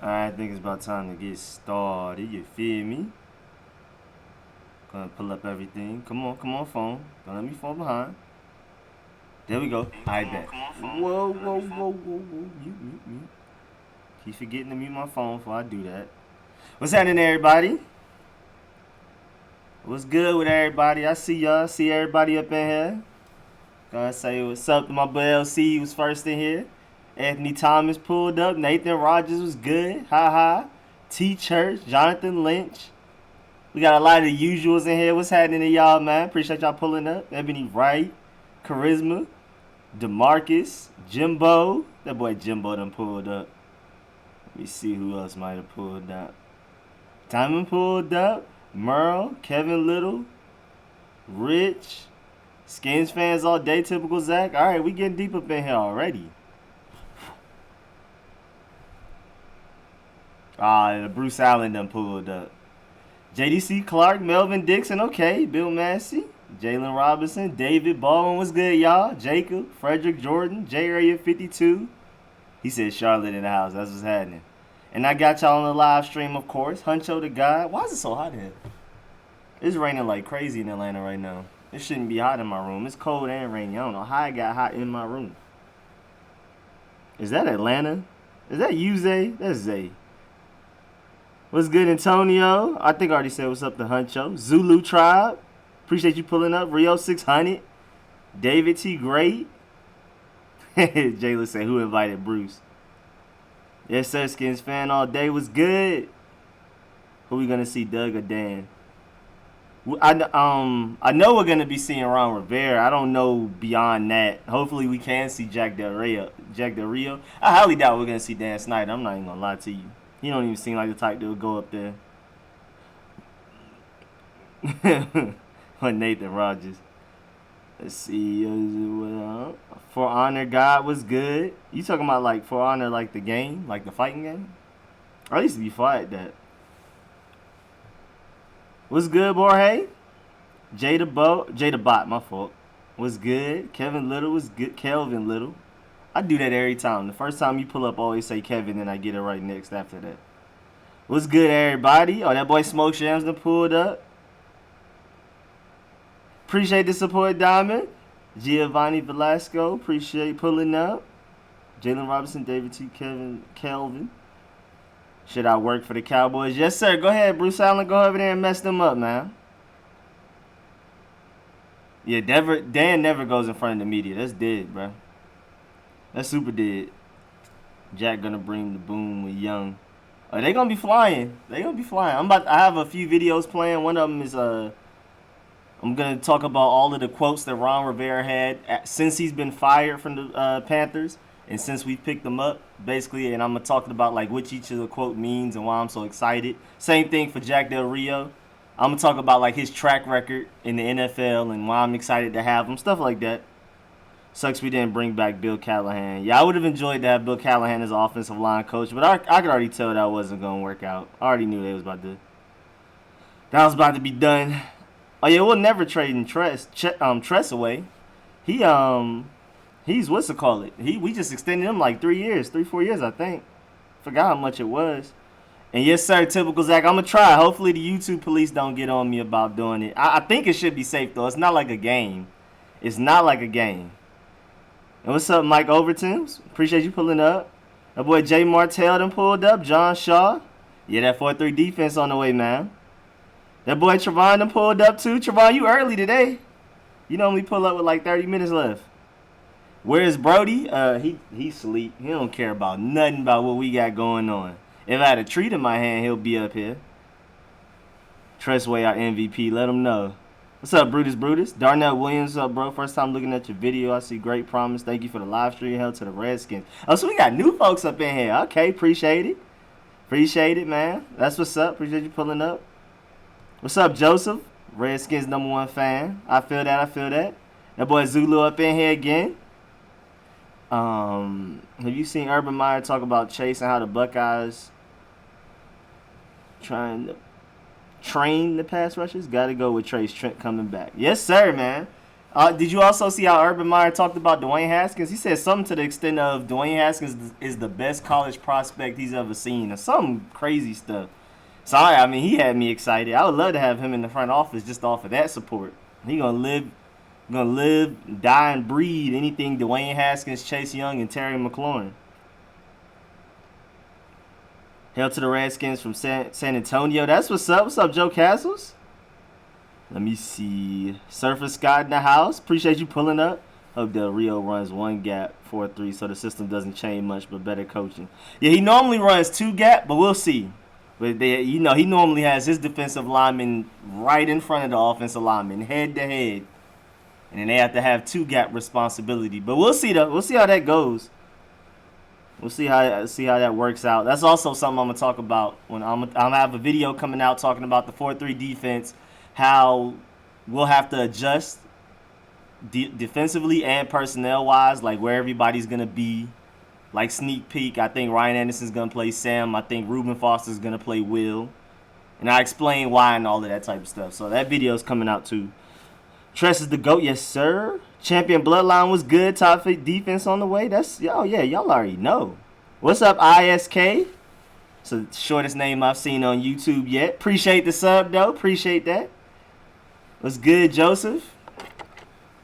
Alright, I think it's about time to get started. You feel me? Gonna pull up everything. Come on, phone. Don't let me fall behind. There we go. I bet. Whoa. Mute. Keep forgetting to mute my phone before I do that. What's happening, everybody? What's good with everybody? I see y'all. See everybody up in here. Gonna say what's up to my boy LC. He was first in here. Anthony Thomas pulled up. Nathan Rogers was good. Ha. T Church. Jonathan Lynch. We got a lot of the usuals in here. What's happening to y'all, man? Appreciate y'all pulling up. Ebony Wright. Charisma. DeMarcus. Jimbo. That boy Jimbo done pulled up. Let me see who else might have pulled up. Diamond pulled up. Merle. Kevin Little. Rich. Skins fans all day. Typical Zach. All right, we getting deep up in here already. The Bruce Allen done pulled up. JDC Clark, Melvin Dixon, okay. Bill Massey, Jalen Robinson, David Baldwin was good, y'all. Jacob, Frederick Jordan, J Area 52. He said Charlotte in the house. That's what's happening. And I got y'all on the live stream, of course. Huncho the guy. Why is it so hot here? It's raining like crazy in Atlanta right now. It shouldn't be hot in my room. It's cold and rainy. I don't know how it got hot in my room. Is that Atlanta? Is that you, Zay? That's Zay. What's good, Antonio? I think I already said what's up to Huncho. Zulu Tribe. Appreciate you pulling up. Rio 600. David T. Great. Jayla said, who invited Bruce? Yes, sir. Skins fan all day was good. Who we going to see, Doug or Dan? I know we're going to be seeing Ron Rivera. I don't know beyond that. Hopefully we can see Jack Del Rio. I highly doubt we're going to see Dan Snyder. I'm not even going to lie to you. He don't even seem like the type that would go up there. Or Nathan Rogers. Let's see. For Honor, God was good. You talking about like For Honor, like the game? Like the fighting game? I used to be fired that. What's good, Borge? Jada Bot, my fault. Was good. Kevin Little was good. Kelvin Little. I do that every time. The first time you pull up, always say Kevin, and I get it right next after that. What's good, everybody? Oh, that boy Smoke Shams done pulled up. Appreciate the support, Diamond. Giovanni Velasco, appreciate pulling up. Jalen Robinson, David T. Kelvin. Should I work for the Cowboys? Yes, sir. Go ahead, Bruce Allen. Go over there and mess them up, man. Yeah, Dan never goes in front of the media. That's dead, bro. That's super dead. Jack gonna bring the boom with Young. They gonna be flying. I have a few videos playing. One of them is I'm gonna talk about all of the quotes that Ron Rivera had since he's been fired from the Panthers and since we picked him up, basically. And I'm gonna talk about like what each of the quote means and why I'm so excited. Same thing for Jack Del Rio. I'm gonna talk about like his track record in the NFL and why I'm excited to have him, stuff like that. Sucks we didn't bring back Bill Callahan. Yeah, I would have enjoyed to have Bill Callahan as offensive line coach, but I could already tell that wasn't going to work out. I already knew that was about to be done. Oh yeah, we'll never trade Tress away. He's what's it called? We just extended him like 4 years, I think. Forgot how much it was. And yes, sir, typical Zach. I'm gonna try. Hopefully the YouTube police don't get on me about doing it. I think it should be safe though. It's not like a game. And what's up, Mike Overton? Appreciate you pulling up. That boy Jay Martell done pulled up. John Shaw. Yeah, that 4-3 defense on the way, man. That boy Trevon done pulled up, too. Trevon, you early today. You normally pull up with like 30 minutes left. Where's Brody? He sleep. He don't care about nothing about what we got going on. If I had a treat in my hand, he'll be up here. Tressway, our MVP. Let him know. What's up, Brutus? Darnell Williams, what's up, bro? First time looking at your video. I see great promise. Thank you for the live stream. Hell to the Redskins. Oh, so we got new folks up in here. Okay, appreciate it, man. That's what's up. Appreciate you pulling up. What's up, Joseph? Redskins #1 fan. I feel that. That boy Zulu up in here again. Have you seen Urban Meyer talk about Chase and how the Buckeyes trying to train the pass rushers? Got to go with Trent coming back. Yes, sir, man. Did you also see how Urban Meyer talked about Dwayne Haskins? He said something to the extent of Dwayne Haskins is the best college prospect he's ever seen, or some crazy stuff. So I mean, he had me excited. I would love to have him in the front office just off of that support. He gonna live, die, and breathe anything Dwayne Haskins, Chase Young, and Terry McLaurin. Hail to the Redskins from San Antonio. That's what's up. What's up, Joe Castles? Let me see. Surfer Scott in the house. Appreciate you pulling up. Hope Del Rio runs one gap, 4-3, so the system doesn't change much, but better coaching. Yeah, he normally runs two gap, but we'll see. But he normally has his defensive lineman right in front of the offensive lineman, head to head, and then they have to have two gap responsibility. But we'll see though. We'll see how that goes. We'll see how that works out. That's also something I'm gonna talk about when I'm gonna have a video coming out talking about the 4-3 defense. How we'll have to adjust defensively and personnel-wise, like where everybody's going to be. Like sneak peek, I think Ryan Anderson's going to play Sam. I think Reuben Foster's going to play Will. And I explain why and all of that type of stuff. So that video's coming out too. Tress is the GOAT, yes sir. Champion Bloodline was good. Top defense on the way. That's, oh yeah, y'all already know. What's up, ISK? It's the shortest name I've seen on YouTube yet. Appreciate the sub though. Appreciate that. What's good, Joseph?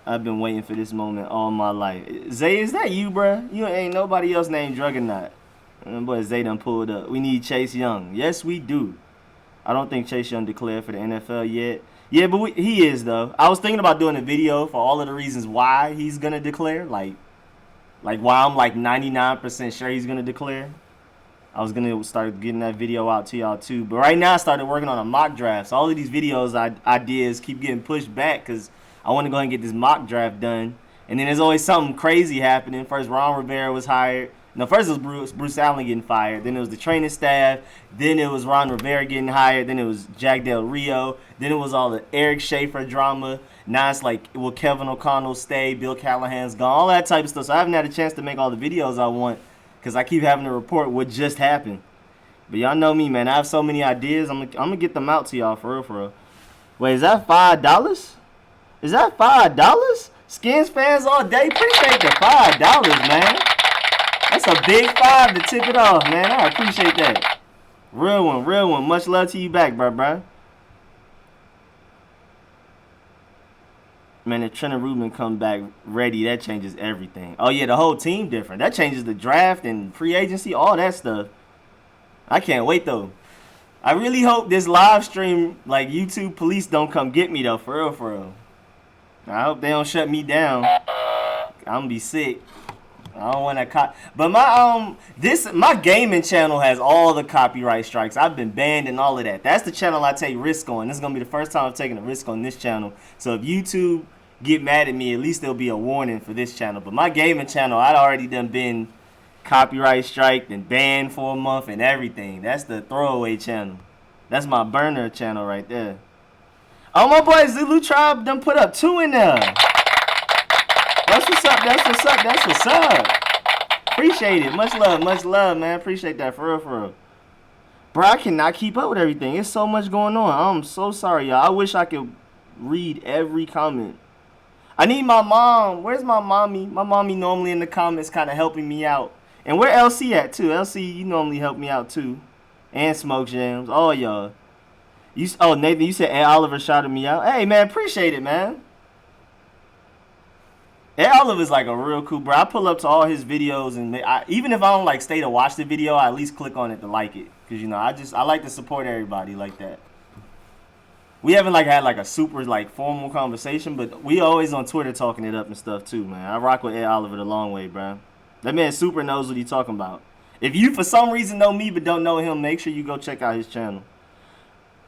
I've been waiting for this moment all my life. Zay, is that you, bruh? You ain't nobody else named Juggernaut. Boy, Zay done pulled up. We need Chase Young. Yes, we do. I don't think Chase Young declared for the NFL yet. Yeah, but he is, though. I was thinking about doing a video for all of the reasons why he's going to declare. Like why I'm like 99% sure he's going to declare. I was going to start getting that video out to y'all too. But right now I started working on a mock draft. So all of these videos ideas keep getting pushed back because I want to go ahead and get this mock draft done. And then there's always something crazy happening. First, Ron Rivera was hired. No, first it was Bruce Allen getting fired. Then it was the training staff. Then it was Ron Rivera getting hired. Then it was Jack Del Rio. Then it was all the Eric Schaeffer drama. Now it's like, will Kevin O'Connell stay? Bill Callahan's gone. All that type of stuff. So I haven't had a chance to make all the videos I want because I keep having to report what just happened. But y'all know me, man. I have so many ideas. I'm gonna get them out to y'all for real. Wait, is that $5? Is that $5? Skins fans all day. Appreciate the $5, man. That's a big $5 to tip it off, man. I appreciate that. Real one. Much love to you back, bro. Man, if Trent and Reuben come back ready, that changes everything. Oh, yeah, the whole team different. That changes the draft and free agency, all that stuff. I can't wait, though. I really hope this live stream, like YouTube police don't come get me, though, for real. I hope they don't shut me down. I'm going to be sick. I don't want to but my gaming channel has all the copyright strikes. I've been banned and all of that. That's the channel I take risk on. This is gonna be the first time I've taken a risk on this channel. So if YouTube get mad at me, at least there'll be a warning for this channel. But my gaming channel, I'd already done been copyright striked and banned for a month and everything. That's the throwaway channel. That's my burner channel right there. Oh, my boy Zulu Tribe done put up 2 in there. That's what's up. Appreciate it. Much love, man. Appreciate that, for real. Bro, I cannot keep up with everything. There's so much going on. I'm so sorry, y'all. I wish I could read every comment. I need my mom. Where's my mommy? My mommy normally in the comments kind of helping me out. And where LC at, too? LC, you normally help me out, too. And Smoke Jams. All y'all. Nathan, you said Aunt Oliver shouted me out. Hey, man, appreciate it, man. Ed Oliver's like a real cool bro. I pull up to all his videos, and even if I don't like stay to watch the video, I at least click on it to like it, because I like to support everybody like that. We haven't had a super formal conversation, but we always on Twitter talking it up and stuff too, man. I rock with Ed Oliver the long way, bro. That man super knows what he's talking about. If you for some reason know me but don't know him, make sure you go check out his channel.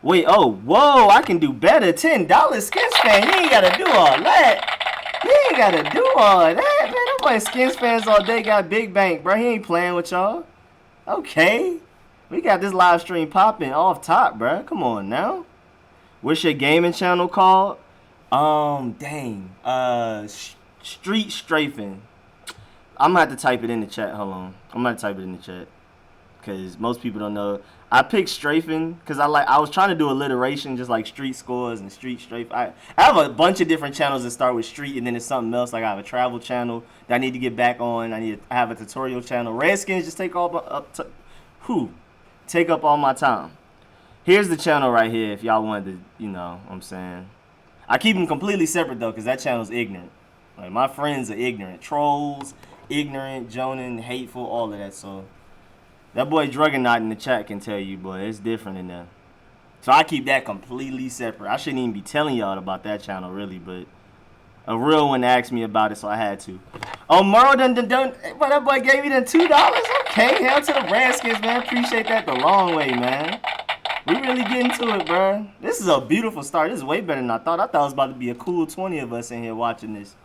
Wait, whoa, I can do better. $10 Skins fan, you ain't gotta do all that. You ain't gotta do all that, man. Nobody Skins fans all day got big bank, bro. He ain't playing with y'all. Okay. We got this live stream popping off top, bro. Come on now. What's your gaming channel called? Street Strafing. I'm gonna have to type it in the chat. Hold on. I'm gonna type it in the chat. because most people don't know. I picked strafing because I was trying to do alliteration, just like street scores and street strafe. I have a bunch of different channels that start with street, and then it's something else. Like I have a travel channel that I need to get back on. I have a tutorial channel. Redskins just take take up all my time. Here's the channel right here if y'all wanted to, you know what I'm saying. I keep them completely separate though, because that channel's ignorant. Like my friends are ignorant. Trolls, ignorant, joaning, hateful, all of that. So that boy Druggernaut in the chat can tell you, boy, it's different in there. So I keep that completely separate. I shouldn't even be telling y'all about that channel really, but a real one asked me about it, so I had to. Oh, Merle done, but that boy gave me the $2. Okay, hell to the Redskins, man. Appreciate that the long way, man. We really getting to it, bro. This is a beautiful start. This is way better than I thought. I thought it was about to be a cool 20 of us in here watching this.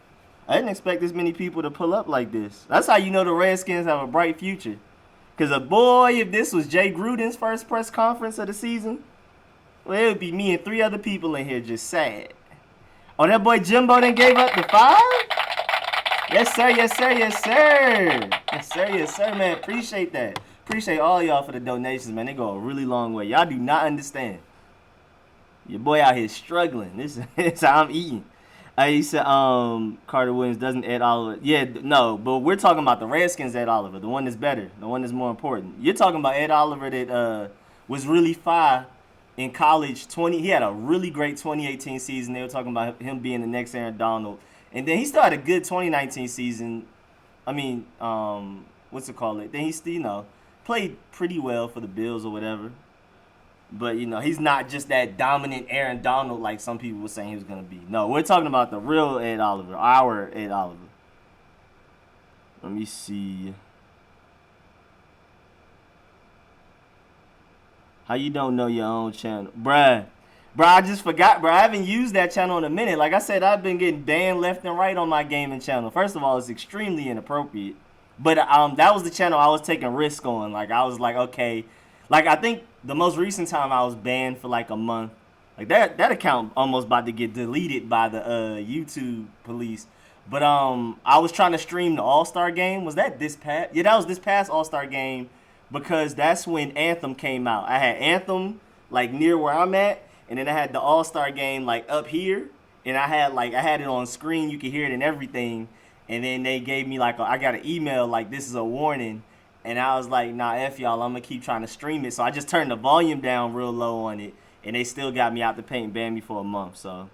I didn't expect this many people to pull up like this. That's how you know the Redskins have a bright future. Because boy, if this was Jay Gruden's first press conference of the season, well, it would be me and 3 other people in here just sad. Oh, that boy Jimbo done gave up the 5? Yes, sir, yes, sir, yes, sir. Yes, sir, yes, sir, man. Appreciate that. Appreciate all y'all for the donations, man. They go a really long way. Y'all do not understand. Your boy out here struggling. This is how I'm eating. He said Carter Williams doesn't Ed Oliver. Yeah, no, but we're talking about the Redskins Ed Oliver, the one that's better, the one that's more important. You're talking about Ed Oliver that was really fire in college. He had a really great 2018 season. They were talking about him being the next Aaron Donald. And then he started a good 2019 season. I mean, what's it called? Then he still, played pretty well for the Bills or whatever. But, he's not just that dominant Aaron Donald like some people were saying he was going to be. No, we're talking about the real Ed Oliver, our Ed Oliver. Let me see. How you don't know your own channel? Bruh, I just forgot, bruh. I haven't used that channel in a minute. Like I said, I've been getting banned left and right on my gaming channel. First of all, it's extremely inappropriate. But that was the channel I was taking risk on. Like, I was like, okay. Like, I think the most recent time I was banned for like a month. Like, that account almost about to get deleted by the YouTube police. But I was trying to stream the All-Star game. Was that this past? Yeah, that was this past All-Star game. Because that's when Anthem came out. I had Anthem, like, near where I'm at. And then I had the All-Star game, like, up here. And I had it on screen. You could hear it and everything. And then they gave me, like, I got an email, like, this is a warning. And I was like, nah, F y'all, I'm going to keep trying to stream it. So I just turned the volume down real low on it. And they still got me out the paint and banned me for a month. So,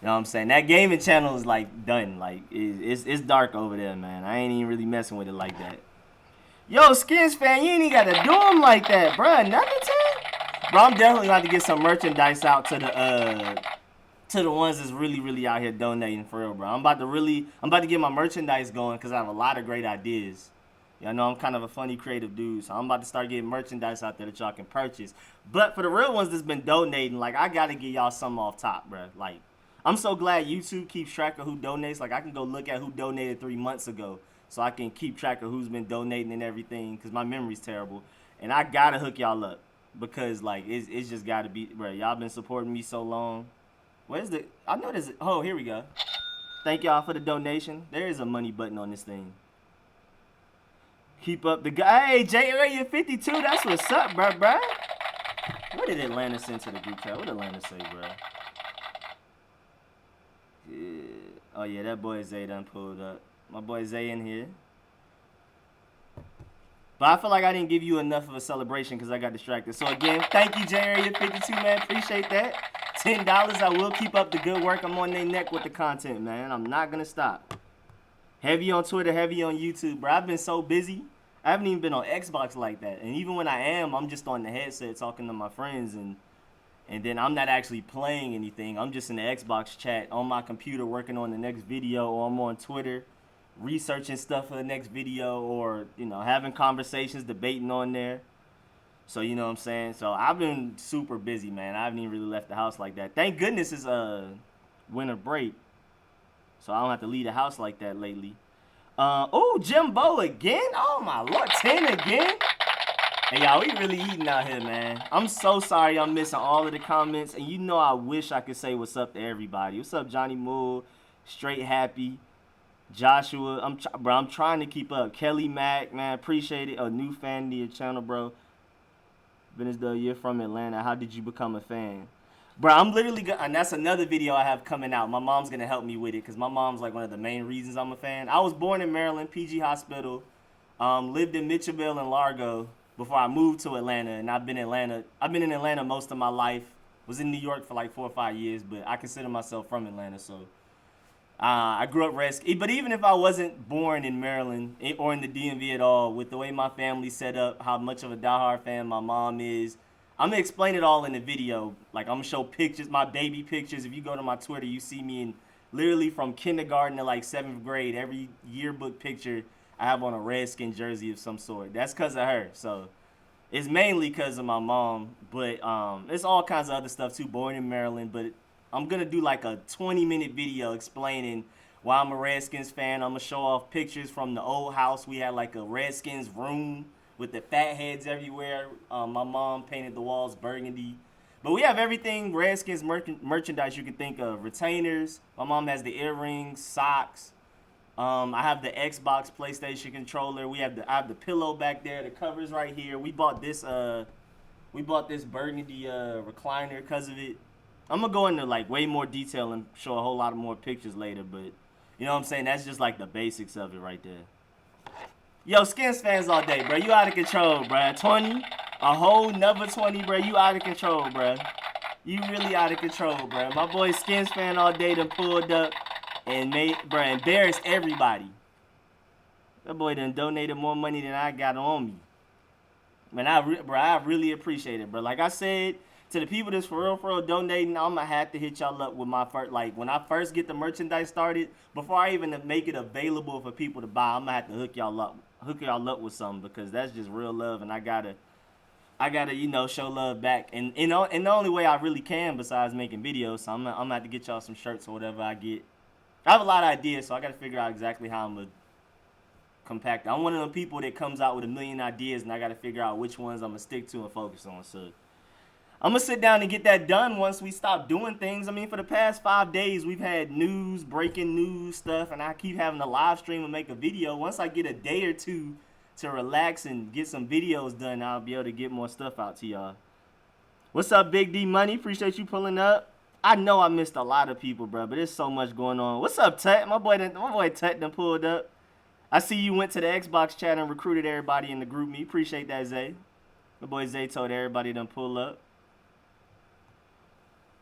you know what I'm saying? That gaming channel is, like, done. Like, it's dark over there, man. I ain't even really messing with it like that. Yo, Skins fan, you ain't even got to do them like that, bro. Nothing to? Bro, I'm definitely going to get some merchandise out to the ones that's really, really out here donating for real, bro. I'm about to get my merchandise going because I have a lot of great ideas. Y'all know I'm kind of a funny, creative dude, so I'm about to start getting merchandise out there that y'all can purchase. But for the real ones that's been donating, like, I got to get y'all something off top, bro. Like, I'm so glad YouTube keeps track of who donates. Like, I can go look at who donated 3 months ago. So I can keep track of who's been donating and everything because my memory's terrible. And I got to hook y'all up because, like, it's just got to be, bro, y'all been supporting me so long. Where's the, I know there's, oh, here we go. Thank y'all for the donation. There is a money button on this thing. Keep up the, hey, J-Area 52, that's what's up, bro. What did Atlanta send to the group chat? What did Atlanta say, bro? Yeah. Oh, yeah, that boy Zay done pulled up. My boy Zay in here. But I feel like I didn't give you enough of a celebration because I got distracted. So again, thank you, J-Area52, man. Appreciate that. $10. I will keep up the good work. I'm on their neck with the content, man. I'm not going to stop. Heavy on Twitter, heavy on YouTube, bro. I've been so busy. I haven't even been on Xbox like that. And even when I am, I'm just on the headset talking to my friends. And then I'm not actually playing anything. I'm just in the Xbox chat on my computer working on the next video. Or I'm on Twitter researching stuff for the next video, or having conversations, debating on there. So you know what I'm saying. So I've been super busy, man. I haven't even really left the house like that. Thank goodness it's winter break, so I don't have to leave the house like that lately. Oh, Jimbo again. Oh my Lord, 10 again. Hey y'all, we really eating out here, man. I'm so sorry I'm missing all of the comments, and I wish I could say what's up to everybody. What's up, Johnny Moore? Straight happy. Joshua, I'm trying to keep up. Kelly Mack, man, appreciate it. A new fan to your channel, bro. Finished the year from Atlanta. How did you become a fan? Bro, I'm literally and that's another video I have coming out. My mom's gonna help me with it because my mom's like one of the main reasons I'm a fan. I was born in Maryland, PG Hospital. Lived in Mitchellville and Largo before I moved to Atlanta, and I've been in Atlanta most of my life. Was in New York for like 4 or 5 years, but I consider myself from Atlanta, so I grew up Redskins. But even if I wasn't born in Maryland or in the DMV at all, with the way my family's set up, how much of a diehard fan my mom is, I'm gonna explain it all in the video. Like I'm gonna show pictures, my baby pictures. If you go to my Twitter, you see me in literally from kindergarten to like 7th grade. Every yearbook picture I have on a Redskin jersey of some sort. That's because of her. So it's mainly because of my mom, but it's all kinds of other stuff too. Born in Maryland, but I'm gonna do like a 20-minute video explaining why I'm a Redskins fan. I'm gonna show off pictures from the old house. We had like a Redskins room with the fat heads everywhere. My mom painted the walls burgundy. But we have everything Redskins merchandise you can think of. Retainers. My mom has the earrings, socks. I have the Xbox, PlayStation controller. I have the pillow back there. The covers right here. We bought this burgundy recliner because of it. I'm gonna go into like way more detail and show a whole lot of more pictures later. But you know what I'm saying? That's just like the basics of it right there. Yo, Skins fans all day, bro. You out of control, bro. 20, a whole nother 20, bro. You out of control, bro. You really out of control, bro. My boy Skins fan all day done pulled up and embarrassed everybody. That boy done donated more money than I got on me. Man, I really appreciate it, bro. Like I said, to the people that's for real donating, I'm gonna have to hit y'all up with my first, like when I first get the merchandise started, before I even make it available for people to buy, I'm gonna have to hook y'all up with something because that's just real love, and I gotta show love back, and the only way I really can besides making videos, so I'm gonna have to get y'all some shirts or whatever I get. I have a lot of ideas, so I gotta figure out exactly how I'm gonna compact it. I'm one of them people that comes out with a million ideas, and I gotta figure out which ones I'm gonna stick to and focus on. So I'm gonna sit down and get that done once we stop doing things. I mean, for the past 5 days, we've had breaking news stuff, and I keep having to live stream and make a video. Once I get a day or two to relax and get some videos done, I'll be able to get more stuff out to y'all. What's up, Big D Money? Appreciate you pulling up. I know I missed a lot of people, bro, but there's so much going on. What's up, Tut? My boy Tut done pulled up. I see you went to the Xbox chat and recruited everybody in the group me. Appreciate that, Zay. My boy Zay told everybody to pull up.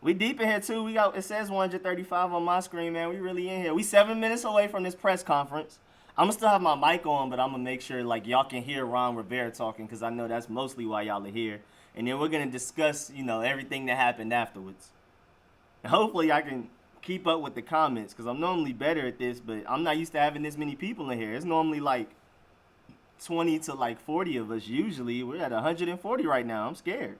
We deep in here too. It says 135 on my screen, man. We really in here. We 7 minutes away from this press conference. I'm gonna still have my mic on, but I'm gonna make sure like y'all can hear Ron Rivera talking because I know that's mostly why y'all are here. And then we're gonna discuss, everything that happened afterwards. And hopefully I can keep up with the comments because I'm normally better at this, but I'm not used to having this many people in here. It's normally like 20 to like 40 of us usually. We're at 140 right now. I'm scared.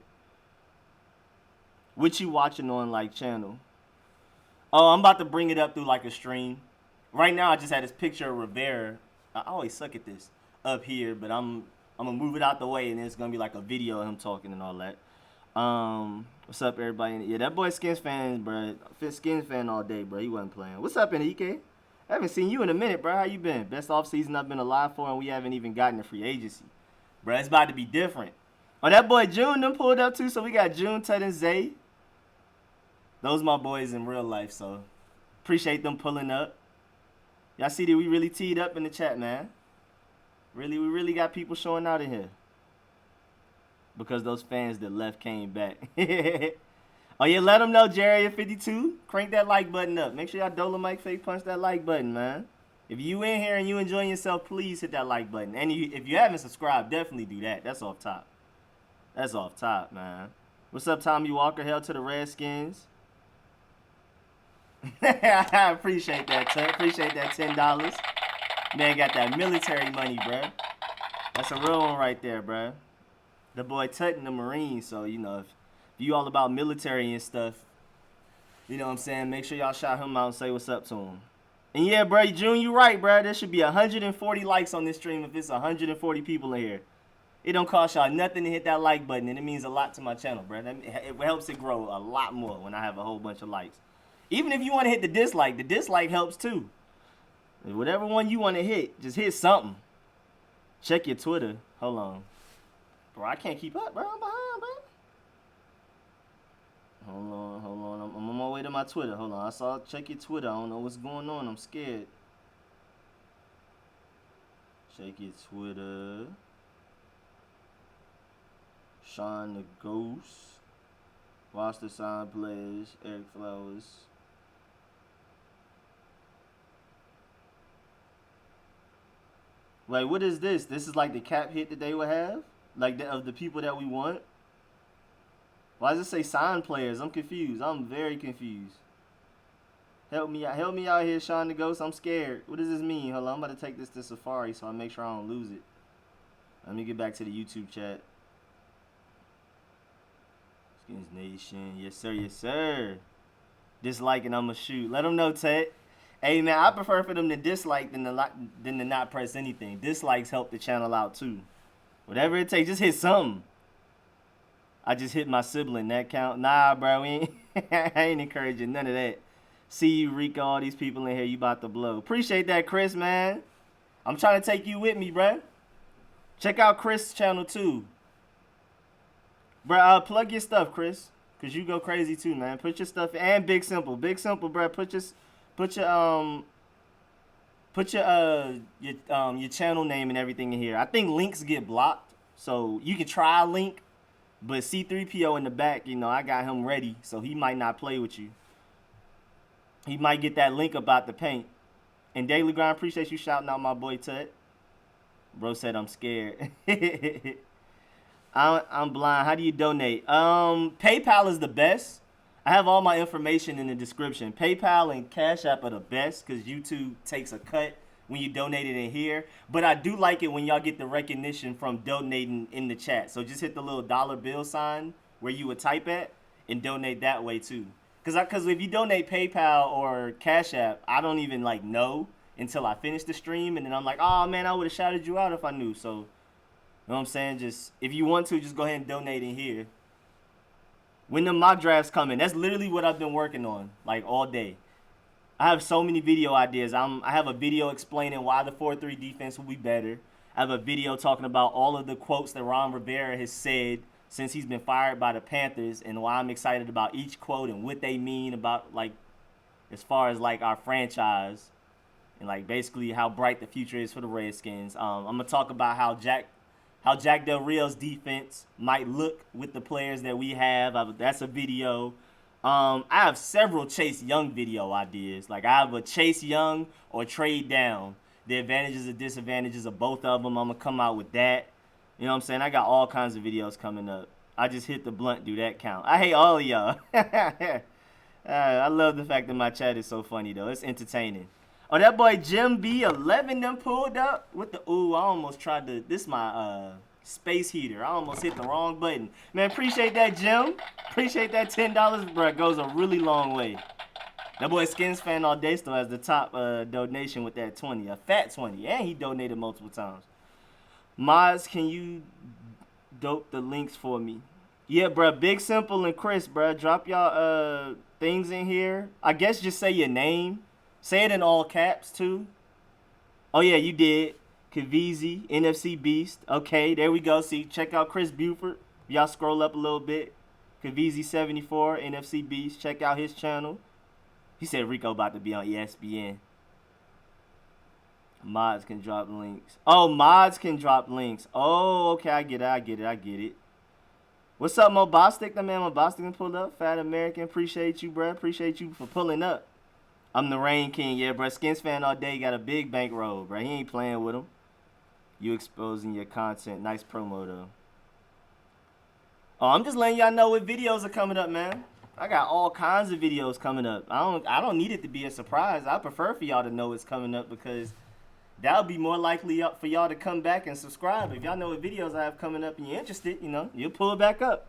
What you watching on like channel? Oh, I'm about to bring it up through like a stream. Right now I just had this picture of Rivera. I always suck at this up here, but I'm gonna move it out the way and it's gonna be like a video of him talking and all that. What's up, everybody? Yeah, that boy Skins fan, bro. Skins fan all day, bro. He wasn't playing. What's up, Enrique? I haven't seen you in a minute, bro. How you been? Best offseason I've been alive for, and we haven't even gotten to free agency. Bro, it's about to be different. Oh, that boy June done pulled up too, so we got June, Ted, and Zay. Those my boys in real life, so appreciate them pulling up. Y'all see that we really teed up in the chat, man. We really got people showing out in here. Because those fans that left came back. Oh, yeah, let them know, Jerry, 52. Crank that like button up. Make sure y'all Dolomite fake punch that like button, man. If you in here and you enjoying yourself, please hit that like button. And if you haven't subscribed, definitely do that. That's off top. That's off top, man. What's up, Tommy Walker? Hell to the Redskins. I appreciate that, Tut. Appreciate that $10. Man got that military money, bruh. That's a real one right there, bruh. The boy Tut in the Marines, so, if you all about military and stuff, you know what I'm saying, make sure y'all shout him out and say what's up to him. And yeah, bro, June, you right, bro. There should be 140 likes on this stream if it's 140 people in here. It don't cost y'all nothing to hit that like button, and it means a lot to my channel, bro. It helps it grow a lot more when I have a whole bunch of likes. Even if you want to hit the dislike helps too. Whatever one you want to hit, just hit something. Check your Twitter. Hold on. Bro, I can't keep up, bro. I'm behind, bro. Hold on. I'm on my way to my Twitter. Hold on. Check your Twitter. I don't know what's going on. I'm scared. Check your Twitter. Sean the Ghost. Watch the sign players. Eric Flowers. Wait, what is this? This is like the cap hit that they would have? Like of the people that we want? Why does it say sign players? I'm confused. I'm very confused. Help me out here, Sean the Ghost. I'm scared. What does this mean? Hold on, I'm about to take this to Safari so I make sure I don't lose it. Let me get back to the YouTube chat. Skins Nation. Yes, sir. Yes, sir. Dislike and I'ma shoot. Let them know, Ted. Hey, man, I prefer for them to dislike than to not press anything. Dislikes help the channel out, too. Whatever it takes, just hit something. I just hit my sibling. That count? Nah, bro. I ain't encouraging none of that. See you, Rico. All these people in here. You about to blow. Appreciate that, Chris, man. I'm trying to take you with me, bro. Check out Chris' channel, too. Bro, plug your stuff, Chris. Because you go crazy, too, man. Put your stuff in. And Big Simple. Big Simple, bro. Put your channel name and everything in here. I think links get blocked. So you can try a link. But C3PO in the back, you know, I got him ready, so he might not play with you. He might get that link about the paint. And Daily Grind, appreciate you shouting out my boy Tut. Bro said I'm scared. I'm blind. How do you donate? PayPal is the best. I have all my information in the description. PayPal and CashApp are the best because YouTube takes a cut when you donate it in here. But I do like it when y'all get the recognition from donating in the chat. So just hit the little dollar bill sign where you would type at and donate that way too. Because if you donate PayPal or Cash App, I don't even like know until I finish the stream. And then I'm like, oh man, I would have shouted you out if I knew. So, you know what I'm saying? Just if you want to, just go ahead and donate in here. When the mock drafts come in, that's literally what I've been working on like all day. I have so many video ideas. I have a video explaining why the 4-3 defense will be better. I have a video talking about all of the quotes that Rivera has said since he's been fired by the Panthers and why I'm excited about each quote and what they mean about, like, as far as, like, our franchise and, like, basically how bright the future is for the Redskins. I'm going to talk about how Jack Del Rio's defense might look with the players that we have. That's a video. I have several Chase Young video ideas. Like, I have a Chase Young or trade down. The advantages and disadvantages of both of them. I'm going to come out with that. You know what I'm saying? I got all kinds of videos coming up. I just hit the blunt. Do that count? I hate all of y'all. I love the fact that my chat is so funny, though. It's entertaining. Oh, that boy Jim B11 done pulled up with the... Ooh, I almost tried to... This is my... space heater. I almost hit the wrong button. Man, appreciate that, Jim. Appreciate that $10, bro. It goes a really long way. That boy Skins Fan All Day still has the top donation with that 20. A fat 20. And he donated multiple times. Mods, can you dope the links for me? Yeah, bro. Big Simple and Chris, bro. Drop y'all things in here. I guess just say your name. Say it in all caps, too. Oh, yeah, you did. Kavizi, NFC Beast. Okay, there we go. See, check out Chris Buford. Y'all scroll up a little bit. Kavizi74, NFC Beast. Check out his channel. He said Rico about to be on ESPN. Mods can drop links. Oh, mods can drop links. Oh, okay, I get it. What's up, Mo Bostic? The man Mo Bostic pulled up. Fat American, appreciate you, bro. Appreciate you for pulling up. I'm the Rain King, yeah, bro. Skins Fan All Day got a big bankroll, bro. He ain't playing with him. You exposing your content. Nice promo, though. Oh, I'm just letting y'all know what videos are coming up, man. I got all kinds of videos coming up. I don't need it to be a surprise. I prefer for y'all to know it's coming up because that'll be more likely for y'all to come back and subscribe. If y'all know what videos I have coming up and you're interested, you know, you'll pull it back up.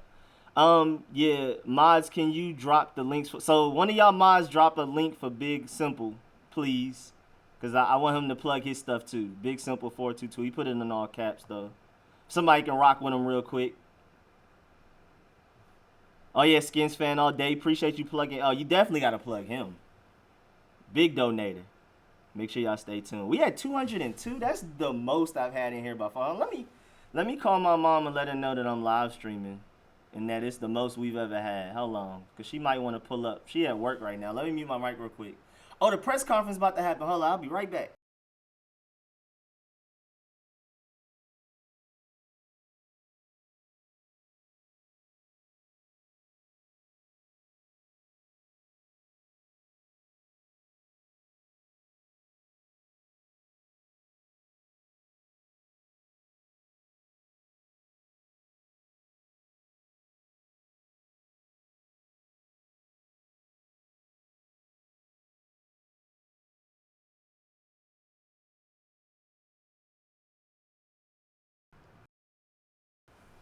Yeah, mods, can you drop the links? So one of y'all mods drop a link for Big Simple, please. Because I want him to plug his stuff too. Big Simple 422. He put it in all caps though. Somebody can rock with him real quick. Oh yeah, Skins Fan All Day. Appreciate you plugging. Oh, you definitely got to plug him. Big donator. Make sure y'all stay tuned. We had 202. That's the most I've had in here by far. Let Let me call my mom and let her know that I'm live streaming and that it's the most we've ever had. How long? Because she might want to pull up. She at work right now. Let me mute my mic real quick. Oh, the press conference about to happen. Hold on. I'll be right back.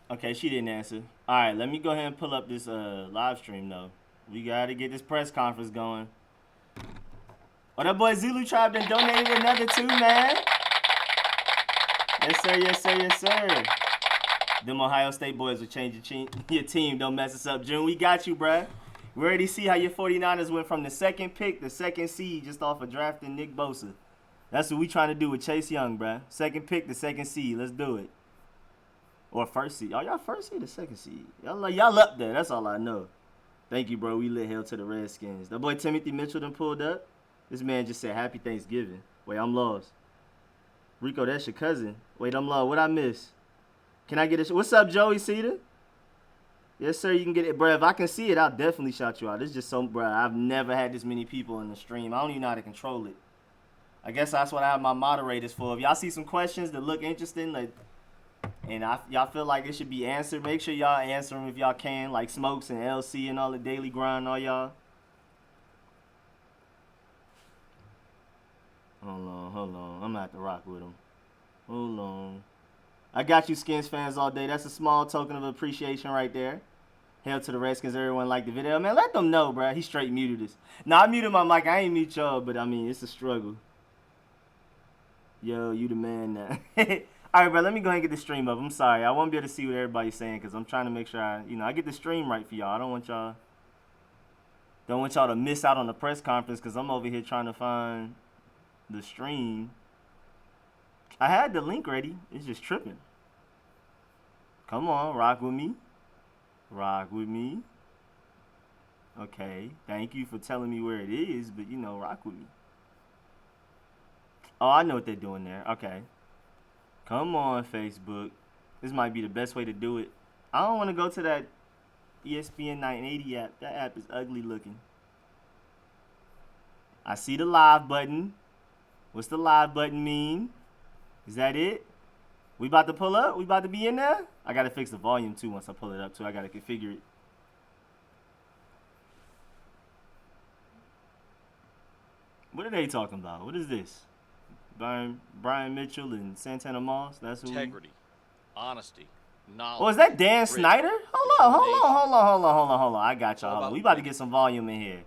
Okay, she didn't answer. All right, let me go ahead and pull up this live stream though. We gotta get this press conference going. Oh, that boy Zulu Tribe done donated another 2, man. Yes, sir. Yes, sir. Yes, sir. Them Ohio State boys will change your team. Don't mess us up, June. We got you, bruh. We already see how your 49ers went from the second pick, the second seed, just off of drafting Nick Bosa. That's what we trying to do with Chase Young, bruh. Second pick, the second seed. Let's do it. Or first seed. Oh, y'all first seed or second seed? Y'all up there. That's all I know. Thank you, bro. We lit hell to the Redskins. That boy Timothy Mitchell done pulled up. This man just said Happy Thanksgiving. Wait, I'm lost. Rico, that's your cousin. Wait, I'm lost. What I miss? Can I get it? What's up, Joey Cedar? Yes, sir. You can get it, bro. If I can see it, I'll definitely shout you out. This is just so, bro. I've never had this many people in the stream. I don't even know how to control it. I guess that's what I have my moderators for. If y'all see some questions that look interesting, like, and y'all feel like it should be answered, make sure y'all answer them if y'all can, like Smokes and LC and all the Daily Grind, all y'all. Hold on. I'm going to have to rock with them. Hold on. I got you, Skins fans, all day. That's a small token of appreciation right there. Hail to the Redskins. Everyone liked the video. Man, let them know, bro. He straight muted us. No, I muted my mic. I ain't mute y'all, but, I mean, it's a struggle. Yo, you the man now. All right, bro, let me go ahead and get the stream up. I'm sorry. I won't be able to see what everybody's saying because I'm trying to make sure I get the stream right for y'all. I don't want y'all to miss out on the press conference because I'm over here trying to find the stream. I had the link ready. It's just tripping. Come on, rock with me. Rock with me. Okay, thank you for telling me where it is, but, rock with me. Oh, I know what they're doing there. Okay. Come on, Facebook. This might be the best way to do it. I don't want to go to that ESPN 980 app. That app is ugly looking. I see the live button. What's the live button mean? Is that it? We about to pull up? We about to be in there? I got to fix the volume, too, once I pull it up, too. I got to configure it. What are they talking about? What is this? Brian Mitchell and Santana Moss. That's who. Integrity, honesty, knowledge. Oh, is that Dan Snyder? Hold on. I got y'all. Hold on. We about to get some volume in here.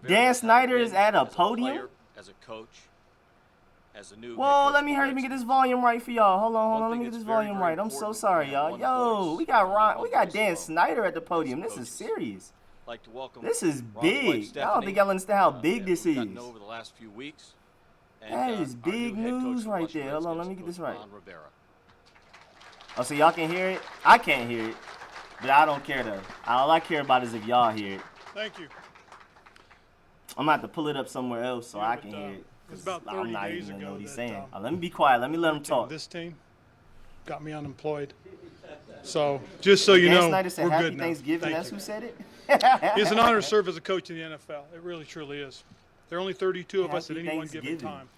Dan Snyder is at a podium. As a coach, as a new. Whoa, let me hurry up and get this volume right for y'all. Hold on. Let me get this volume right. I'm so sorry, y'all. Yo, we got Dan Snyder at the podium. This is serious. Like to welcome. This is big. I don't think y'all understand how big this is. Over the last few weeks. That is big news right there. Hold on, let me get this right. Rivera. Oh, so y'all can hear it? I can't hear it, but I don't care though. All I care about is if y'all hear it. Thank you. I'm gonna have to pull it up somewhere else so I can hear it. It's about 30 I'm not days even ago know what he's that, saying. Let me be quiet. Let me let him talk. This team got me unemployed. So just so you know, Snyder said, we're Happy good now. Thanksgiving. Thank That's you. who said it. It's an honor to serve as a coach in the NFL. It really, truly is. There are only 32 of us at Happy any one given Thanksgiving. time.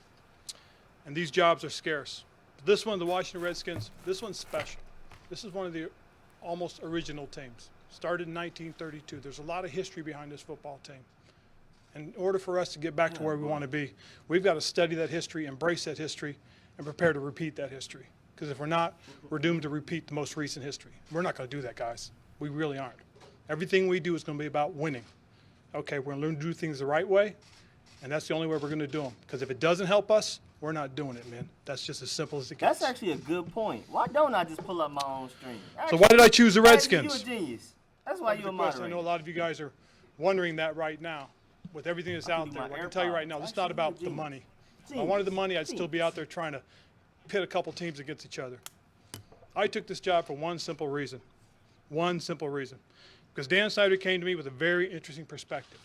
And these jobs are scarce. This one, the Washington Redskins, this one's special. This is one of the almost original teams. Started in 1932. There's a lot of history behind this football team. In order for us to get back to where we want to be, we've got to study that history, embrace that history, and prepare to repeat that history. Because if we're not, we're doomed to repeat the most recent history. We're not going to do that, guys. We really aren't. Everything we do is going to be about winning. Okay, we're going to learn to do things the right way, and that's the only way we're going to do them. Because if it doesn't help us, we're not doing it, man. That's just as simple as it gets. That's actually a good point. Why don't I just pull up my own stream? So why did I choose the Redskins? You're a genius. That's why you're a moderator. I know a lot of you guys are wondering that right now. With everything that's out there, I can tell you right now, it's not about the money. If I wanted the money, I'd still be out there trying to pit a couple teams against each other. I took this job for one simple reason. One simple reason. Because Dan Snyder came to me with a very interesting perspective.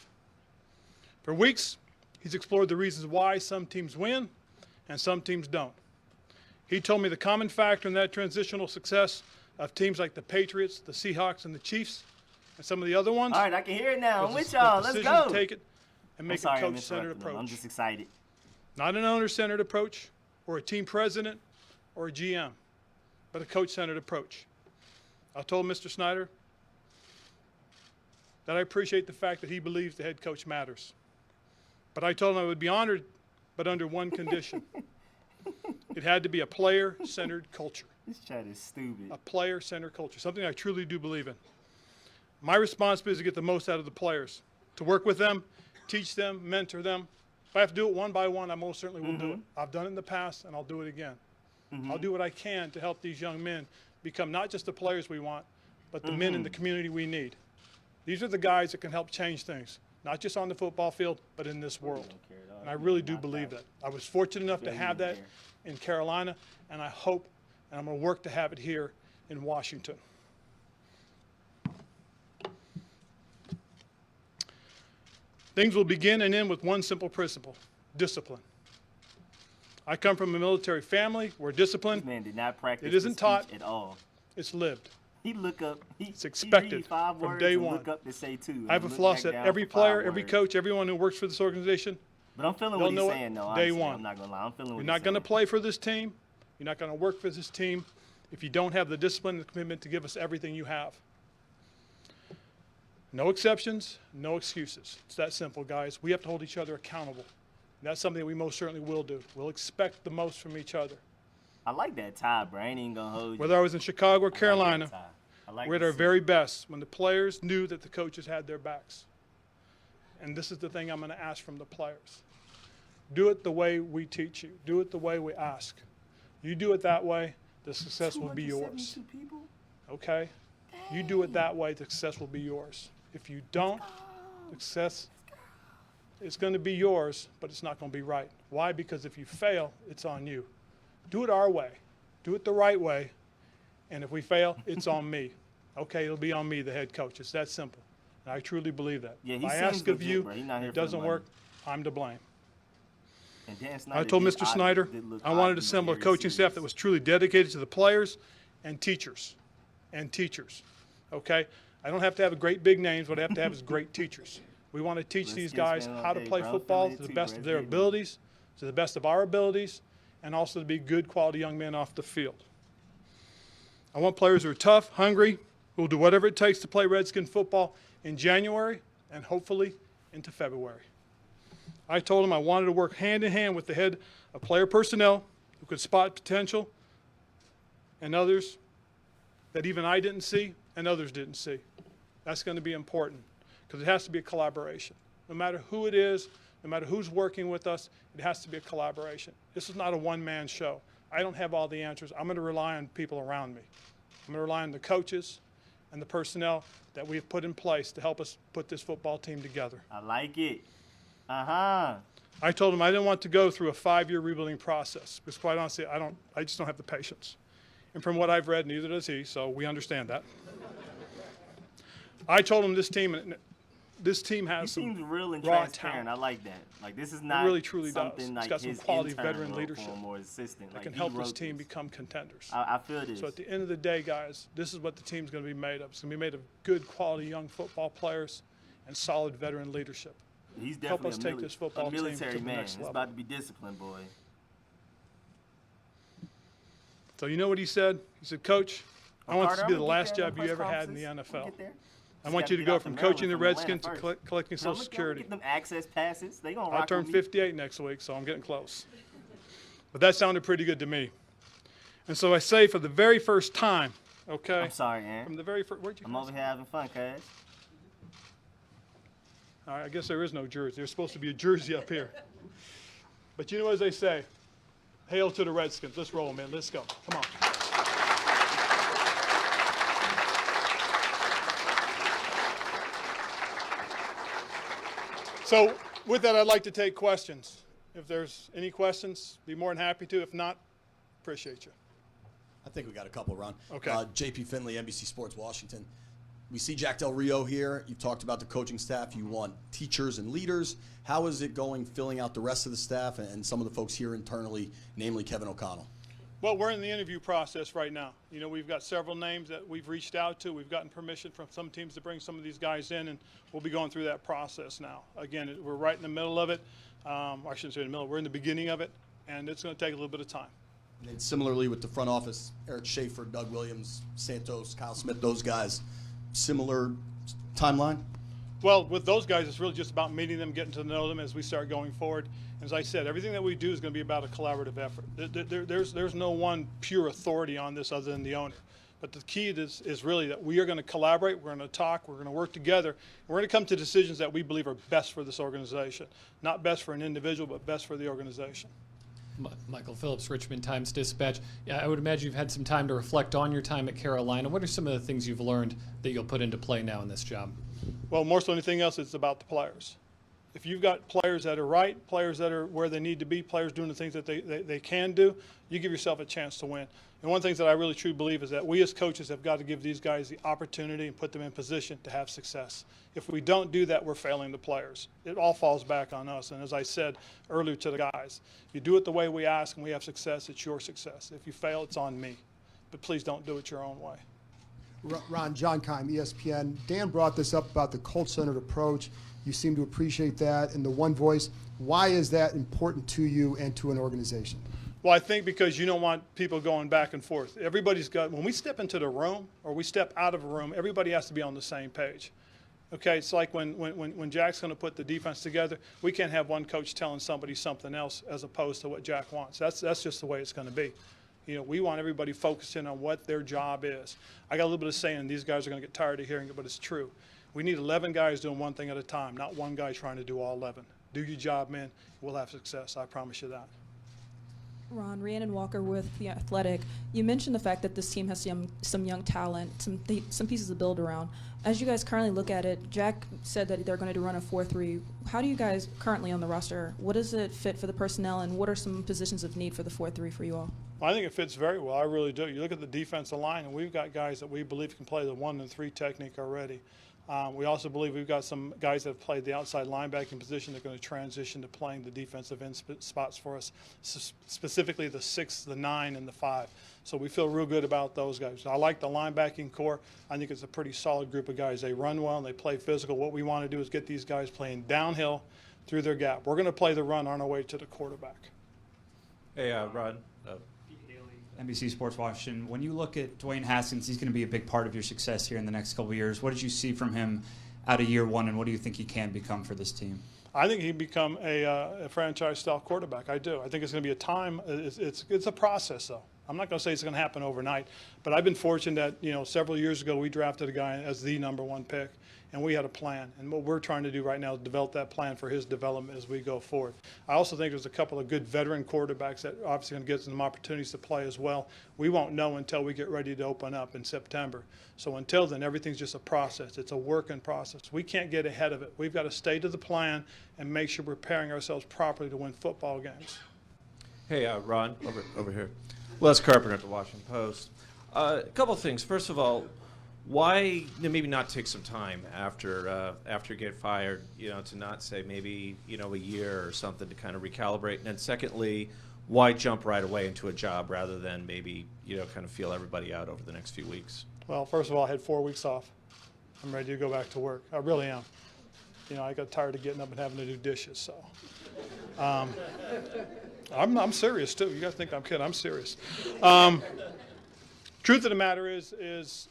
For weeks, he's explored the reasons why some teams win and some teams don't. He told me the common factor in that transitional success of teams like the Patriots, the Seahawks, and the Chiefs, and some of the other ones. All right, I can hear it now. I'm was with the y'all. Let's decision go. to take it and make a coach-centered approach. I'm just excited. Not an owner-centered approach or a team president or a GM, but a coach-centered approach. I told Mr. Snyder that I appreciate the fact that he believes the head coach matters. But I told him I would be honored, but under one condition. It had to be a player-centered culture. This chat is stupid. A player-centered culture, something I truly do believe in. My responsibility is to get the most out of the players, to work with them, teach them, mentor them. If I have to do it one by one, I most certainly will do it. I've done it in the past, and I'll do it again. I'll do what I can to help these young men become not just the players we want, but the men in the community we need. These are the guys that can help change things, not just on the football field, but in this world. And I really do believe that. I was fortunate enough to have that in Carolina, and I hope, and I'm going to work to have it here in Washington. Things will begin and end with one simple principle: discipline. I come from a military family where discipline, This man did not practice it isn't the taught, speech at all. it's lived. He look up. It's expected he read 5 from words day and one. Look up to say 2. I have a and look philosophy back that down every for 5 player, every words. coach, everyone who works for this organization, But I'm feeling they'll what he's know it saying, though. day Honestly. one. I'm not gonna lie. I'm feeling what you're he's not going to saying. play for this team, you're not going to work for this team if you don't have the discipline and the commitment to give us everything you have. No exceptions, no excuses. It's that simple, guys. We have to hold each other accountable. And that's something that we most certainly will do. We'll expect the most from each other. I like that tie, bro. I ain't even gonna hold you. Whether I was in Chicago or I like that Carolina, tie. I like we're at to our see very it. best when the players knew that the coaches had their backs. And this is the thing I'm going to ask from the players. Do it the way we teach you. Do it the way we ask. You do it that way, the success will be yours. 272 people? Okay? You do it that way, the success will be yours. If you don't, success is going to be yours, but it's not going to be right. Why? Because if you fail, it's on you. Do it our way. Do it the right way. And if we fail, it's on me. Okay, it'll be on me, the head coach. It's that simple. And I truly believe that. Yeah, if he I seems ask of legit, you, bro. He not here it for the doesn't money. work, I'm to blame. And Dan I Snyder told did Mr. odd- Snyder did look I odd wanted to and was assemble a very coaching staff that serious. was truly dedicated to the players and teachers. And teachers. Okay? I don't have to have great big names. What I have to have is great teachers. We want to teach these Redskins guys fan all how to day, play bro. football Finlay to the too, best bro. of their It's big. abilities, to the best of our abilities, and also to be good quality young men off the field. I want players who are tough, hungry, who will do whatever it takes to play Redskin football in January and hopefully into February. I told him I wanted to work hand in hand with the head of player personnel who could spot potential and others that even I didn't see and others didn't see. That's going to be important because it has to be a collaboration. No matter who it is, no matter who's working with us, it has to be a collaboration. This is not a one-man show. I don't have all the answers. I'm going to rely on people around me. I'm going to rely on the coaches and the personnel that we've put in place to help us put this football team together. I like it. Uh-huh. I told him I didn't want to go through a 5-year rebuilding process because quite honestly, I just don't have the patience. And from what I've read, neither does he, so we understand that. I told him this team He has some seems real and raw transparent. talent. I like that. Like, this is not really truly does. something It's like got some his quality intern veteran wrote leadership for him or assistant. that Like, can he help this wrote team this. become contenders. I feel this. So at the end of the day, guys, this is what the team's going to be made of. It's going to be made of good quality young football players and solid veteran leadership. He's help definitely us take this football a team to military the man. next It's level. about to be disciplined, boy. So you know what he said? He said, Coach, I want this Carter, to be I'm the gonna last get there in job them you press ever had in the conferences. We'll NFL. get there. I Just want gotta you to get go out from to Maryland coaching the from Atlanta Redskins to first. collecting No, Social look, Security. Get them access passes. They gonna I rock turn with me. 58 next week, so I'm getting close. But that sounded pretty good to me. And so I say for the very first time, okay? I'm sorry, From Aaron. the very first, where'd you I'm go? over here having fun, cuz. All right, I guess there is no jersey. There's supposed to be a jersey up here. But you know as they say, hail to the Redskins. Let's roll, man. Let's go. Come on. So with that, I'd like to take questions. If there's any questions, be more than happy to. If not, appreciate you. I think we got a couple, Ron. Okay. JP Finlay, NBC Sports Washington. We see Jack Del Rio here. You've talked about the coaching staff. You want teachers and leaders. How is it going filling out the rest of the staff and some of the folks here internally, namely Kevin O'Connell? Well, we're in the interview process right now. You know, we've got several names that we've reached out to. We've gotten permission from some teams to bring some of these guys in, and we'll be going through that process now. Again, we're right in the middle of it. I shouldn't say in the middle. We're in the beginning of it, and it's going to take a little bit of time. And similarly with the front office, Eric Schaeffer, Doug Williams, Santos, Kyle Smith, those guys, similar timeline? Well, with those guys, it's really just about meeting them, getting to know them as we start going forward. As I said, everything that we do is going to be about a collaborative effort. There's no one pure authority on this other than the owner. But the key is really that we are going to collaborate, we're going to talk, we're going to work together, and we're going to come to decisions that we believe are best for this organization. Not best for an individual, but best for the organization. Michael Phillips, Richmond Times-Dispatch. Yeah, I would imagine you've had some time to reflect on your time at Carolina. What are some of the things you've learned that you'll put into play now in this job? Well, more so than anything else, it's about the players. If you've got players that are right, players that are where they need to be, players doing the things that they can do, you give yourself a chance to win. And one of the things that I really truly believe is that we as coaches have got to give these guys the opportunity and put them in position to have success. If we don't do that, we're failing the players. It all falls back on us. And as I said earlier to the guys, if you do it the way we ask and we have success, it's your success. If you fail, it's on me. But please don't do it your own way. Ron, John Keim, ESPN. Dan brought this up about the cult-centered approach. You seem to appreciate that and the one voice. Why is that important to you and to an organization? Well, I think because you don't want people going back and forth. Everybody's got, when we step into the room or we step out of a room, everybody has to be on the same page. Okay, it's like when Jack's going to put the defense together, we can't have one coach telling somebody something else as opposed to what Jack wants. That's just the way it's going to be. You know, we want everybody focused in on what their job is. I got a little bit of saying these guys are going to get tired of hearing it, but it's true. We need 11 guys doing one thing at a time, not one guy trying to do all 11. Do your job, man. We'll have success. I promise you that. Ron, Rhiannon Walker with The Athletic. You mentioned the fact that this team has some young talent, some pieces to build around. As you guys currently look at it, Jack said that they're going to run a 4-3. How do you guys currently on the roster, what does it fit for the personnel, and what are some positions of need for the 4-3 for you all? Well, I think it fits very well. I really do. You look at the defensive line, and we've got guys that we believe can play the 1 and 3 technique already. We also believe we've got some guys that have played the outside linebacking position that are going to transition to playing the defensive end spots for us, specifically the 6, the 9, and the 5. So we feel real good about those guys. I like the linebacking core. I think it's a pretty solid group of guys. They run well and they play physical. What we want to do is get these guys playing downhill through their gap. We're going to play the run on our way to the quarterback. Hey, Rod. NBC Sports Washington. When you look at Dwayne Haskins, he's going to be a big part of your success here in the next couple of years. What did you see from him out of year one, and what do you think he can become for this team? I think he'd become a franchise-style quarterback. I do. I think it's going to be a time. It's a process, though. I'm not going to say it's going to happen overnight, but I've been fortunate that several years ago we drafted a guy as the #1 pick, and we had a plan. And what we're trying to do right now is develop that plan for his development as we go forward. I also think there's a couple of good veteran quarterbacks that obviously going to get some opportunities to play as well. We won't know until we get ready to open up in September. So until then, everything's just a process. It's a work in process. We can't get ahead of it. We've got to stay to the plan and make sure we're preparing ourselves properly to win football games. Hey, Ron, over here. Les Carpenter at the Washington Post. A couple of things. First of all, why maybe not take some time after you get fired, to not say maybe a year or something to kind of recalibrate, and then secondly, why jump right away into a job rather than maybe kind of feel everybody out over the next few weeks? Well, first of all, I had 4 weeks off. I'm ready to go back to work. I really am. I got tired of getting up and having to do dishes, so. I'm serious too. You guys think I'm kidding? I'm serious. Truth of the matter is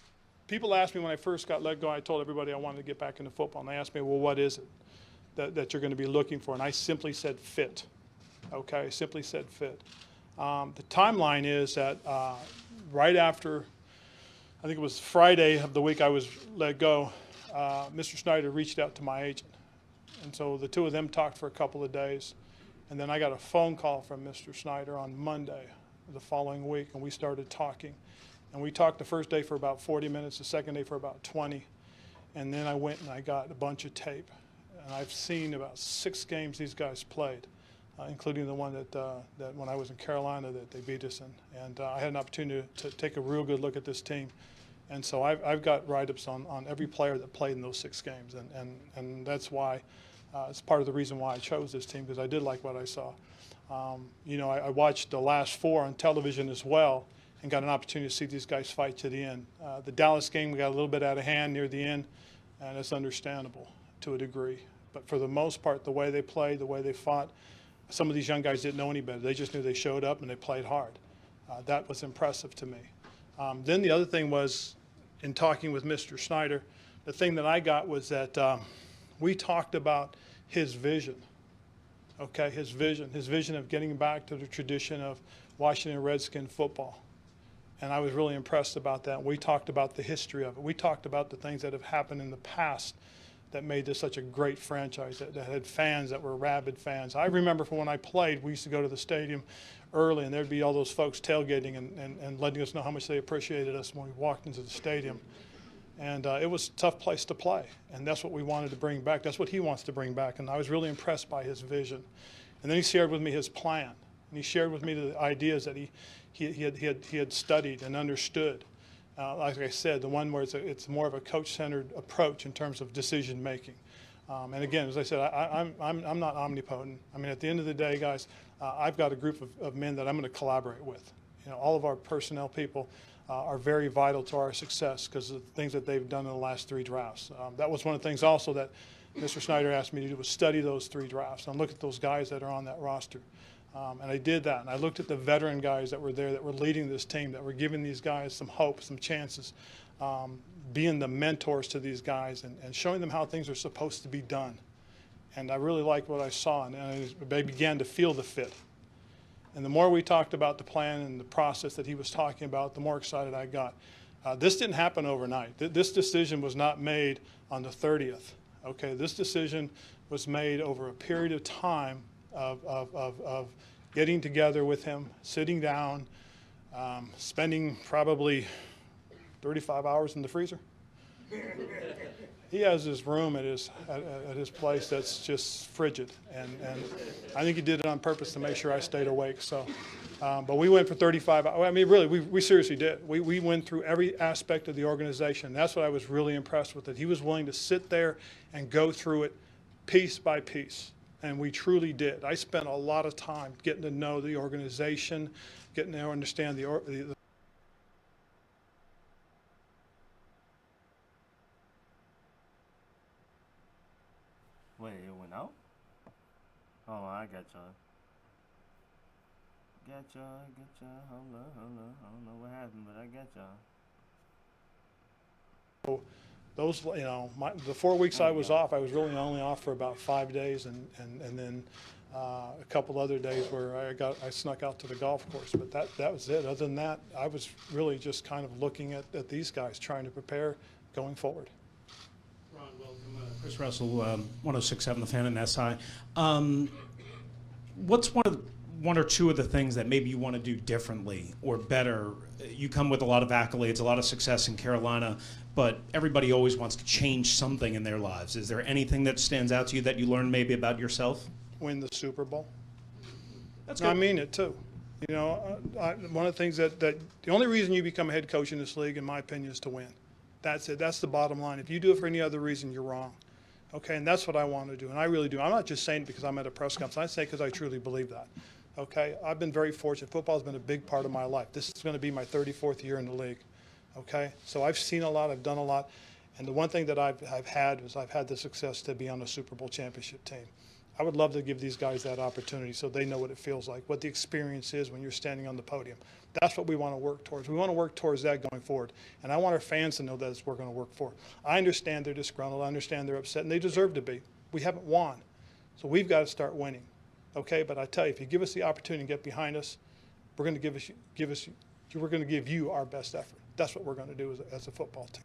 people asked me when I first got let go. I told everybody I wanted to get back into football, and they asked me, well, what is it that you're going to be looking for? And I simply said fit. Okay, I simply said fit. The timeline is that right after, I think it was Friday of the week I was let go, Mr. Snyder reached out to my agent, and so the two of them talked for a couple of days. And then I got a phone call from Mr. Snyder on Monday the following week, and we started talking. And we talked the first day for about 40 minutes, the second day for about 20. And then I went and I got a bunch of tape. And I've seen about 6 games these guys played. including the one that when I was in Carolina that they beat us in. And I had an opportunity to take a real good look at this team. And so I've got write-ups on every player that played in those 6 games. And that's why, it's part of the reason why I chose this team, because I did like what I saw. I watched the last 4 on television as well and got an opportunity to see these guys fight to the end. The Dallas game, we got a little bit out of hand near the end, and it's understandable to a degree. But for the most part, the way they played, the way they fought, some of these young guys didn't know any better. They just knew they showed up and they played hard. That was impressive to me. Then the other thing was, in talking with Mr. Snyder, the thing that I got was that we talked about his vision. Okay, his vision of getting back to the tradition of Washington Redskin football. And I was really impressed about that. We talked about the history of it. We talked about the things that have happened in the past that made this such a great franchise, that had fans that were rabid fans. I remember from when I played, we used to go to the stadium early, and there'd be all those folks tailgating and letting us know how much they appreciated us when we walked into the stadium. And it was a tough place to play, and that's what we wanted to bring back. That's what he wants to bring back, and I was really impressed by his vision. And then he shared with me his plan, and he shared with me the ideas that he had studied and understood. Like I said, the one where it's more of a coach-centered approach in terms of decision making. And again, as I said, I'm not omnipotent. I mean, at the end of the day, guys, I've got a group of men that I'm going to collaborate with. All of our personnel people are very vital to our success because of the things that they've done in the last 3 drafts. That was one of the things also that Mr. Snyder asked me to do, was study those 3 drafts and look at those guys that are on that roster. And I did that, and I looked at the veteran guys that were there, that were leading this team, that were giving these guys some hope, some chances, being the mentors to these guys and showing them how things are supposed to be done. And I really liked what I saw, and I began to feel the fit. And the more we talked about the plan and the process that he was talking about, the more excited I got. This didn't happen overnight. This decision was not made on the 30th. Okay, this decision was made over a period of time of getting together with him, sitting down, spending probably 35 hours in the freezer. He has this room at his place that's just frigid, and I think he did it on purpose to make sure I stayed awake. So, but we went for 35 hours. I mean, really, we seriously did. We went through every aspect of the organization. That's what I was really impressed with, that he was willing to sit there and go through it piece by piece, and we truly did. I spent a lot of time getting to know the organization, getting to understand the Wait, it went out? Oh, I got y'all. Got y'all. Hold on. I don't know what happened, but I got y'all. Those, the 4 weeks I was off, I was really only off for about 5 days, and then a couple other days where I snuck out to the golf course. But that was it. Other than that, I was really just kind of looking at these guys, trying to prepare going forward. Ron, welcome. Chris Russell, 106.7 The Fan and SI. What's one or two of the things that maybe you want to do differently or better? You come with a lot of accolades, a lot of success in Carolina, but everybody always wants to change something in their lives. Is there anything that stands out to you that you learned maybe about yourself? Win the Super Bowl. That's good. I mean it too. One of the things that the only reason you become a head coach in this league, in my opinion, is to win. That's it. That's the bottom line. If you do it for any other reason, you're wrong. Okay, and that's what I want to do, and I really do. I'm not just saying it because I'm at a press conference. I say it because I truly believe that. Okay, I've been very fortunate. Football's been a big part of my life. This is going to be my 34th year in the league. Okay, so I've seen a lot. I've done a lot, and the one thing that I've had is I've had the success to be on a Super Bowl championship team. I would love to give these guys that opportunity so they know what it feels like, what the experience is when you're standing on the podium. That's what we want to work towards. We want to work towards that going forward. And I want our fans to know that's what we're going to work for. I understand they're disgruntled. I understand they're upset, and they deserve to be. We haven't won. So we've got to start winning. Okay? But I tell you, if you give us the opportunity to get behind us, we're going to we're going to give you our best effort. That's what we're going to do as a football team.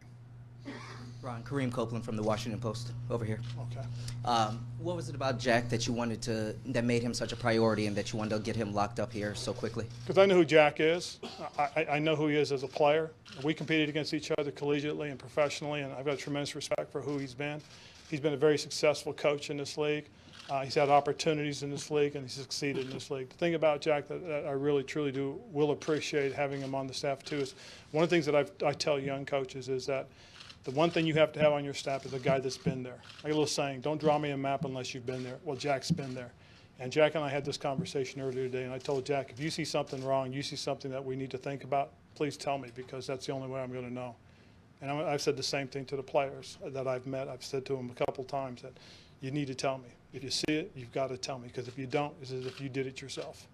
Ron, Kareem Copeland from the Washington Post, over here. Okay. What was it about Jack that that made him such a priority and that you wanted to get him locked up here so quickly? Because I know who Jack is. I know who he is as a player. We competed against each other collegiately and professionally, and I've got tremendous respect for who he's been. He's been a very successful coach in this league. He's had opportunities in this league, and he's succeeded in this league. The thing about Jack that I really, truly will appreciate having him on the staff, too, is one of the things that I tell young coaches is that the one thing you have to have on your staff is a guy that's been there. Like a little saying, don't draw me a map unless you've been there. Well, Jack's been there. And Jack and I had this conversation earlier today, and I told Jack, if you see something wrong, you see something that we need to think about, please tell me, because that's the only way I'm going to know. And I've said the same thing to the players that I've met. I've said to them a couple times that you need to tell me. If you see it, you've got to tell me, because if you don't, it's as if you did it yourself.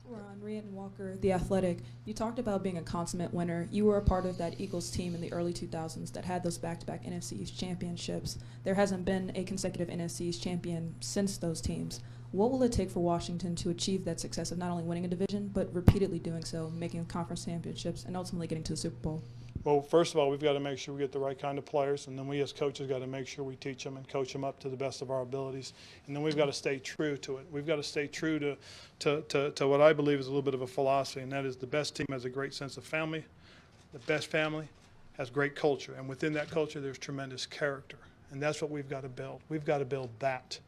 Ron, Rhiannon Walker, The Athletic, you talked about being a consummate winner. You were a part of that Eagles team in the early 2000s that had those back-to-back NFC East championships. There hasn't been a consecutive NFC East champion since those teams. What will it take for Washington to achieve that success of not only winning a division, but repeatedly doing so, making conference championships, and ultimately getting to the Super Bowl? Well, first of all, we've got to make sure we get the right kind of players, and then we as coaches got to make sure we teach them and coach them up to the best of our abilities. And then we've got to stay true to it. We've got to stay true to what I believe is a little bit of a philosophy, and that is the best team has a great sense of family. The best family has great culture, and within that culture there's tremendous character. And that's what we've got to build. We've got to build that.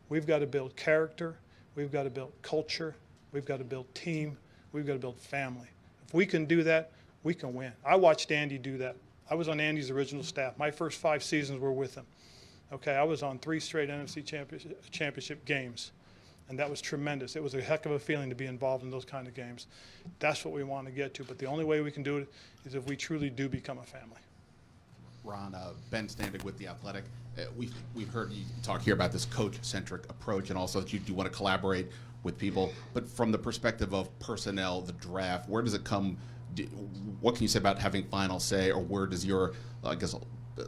We've got to build character. We've got to build culture. We've got to build team. We've got to build family. If we can do that, we can win. I watched Andy do that. I was on Andy's original staff. My first 5 seasons were with him. Okay, I was on 3 straight NFC championship games, and that was tremendous. It was a heck of a feeling to be involved in those kind of games. That's what we want to get to, but the only way we can do it is if we truly do become a family. Ron, Ben Standig with The Athletic. We've heard you talk here about this coach-centric approach, and also that you do want to collaborate with people. But from the perspective of personnel, the draft, where does it come? What can you say about having final say, or where does your, I guess,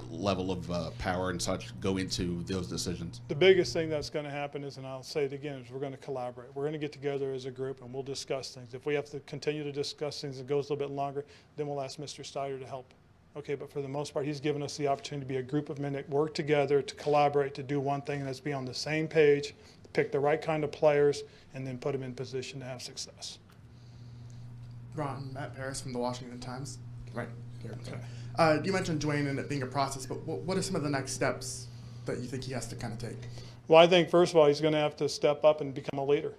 level of power and such go into those decisions? The biggest thing that's going to happen is, and I'll say it again, is we're going to collaborate. We're going to get together as a group and we'll discuss things. If we have to continue to discuss things and it goes a little bit longer, then we'll ask Mr. Snyder to help. Okay, but for the most part, he's given us the opportunity to be a group of men that work together to collaborate, to do one thing, and that's be on the same page, pick the right kind of players, and then put them in position to have success. Ron, Matt Paris from the Washington Times. Right. Here. Okay. You mentioned Dwayne and it being a process, but what are some of the next steps that you think he has to kind of take? Well, I think, first of all, he's going to have to step up and become a leader.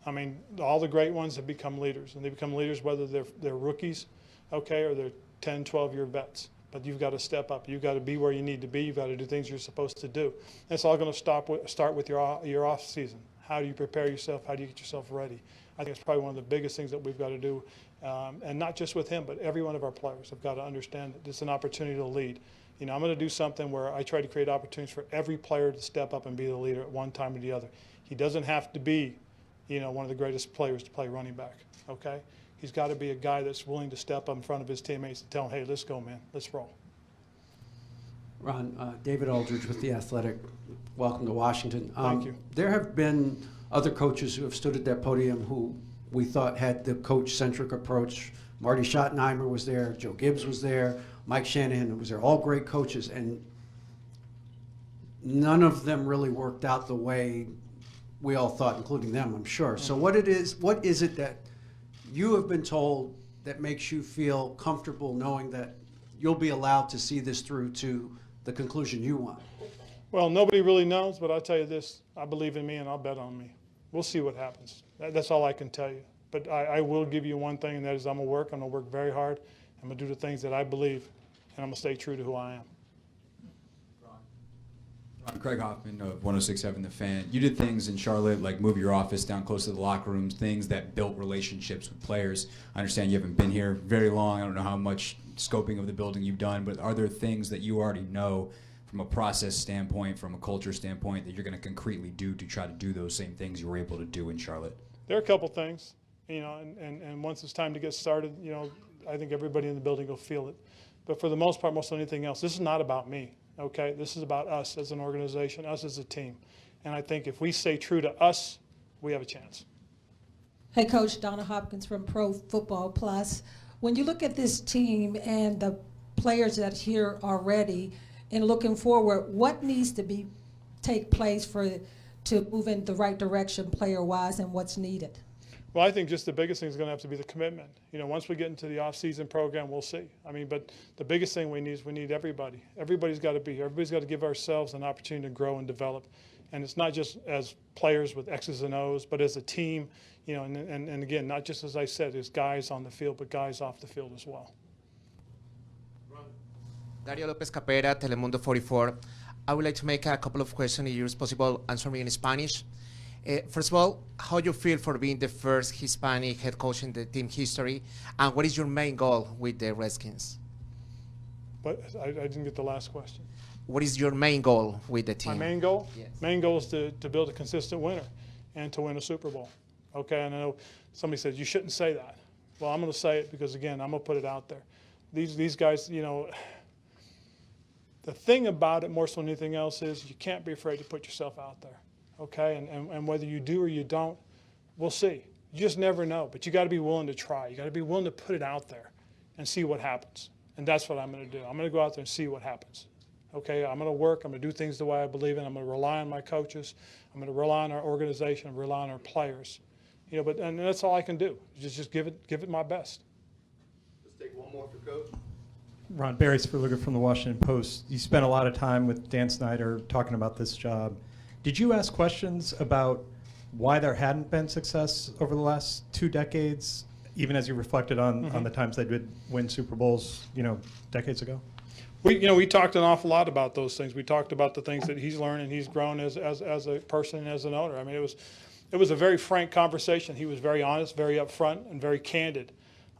I mean, all the great ones have become leaders, and they become leaders whether they're rookies, okay, or they're 10, 12-year vets. But you've got to step up. You've got to be where you need to be. You've got to do things you're supposed to do. And it's all going to start with your off season. How do you prepare yourself? How do you get yourself ready? I think it's probably one of the biggest things that we've got to do. And not just with him, but every one of our players have got to understand that it's an opportunity to lead. You know, I'm going to do something where I try to create opportunities for every player to step up and be the leader at one time or the other. He doesn't have to be, you know, one of the greatest players to play running back, okay? He's got to be a guy that's willing to step up in front of his teammates and tell them, hey, let's go, man, let's roll. Ron, David Aldridge with The Athletic. Welcome to Washington. Thank you. There have been other coaches who have stood at that podium who we thought had the coach-centric approach. Marty Schottenheimer was there, Joe Gibbs was there, Mike Shanahan was there, all great coaches, and none of them really worked out the way we all thought, including them, I'm sure. So what is it that you have been told that makes you feel comfortable knowing that you'll be allowed to see this through to the conclusion you want? Well, nobody really knows, but I'll tell you this. I believe in me, and I'll bet on me. We'll see what happens. That's all I can tell you. But I will give you one thing, and that is I'm going to work very hard. I'm going to do the things that I believe, and I'm going to stay true to who I am. Craig Hoffman of 106.7 The Fan. You did things in Charlotte like move your office down close to the locker rooms, things that built relationships with players. I understand you haven't been here very long. I don't know how much scoping of the building you've done, but are there things that you already know from a process standpoint, from a culture standpoint, that you're going to concretely do to try to do those same things you were able to do in Charlotte? There are a couple things, you know, and once it's time to get started, you know, I think everybody in the building will feel it. But for the most part, most of anything else, this is not about me. Okay, this is about us as an organization, us as a team. And I think if we stay true to us, we have a chance. Hey, Coach, Donna Hopkins from Pro Football Plus. When you look at this team and the players that are here already and looking forward, what needs to take place to move in the right direction player-wise, and what's needed? Well, I think just the biggest thing is going to have to be the commitment. Once we get into the off-season program, we'll see. But the biggest thing we need everybody. Everybody's got to be here. Everybody's got to give ourselves an opportunity to grow and develop. And it's not just as players with X's and O's, but as a team, and again, not just as I said, as guys on the field, but guys off the field as well. Dario Lopez Capera, Telemundo 44. I would like to make a couple of questions, if it's possible, answer me in Spanish. First of all, how you feel for being the first Hispanic head coach in the team history, and what is your main goal with the Redskins? But I didn't get the last question. What is your main goal with the team? My main goal? Yes. Main goal is to build a consistent winner and to win a Super Bowl. Okay, and I know somebody said you shouldn't say that. Well, I'm going to say it because, again, I'm going to put it out there. These guys, the thing about it more so than anything else is you can't be afraid to put yourself out there. Okay, and whether you do or you don't, we'll see. You just never know, but you got to be willing to try. You got to be willing to put it out there and see what happens. And that's what I'm going to do. I'm going to go out there and see what happens. Okay, I'm going to work. I'm going to do things the way I believe in. I'm going to rely on my coaches. I'm going to rely on our organization. Rely on our players. And that's all I can do. Just give it my best. Let's take one more for Coach. Ron, Barry Sperluga from the Washington Post. You spent a lot of time with Dan Snyder talking about this job. Did you ask questions about why there hadn't been success over the last 2 decades, even as you reflected on the times they did win Super Bowls, decades ago? We talked an awful lot about those things. We talked about the things that he's learned and he's grown as a person and as an owner. I mean, it was a very frank conversation. He was very honest, very upfront, and very candid.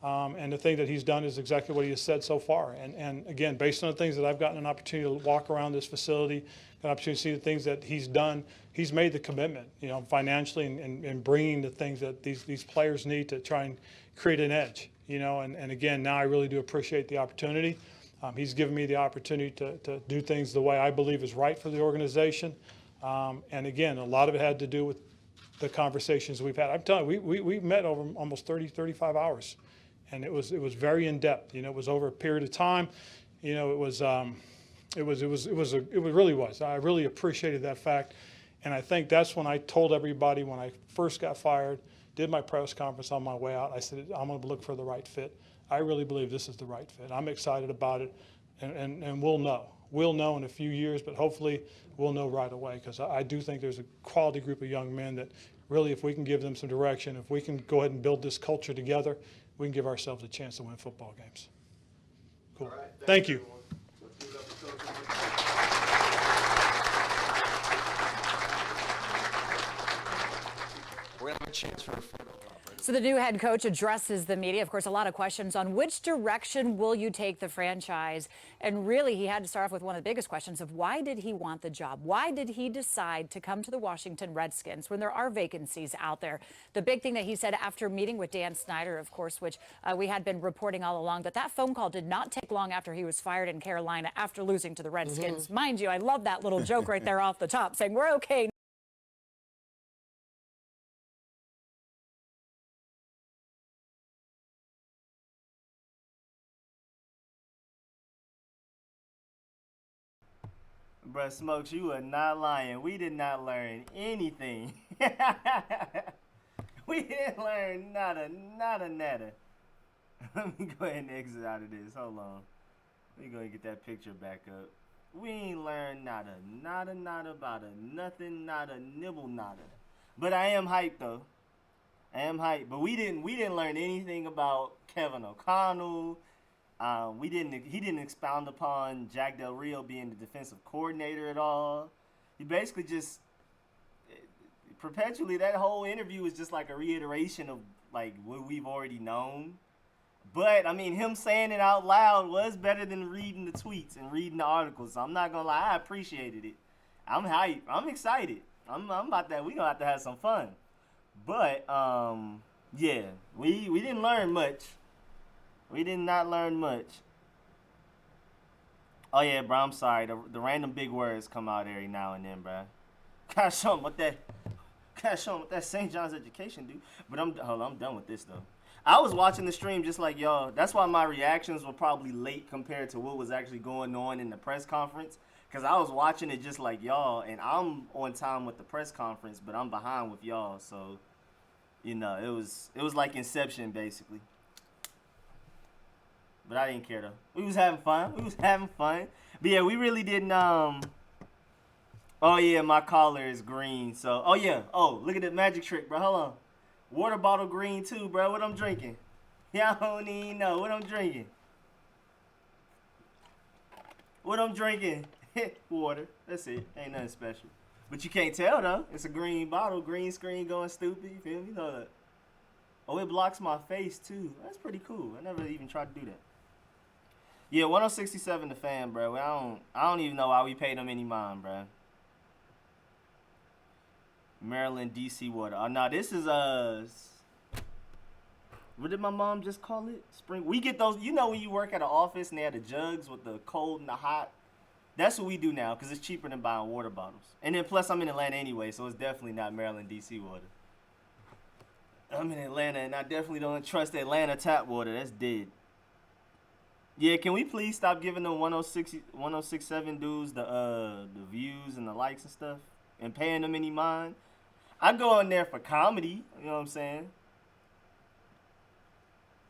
And the thing that he's done is exactly what he has said so far. And again, based on the things that I've gotten an opportunity to walk around this facility, an opportunity to see the things that he's done, he's made the commitment, financially and bringing the things that these players need to try and create an edge, and again, now I really do appreciate the opportunity. He's given me the opportunity to do things the way I believe is right for the organization. And again, a lot of it had to do with the conversations we've had. I'm telling you, we met over almost 35 hours. And it was very in depth. It was over a period of time. It really was. I really appreciated that fact, and I think that's when I told everybody when I first got fired, did my press conference on my way out. I said I'm going to look for the right fit. I really believe this is the right fit. I'm excited about it, and we'll know. We'll know in a few years, but hopefully we'll know right away because I do think there's a quality group of young men that really, if we can give them some direction, if we can go ahead and build this culture together, we can give ourselves a chance to win football games. Cool. All right, thank you. We're going to have a chance for a photo. So the new head coach addresses the media. Of course, a lot of questions on which direction will you take the franchise? And really, he had to start off with one of the biggest questions of why did he want the job? Why did he decide to come to the Washington Redskins when there are vacancies out there? The big thing that he said after meeting with Dan Snyder, of course, which we had been reporting all along, that phone call did not take long after he was fired in Carolina after losing to the Redskins. Mind you, I love that little joke right there off the top saying, we're okay. Bruh, Smokes, you are not lying. We did not learn anything. We didn't learn nada. Let me go ahead and exit out of this. Hold on. Let me go and get that picture back up. We ain't learned nada about a nothing, nada, nibble, nada. But I am hyped though. I am hyped. But we didn't learn anything about Kevin O'Connell. He didn't expound upon Jack Del Rio being the defensive coordinator at all. He basically just perpetually, that whole interview was just like a reiteration of like what we've already known. But I mean, him saying it out loud was better than reading the tweets and reading the articles. So I'm not gonna lie, I appreciated it. I'm hyped. I'm excited. I'm about that. We gonna have to have some fun. But yeah, we didn't learn much. We did not learn much. Oh yeah, bro, I'm sorry. The random big words come out every now and then, bro. Gotta show them what that St. John's education do. But I'm done with this though. I was watching the stream just like y'all. That's why my reactions were probably late compared to what was actually going on in the press conference. Cause I was watching it just like y'all, and I'm on time with the press conference, but I'm behind with y'all. So You know, it was like Inception basically. But I didn't care though. We was having fun. But yeah, we really didn't. Oh yeah, my collar is green. So oh yeah. Oh, look at the magic trick, bro. Hold on. Water bottle green too, bro. What I'm drinking? Y'all don't even know what I'm drinking. Water. That's it. Ain't nothing special. But you can't tell though. It's a green bottle, green screen going stupid. You feel me? You know that. Oh, it blocks my face too. That's pretty cool. I never even tried to do that. Yeah, 1067 the fan, bro. I don't even know why we paid them any mind, bro. Maryland, DC water. Oh no, this is what did my mom just call it? Spring. We get those. You know when you work at an office and they have the jugs with the cold and the hot. That's what we do now because it's cheaper than buying water bottles. And then plus I'm in Atlanta anyway, so it's definitely not Maryland, DC water. I'm in Atlanta and I definitely don't trust Atlanta tap water. That's dead. Yeah, can we please stop giving them 1067 dudes the views and the likes and stuff and paying them any mind? I go in there for comedy, you know what I'm saying?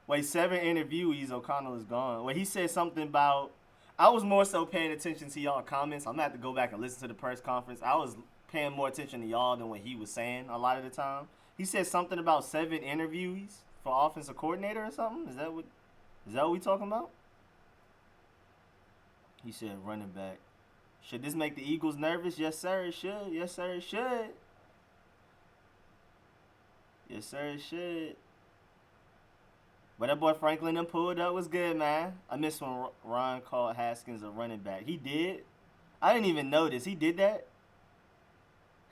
Wait, 7 interviewees, O'Connell is gone. Wait, he said something about, I was more so paying attention to y'all comments. I'm going to have to go back and listen to the press conference. I was paying more attention to y'all than what he was saying a lot of the time. He said something about 7 interviewees for offensive coordinator or something. Is that what we talking about? He said running back. Should this make the Eagles nervous? Yes, sir, it should. Yes, sir, it should. Yes, sir, it should. But that boy Franklin them pulled up was good, man. I missed when Ron called Haskins a running back. He did? I didn't even notice. He did that?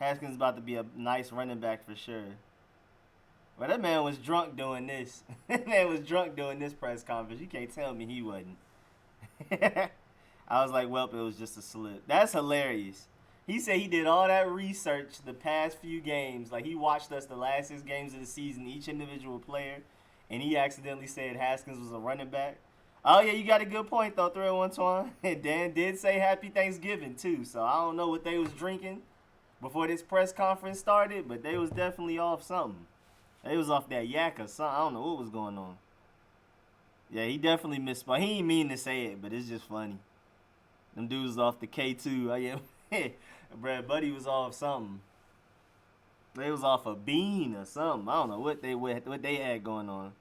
Haskins about to be a nice running back for sure. But that man was drunk doing this. That man was drunk doing this press conference. You can't tell me he wasn't. I was like, well, it was just a slip. That's hilarious. He said he did all that research the past few games. Like, he watched us the last 6 games of the season, each individual player, and he accidentally said Haskins was a running back. Oh, yeah, you got a good point, though, 301 Twan. Dan did say Happy Thanksgiving, too, so I don't know what they was drinking before this press conference started, but they was definitely off something. They was off that yak or something. I don't know what was going on. Yeah, he definitely misspoke. He ain't mean to say it, but it's just funny. Them dudes was off the K2. Brad Buddy was off something. They was off a bean or something. I don't know what they had going on.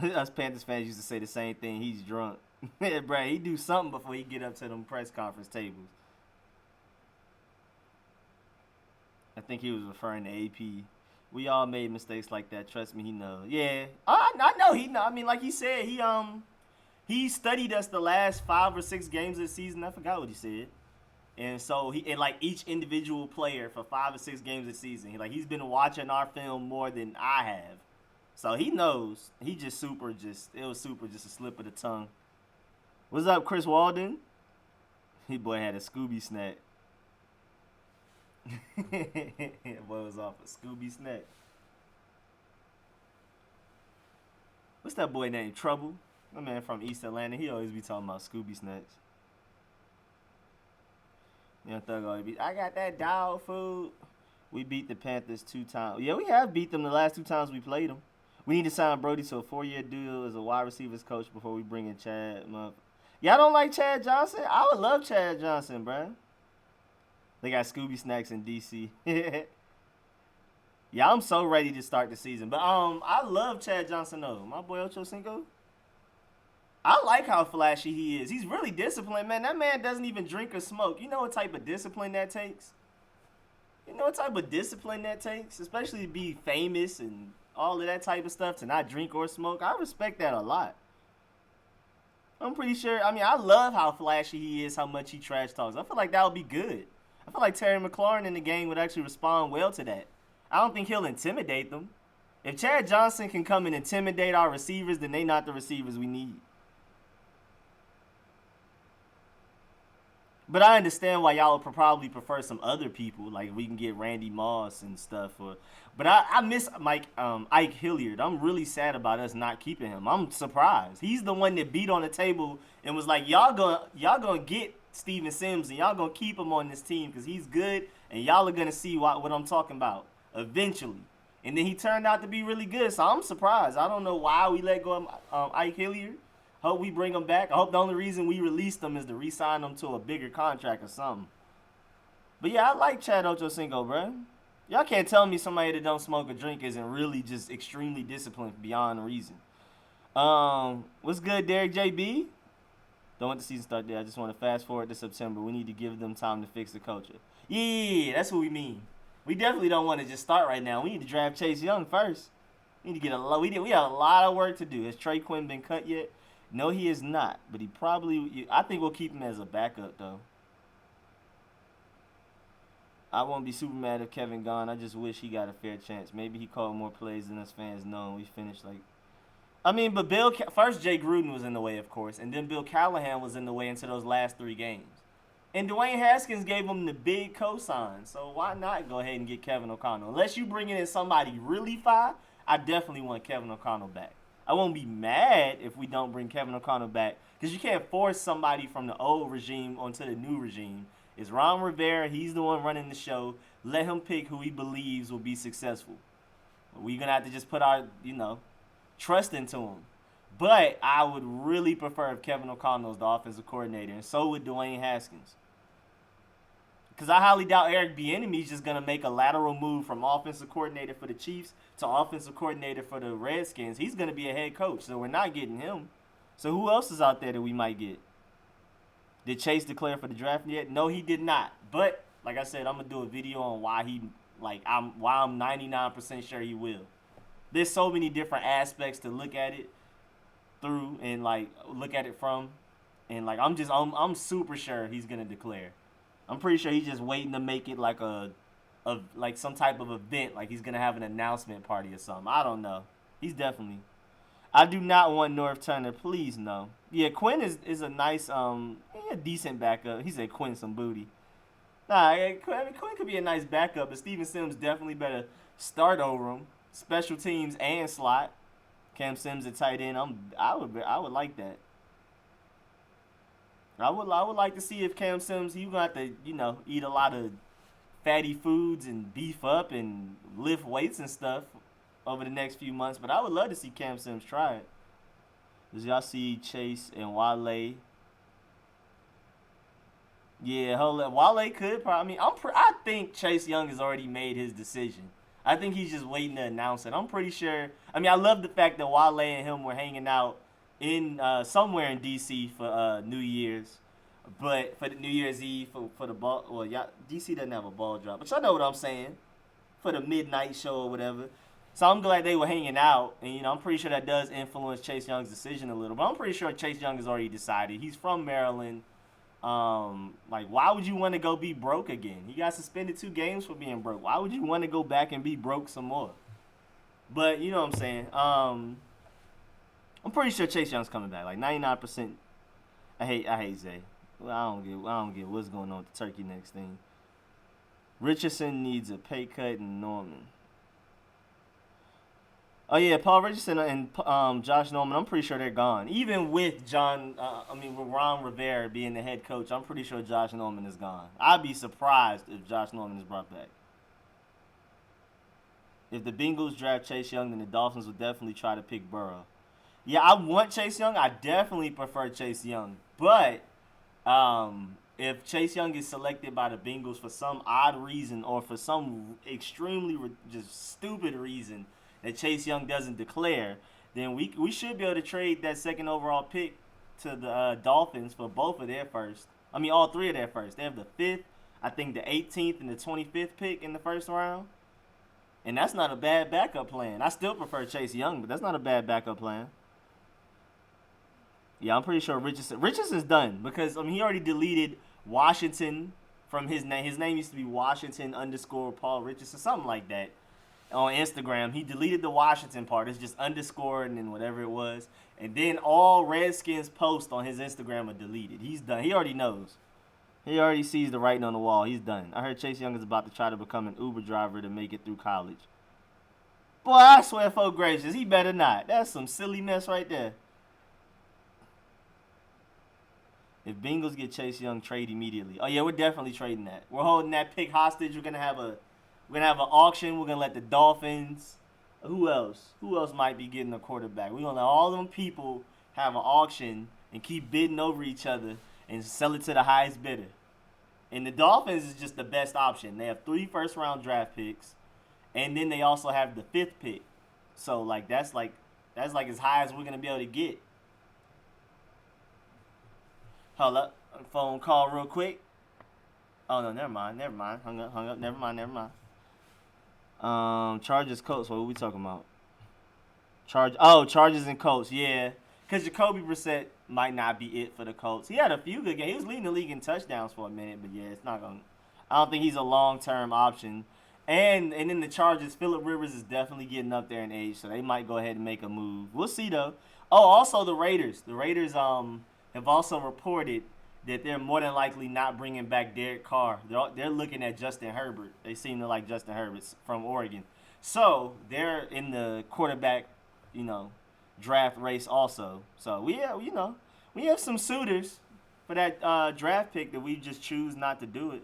Us Panthers fans used to say the same thing. He's drunk. Brad, he do something before he get up to them press conference tables. I think he was referring to AP. We all made mistakes like that. Trust me, he knows. Yeah, I know he know. I mean, like he said, he studied us the last 5 or 6 games of the season. I forgot what he said. And so and like each individual player for 5 or 6 games of the season. He's been watching our film more than I have. So he knows. He just it was super just a slip of the tongue. What's up, Chris Walden? He boy had a Scooby snack. Boy was off a Scooby snack. What's that boy named? Trouble? My man from East Atlanta. He always be talking about Scooby snacks. Young Thug always be, I got that dog food. We beat the Panthers 2 times. Yeah, we have beat them the last 2 times we played them. We need to sign Brody to a 4-year deal as a wide receivers coach before we bring in Chad. Y'all don't like Chad Johnson? I would love Chad Johnson, bruh. They got Scooby Snacks in DC. Yeah, I'm so ready to start the season. But I love Chad Johnson though. My boy Ocho Cinco. I like how flashy he is. He's really disciplined, man. That man doesn't even drink or smoke. You know what type of discipline that takes? Especially to be famous and all of that type of stuff, to not drink or smoke. I respect that a lot. I'm pretty sure. I mean, I love how flashy he is, how much he trash talks. I feel like that would be good. I feel like Terry McLaurin in the game would actually respond well to that. I don't think he'll intimidate them. If Chad Johnson can come and intimidate our receivers, then they not the receivers we need. But I understand why y'all would probably prefer some other people, like we can get Randy Moss and stuff. But I miss Ike Hilliard. I'm really sad about us not keeping him. I'm surprised. He's the one that beat on the table and was like, y'all gonna get Steven Sims and y'all gonna keep him on this team because he's good and y'all are gonna see what I'm talking about eventually. And then he turned out to be really good, so I'm surprised. I don't know why we let go of Ike Hilliard. Hope we bring him back. I hope the only reason we released him is to re-sign him to a bigger contract or something. But yeah, I like Chad Ochocinco, bro. Y'all can't tell me somebody that don't smoke or drink isn't really just extremely disciplined beyond reason. What's good, Derek JB? Don't want the season start there. I just want to fast forward to September. We need to give them time to fix the culture. Yeah, that's what we mean. We definitely don't want to just start right now. We need to draft Chase Young first. We need to get a lot. We have a lot of work to do. Has Trey Quinn been cut yet? No, he is not. But he probably. I think we'll keep him as a backup though. I won't be super mad if Kevin gone. I just wish he got a fair chance. Maybe he called more plays than us fans know. And we finished like. I mean, but first Jay Gruden was in the way, of course, and then Bill Callahan was in the way into those last 3 games. And Dwayne Haskins gave him the big cosign, so why not go ahead and get Kevin O'Connell? Unless you bring in somebody really fine, I definitely want Kevin O'Connell back. I won't be mad if we don't bring Kevin O'Connell back, because you can't force somebody from the old regime onto the new regime. It's Ron Rivera. He's the one running the show. Let him pick who he believes will be successful. We're going to have to just put our, trust into him. But I would really prefer if Kevin O'Connell is the offensive coordinator, and so would Dwayne Haskins. Because I highly doubt Eric Bieniemy is just going to make a lateral move from offensive coordinator for the Chiefs to offensive coordinator for the Redskins. He's going to be a head coach, so we're not getting him. So who else is out there that we might get? Did Chase declare for the draft yet? No, he did not. But, like I said, I'm going to do a video on why I'm 99% sure he will. There's so many different aspects to look at it through and look at it from, and I'm super sure he's gonna declare. I'm pretty sure he's just waiting to make it like like some type of event, like he's gonna have an announcement party or something. I don't know. He's definitely. I do not want North Turner, please no. Yeah, Quinn is a nice decent backup. He said Quinn some booty. Nah, Quinn could be a nice backup, but Steven Sims definitely better start over him. Special teams and slot. Cam Sims at tight end. I would like that. I would like to see if Cam Sims, he's gonna have to, eat a lot of fatty foods and beef up and lift weights and stuff over the next few months. But I would love to see Cam Sims try it. Does y'all see Chase and Wale? Yeah, Wale could probably. I think Chase Young has already made his decision. I think he's just waiting to announce it. I'm pretty sure. I love the fact that Wale and him were hanging out in somewhere in D.C. for New Year's, but for the New Year's Eve for the ball. Well, D.C. doesn't have a ball drop, but y'all know what I'm saying. For the midnight show or whatever. So I'm glad they were hanging out, and I'm pretty sure that does influence Chase Young's decision a little. But I'm pretty sure Chase Young has already decided. He's from Maryland. Why would you want to go be broke again? He got suspended 2 games for being broke. Why would you want to go back and be broke some more? But you know what I'm saying. I'm pretty sure Chase Young's coming back. 99%. I hate Zay. Well, I don't get what's going on with the turkey next thing. Richardson needs a pay cut in Norman. Oh yeah, Paul Richardson and Josh Norman. I'm pretty sure they're gone. Even with with Ron Rivera being the head coach, I'm pretty sure Josh Norman is gone. I'd be surprised if Josh Norman is brought back. If the Bengals draft Chase Young, then the Dolphins would definitely try to pick Burrow. Yeah, I want Chase Young. I definitely prefer Chase Young. But if Chase Young is selected by the Bengals for some odd reason or for some extremely just stupid reason that Chase Young doesn't declare, then we should be able to trade that 2nd overall pick to the Dolphins for both of their first. All 3 of their first. They have the 5th, I think the 18th, and the 25th pick in the first round. And that's not a bad backup plan. I still prefer Chase Young, but that's not a bad backup plan. Yeah, I'm pretty sure Richardson's done because he already deleted Washington from his name. His name used to be Washington_Paul Richardson, something like that. On Instagram, he deleted the Washington part. It's just underscore and then whatever it was. And then all Redskins posts on his Instagram are deleted. He's done. He already knows. He already sees the writing on the wall. He's done. I heard Chase Young is about to try to become an Uber driver to make it through college. Boy, I swear for gracious, he better not. That's some silly mess right there. If Bengals get Chase Young, trade immediately. Oh, yeah, we're definitely trading that. We're holding that pick hostage. We're going to have a We're gonna have an auction. We're gonna let the Dolphins. Who else? Who else might be getting a quarterback? We're gonna let all them people have an auction and keep bidding over each other and sell it to the highest bidder. And the Dolphins is just the best option. They have 3 first-round draft picks, and then they also have the 5th pick. So like that's like as high as we're gonna be able to get. Hold up, phone call real quick. Oh no, never mind. Hung up. Never mind. Chargers, Colts. What are we talking about? Chargers and Colts. Yeah, because Jacoby Brissett might not be it for the Colts. He had a few good games. He was leading the league in touchdowns for a minute, but yeah, it's not gonna. I don't think he's a long-term option. And then the Chargers, Phillip Rivers is definitely getting up there in age, so they might go ahead and make a move. We'll see though. Oh, also the Raiders. The Raiders have also reported that they're more than likely not bringing back Derek Carr. They're looking at Justin Herbert. They seem to like Justin Herbert from Oregon. So they're in the quarterback, draft race also. So we have some suitors for that draft pick that we just choose not to do it.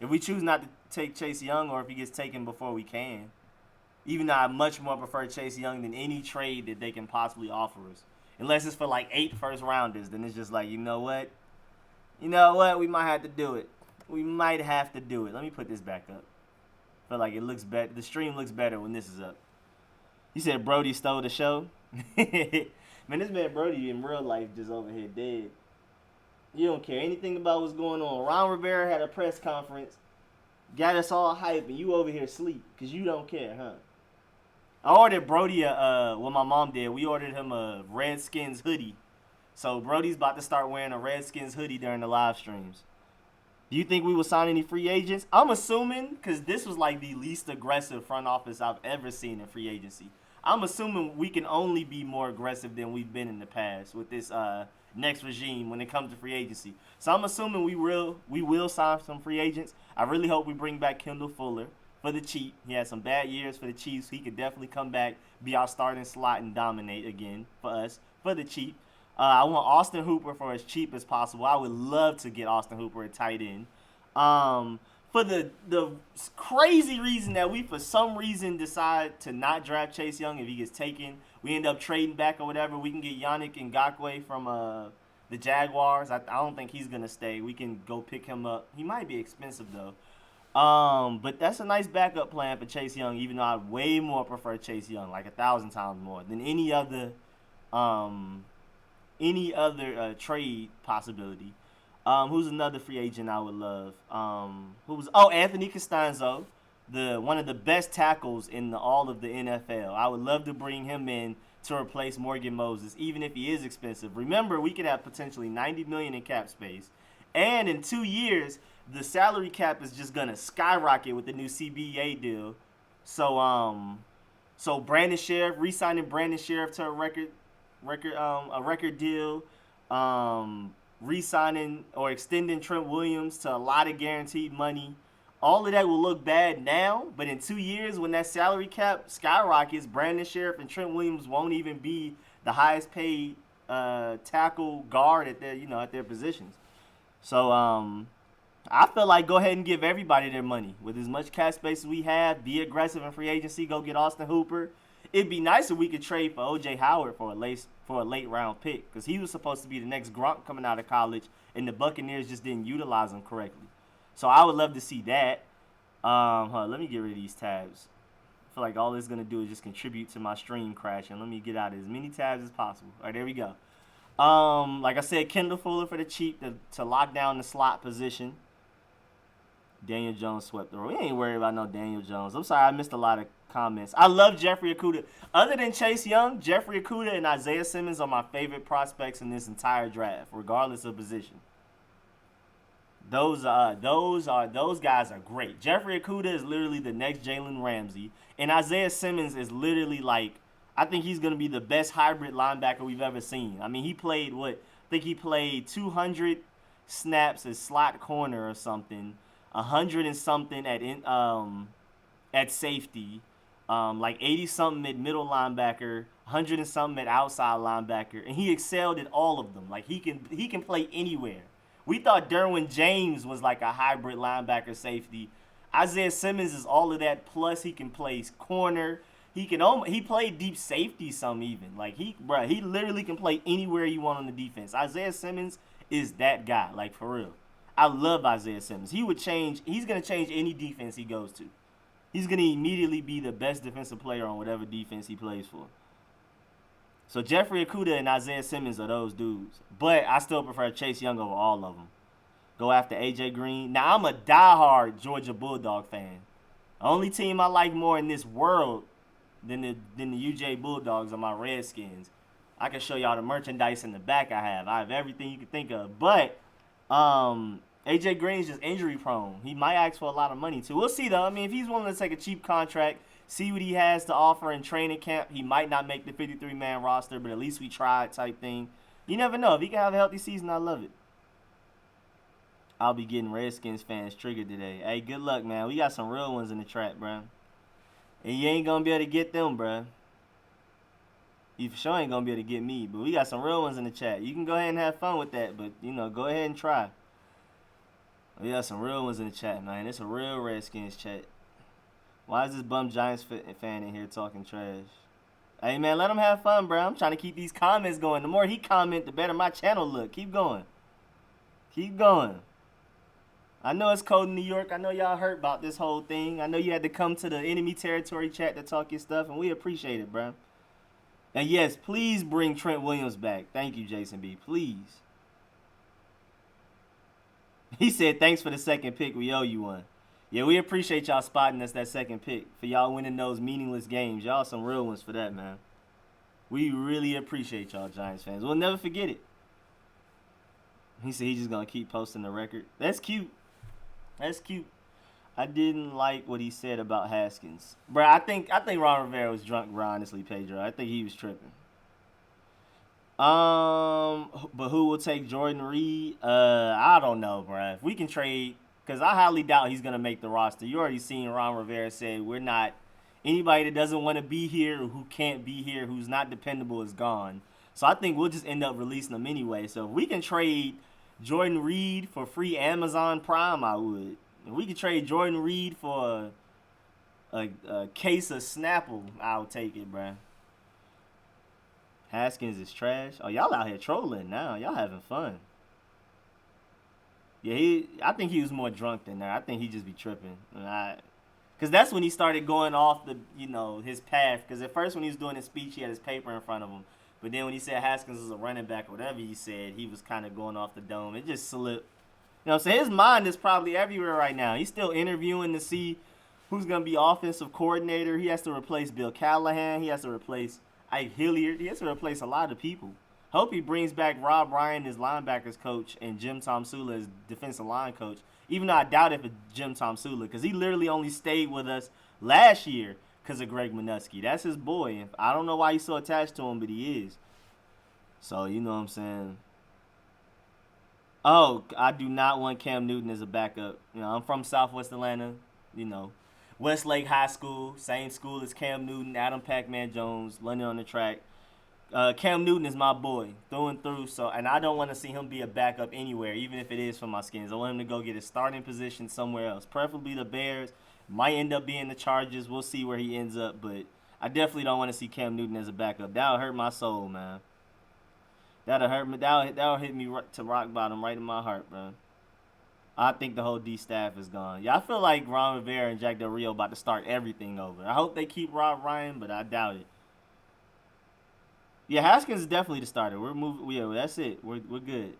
If we choose not to take Chase Young, or if he gets taken before we can, even though I much more prefer Chase Young than any trade that they can possibly offer us. Unless it's for like 8 first-rounders, then it's just like, you know what? We might have to do it. Let me put this back up. I feel like it looks better. The stream looks better when this is up. You said Brody stole the show? Man, this man Brody in real life just over here dead. You don't care anything about what's going on. Ron Rivera had a press conference, got us all hype, and you over here asleep because you don't care, huh? I ordered Brody what my mom did. We ordered him a Redskins hoodie. So Brody's about to start wearing a Redskins hoodie during the live streams. Do you think we will sign any free agents? I'm assuming, because this was like the least aggressive front office I've ever seen in free agency. I'm assuming we can only be more aggressive than we've been in the past with this next regime when it comes to free agency. So I'm assuming we will sign some free agents. I really hope we bring back Kendall Fuller for the cheap. He had some bad years for the Chiefs. He could definitely come back, be our starting slot, and dominate again for us for the cheap. I want Austin Hooper for as cheap as possible. I would love to get Austin Hooper at tight end. For the crazy reason that we, for some reason, decide to not draft Chase Young if he gets taken, we end up trading back or whatever, we can get Yannick Ngakoue from the Jaguars. I don't think he's going to stay. We can go pick him up. He might be expensive, though. But that's a nice backup plan for Chase Young, even though I way more prefer Chase Young, like 1,000 times more, than any other trade possibility. Who's another free agent I would love? Anthony Costanzo, one of the best tackles in all of the NFL. I would love to bring him in to replace Morgan Moses, even if he is expensive. Remember, we could have potentially $90 million in cap space, and in 2 years, the salary cap is just gonna skyrocket with the new CBA deal. So Brandon Sheriff, re-signing Brandon Sheriff to a record deal. Re-signing or extending Trent Williams to a lot of guaranteed money. All of that will look bad now, but in 2 years, when that salary cap skyrockets, Brandon Sheriff and Trent Williams won't even be the highest paid tackle guard at their positions. So I feel like go ahead and give everybody their money. With as much cap space as we have, be aggressive in free agency, go get Austin Hooper. It'd be nice if we could trade for O.J. Howard for a late round pick, because he was supposed to be the next Gronk coming out of college, and the Buccaneers just didn't utilize him correctly. So I would love to see that. Let me get rid of these tabs. I feel like all it's going to do is just contribute to my stream crashing. Let me get out of as many tabs as possible. All right, there we go. Like I said, Kendall Fuller for the cheap to lock down the slot position. Daniel Jones swept the road. We ain't worried about no Daniel Jones. I'm sorry, I missed a lot of comments. I love Jeffrey Okudah. Other than Chase Young, Jeffrey Okudah and Isaiah Simmons are my favorite prospects in this entire draft, regardless of position. Those guys are great. Jeffrey Okudah is literally the next Jalen Ramsey, and Isaiah Simmons is literally I think he's going to be the best hybrid linebacker we've ever seen. I mean, he played 200 snaps as slot corner or something, 100 and something at safety, 80 something at middle linebacker, 100 and something at outside linebacker, and he excelled at all of them. He can play anywhere. We thought Derwin James was like a hybrid linebacker safety. Isaiah Simmons is all of that. Plus, he can play corner. He played deep safety some even. Like, he literally can play anywhere you want on the defense. Isaiah Simmons is that guy, like, for real. I love Isaiah Simmons. He's going to change any defense he goes to. He's going to immediately be the best defensive player on whatever defense he plays for. So Jeffrey Okudah and Isaiah Simmons are those dudes. But I still prefer Chase Young over all of them. Go after A.J. Green. Now, I'm a diehard Georgia Bulldog fan. The only team I like more in this world than the UJ Bulldogs are my Redskins. I can show y'all the merchandise in the back I have everything you can think of. But A.J. Green's just injury prone. He might ask for a lot of money, too. We'll see, though. I mean, if he's willing to take a cheap contract, see what he has to offer in training camp, he might not make the 53-man roster, but at least we tried type thing. You never know. If he can have a healthy season, I love it. I'll be getting Redskins fans triggered today. Hey, good luck, man. We got some real ones in the trap, bro. And you ain't going to be able to get them, bro. You for sure ain't going to be able to get me, but we got some real ones in the chat. You can go ahead and have fun with that, but, go ahead and try. We got some real ones in the chat, man. It's a real Redskins chat. Why is this bum Giants fan in here talking trash? Hey, man, let him have fun, bro. I'm trying to keep these comments going. The more he comment, the better my channel look. Keep going. Keep going. I know it's cold in New York. I know y'all hurt about this whole thing. I know you had to come to the enemy territory chat to talk your stuff, and we appreciate it, bro. And yes, please bring Trent Williams back. Thank you, Jason B. Please. He said, thanks for the second pick. We owe you one. Yeah, we appreciate y'all spotting us that second pick for y'all winning those meaningless games. Y'all some real ones for that, man. We really appreciate y'all, Giants fans. We'll never forget it. He said he's just going to keep posting the record. That's cute. That's cute. I didn't like what he said about Haskins. Bro, I think Ron Rivera was drunk, honestly, Pedro. I think he was tripping. But who will take Jordan Reed? I don't know, bro. If we can trade, because I highly doubt he's going to make the roster. You already seen Ron Rivera say we're not, anybody that doesn't want to be here or who can't be here, who's not dependable is gone. So I think we'll just end up releasing them anyway. So if we can trade Jordan Reed for free Amazon Prime, I would. If we could trade Jordan Reed for a case of Snapple, I'll take it, bruh. Haskins is trash. Oh, y'all out here trolling now. Y'all having fun. Yeah, I think he was more drunk than that. I think he just be tripping. Because that's when he started going off the, his path. Because at first when he was doing his speech, he had his paper in front of him. But then when he said Haskins was a running back or whatever he said, he was kind of going off the dome. It just slipped. So his mind is probably everywhere right now. He's still interviewing to see who's going to be offensive coordinator. He has to replace Bill Callahan. He has to replace Ike Hilliard. He has to replace a lot of people. Hope he brings back Rob Ryan as linebackers coach and Jim Tomsula as defensive line coach. Even though I doubt if it's Jim Tomsula, because he literally only stayed with us last year because of Greg Minuski. That's his boy. I don't know why he's so attached to him, but he is. So, you know what I'm saying? Oh, I do not want Cam Newton as a backup. I'm from Southwest Atlanta, Westlake High School, same school as Cam Newton, Adam Pac-Man Jones, London on the track. Cam Newton is my boy, through and through. So, and I don't want to see him be a backup anywhere, even if it is for my Skins. I want him to go get a starting position somewhere else, preferably the Bears. Might end up being the Chargers. We'll see where he ends up, but I definitely don't want to see Cam Newton as a backup. That'll hurt my soul, man. That'll hurt me. That'll hit me to rock bottom, right in my heart, bro. I think the whole D staff is gone. Yeah, I feel like Ron Rivera and Jack Del Rio about to start everything over. I hope they keep Rob Ryan, but I doubt it. Yeah, Haskins is definitely the starter. We're moving. Yeah, that's it. We're good.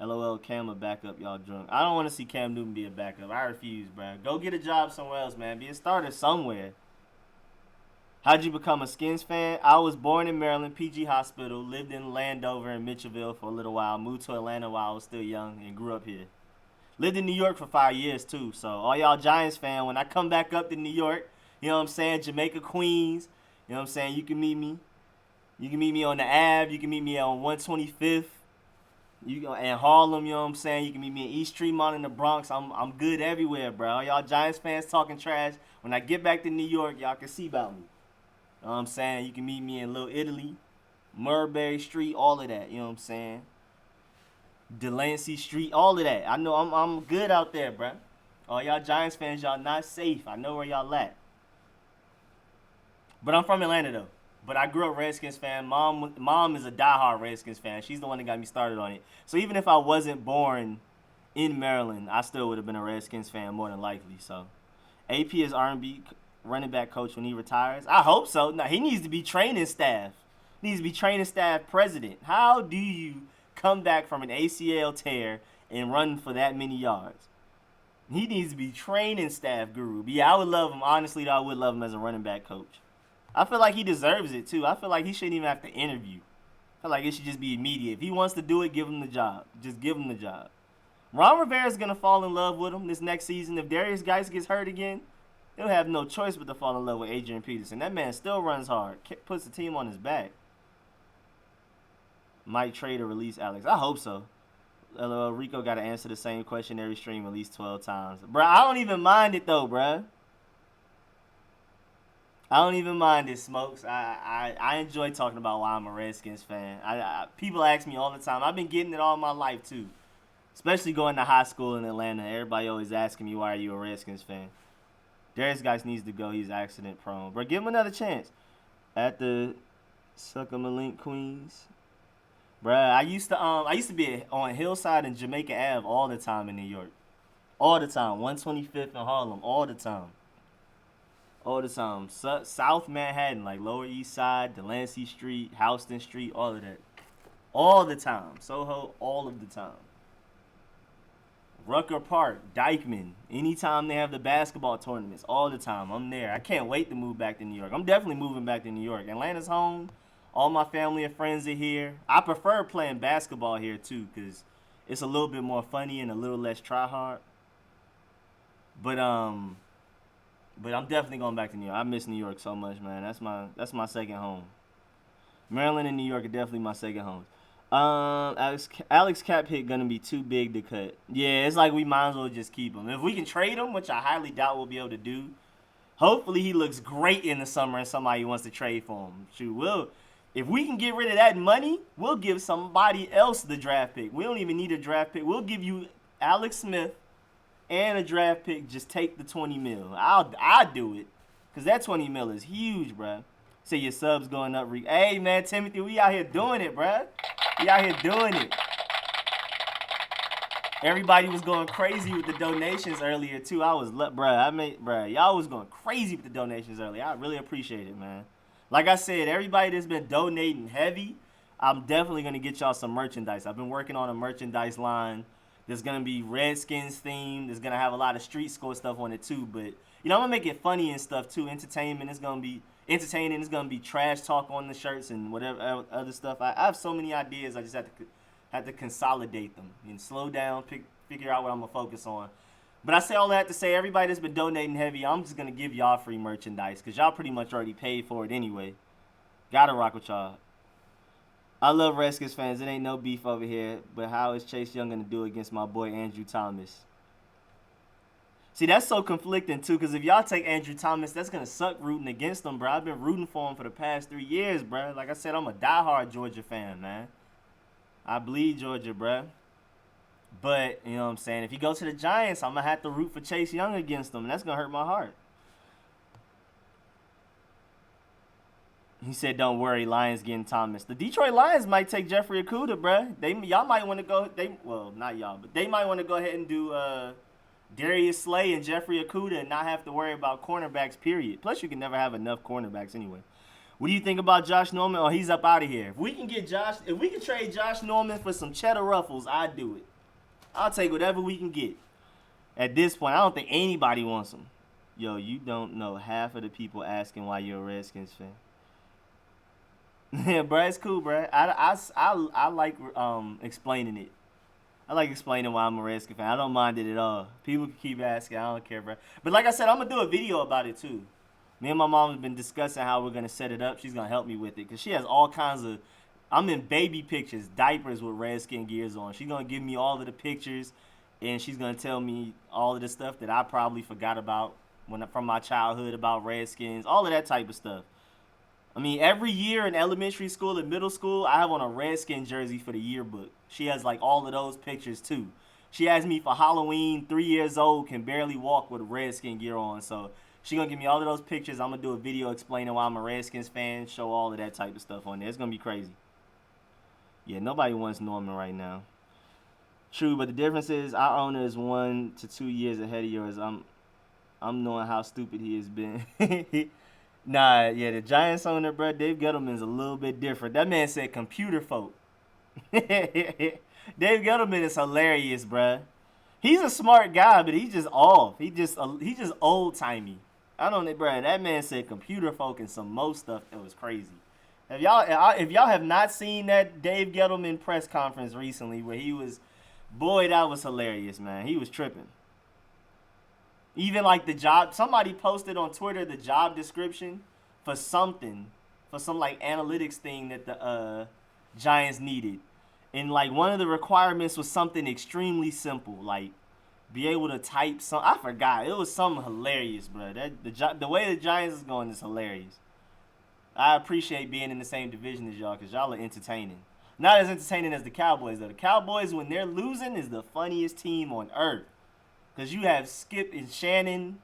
LOL, Cam a backup, y'all drunk. I don't want to see Cam Newton be a backup. I refuse, bro. Go get a job somewhere else, man. Be a starter somewhere. How'd you become a Skins fan? I was born in Maryland, PG Hospital, lived in Landover and Mitchellville for a little while, moved to Atlanta while I was still young, and grew up here. Lived in New York for 5 years, too. So all y'all Giants fans, when I come back up to New York, you know what I'm saying, Jamaica, Queens, you know what I'm saying, you can meet me. You can meet me on the Ave. You can meet me on 125th. In Harlem, you know what I'm saying? You can meet me in East Tremont in the Bronx. I'm good everywhere, bro. All y'all Giants fans talking trash. When I get back to New York, y'all can see about me. You know what I'm saying? You can meet me in Little Italy, Mulberry Street, all of that. You know what I'm saying? Delancey Street, all of that. I know I'm good out there, bro. All y'all Giants fans, y'all not safe. I know where y'all at. But I'm from Atlanta, though. But I grew up Redskins fan. Mom is a diehard Redskins fan. She's the one that got me started on it. So even if I wasn't born in Maryland, I still would have been a Redskins fan more than likely. So AP is R&B running back coach when he retires. I hope so. Now, he needs to be training staff. He needs to be training staff president. How do you come back from an ACL tear and run for that many yards? He needs to be training staff guru. But yeah, I would love him. Honestly, though, I would love him as a running back coach. I feel like he deserves it, too. I feel like he shouldn't even have to interview. I feel like it should just be immediate. If he wants to do it, give him the job. Just give him the job. Ron Rivera's going to fall in love with him this next season. If Darius Geis gets hurt again, he'll have no choice but to fall in love with Adrian Peterson. That man still runs hard. Puts the team on his back. Might trade or release Alex. I hope so. LOL, Rico got to answer the same question every stream at least 12 times. Bruh, I don't even mind it, though, bruh. I don't even mind it, Smokes. I enjoy talking about why I'm a Redskins fan. People ask me all the time. I've been getting it all my life, too. Especially going to high school in Atlanta. Everybody always asking me, why are you a Redskins fan? Darius Geis needs to go. He's accident prone. But give him another chance. At the Suckamalink Queens. Bruh, I used to be on Hillside and Jamaica Ave all the time in New York. All the time. 125th in Harlem. All the time. All the time. South Manhattan, like Lower East Side, Delancey Street, Houston Street, all of that. All the time. Soho, all of the time. Rucker Park, Dykeman. Anytime they have the basketball tournaments, all the time. I'm there. I can't wait to move back to New York. I'm definitely moving back to New York. Atlanta's home. All my family and friends are here. I prefer playing basketball here, too, because it's a little bit more funny and a little less try-hard. But I'm definitely going back to New York. I miss New York so much, man. That's my second home. Maryland and New York are definitely my second homes. Alex cap hit gonna be too big to cut. Yeah, it's like we might as well just keep him. If we can trade him, which I highly doubt we'll be able to do, hopefully he looks great in the summer and somebody wants to trade for him. Shoot, if we can get rid of that money, we'll give somebody else the draft pick. We don't even need a draft pick. We'll give you Alex Smith and a draft pick. Just take the 20 mil. I'll do it. Because that 20 mil is huge, bruh. Say your subs going up. Hey, man, Timothy, we out here doing it, bruh. We out here doing it. Everybody was going crazy with the donations earlier, too. Y'all was going crazy with the donations earlier. I really appreciate it, man. Like I said, everybody that's been donating heavy, I'm definitely going to get y'all some merchandise. I've been working on a merchandise line. There's going to be Redskins themed. There's going to have a lot of street score stuff on it, too. But, I'm going to make it funny and stuff, too. Entertainment is going to be entertaining. It's going to be trash talk on the shirts and whatever other stuff. I have so many ideas. I just have to consolidate them and slow down, figure out what I'm going to focus on. But I say all that to say, everybody that's been donating heavy, I'm just going to give y'all free merchandise because y'all pretty much already paid for it anyway. Gotta rock with y'all. I love Redskins fans. It ain't no beef over here. But how is Chase Young going to do against my boy Andrew Thomas? See, that's so conflicting, too, because if y'all take Andrew Thomas, that's going to suck rooting against him, bro. I've been rooting for him for the past 3 years, bro. Like I said, I'm a diehard Georgia fan, man. I bleed Georgia, bro. But, you know what I'm saying, if he goes to the Giants, I'm going to have to root for Chase Young against him, and that's going to hurt my heart. He said, don't worry, Lions getting Thomas. The Detroit Lions might take Jeffrey Okudah, bruh. Y'all might want to go, well, not y'all, but they might want to go ahead and do Darius Slay and Jeffrey Okudah and not have to worry about cornerbacks, period. Plus, you can never have enough cornerbacks anyway. What do you think about Josh Norman? Oh, he's up out of here. If we can trade Josh Norman for some cheddar ruffles, I'd do it. I'll take whatever we can get. At this point, I don't think anybody wants him. Yo, you don't know half of the people asking why you're a Redskins fan. Yeah, bro, it's cool, bro. I like explaining it. I like explaining why I'm a Redskins fan. I don't mind it at all. People can keep asking. I don't care, bro. But like I said, I'm going to do a video about it, too. Me and my mom have been discussing how we're going to set it up. She's going to help me with it because she has all kinds of... I'm in baby pictures, diapers with Redskin gears on. She's going to give me all of the pictures, and she's going to tell me all of the stuff that I probably forgot about from my childhood about Redskins, all of that type of stuff. I mean, every year in elementary school and middle school, I have on a Redskin jersey for the yearbook. She has, like, all of those pictures, too. She asked me for Halloween, 3 years old, can barely walk with Redskin gear on. So she gonna give me all of those pictures. I'm gonna do a video explaining why I'm a Redskins fan, show all of that type of stuff on there. It's gonna be crazy. Yeah, nobody wants Norman right now. True, but the difference is our owner is 1 to 2 years ahead of yours. I'm knowing how stupid he has been. Nah, yeah, the Giants owner, bro, Dave Gettleman's a little bit different. That man said computer folk. Dave Gettleman is hilarious, bruh. He's a smart guy, but he's just off. He just old timey. I don't know, bruh. That man said computer folk and some more stuff that was crazy. If y'all have not seen that Dave Gettleman press conference recently where he was, boy, that was hilarious, man. He was tripping. Even like the job, somebody posted on Twitter the job description for some like analytics thing that the Giants needed. And like one of the requirements was something extremely simple, like be able to type some. I forgot. It was something hilarious, bro. The way the Giants is going is hilarious. I appreciate being in the same division as y'all because y'all are entertaining. Not as entertaining as the Cowboys though. The Cowboys, when they're losing, is the funniest team on earth. Because you have Skip and Shannon.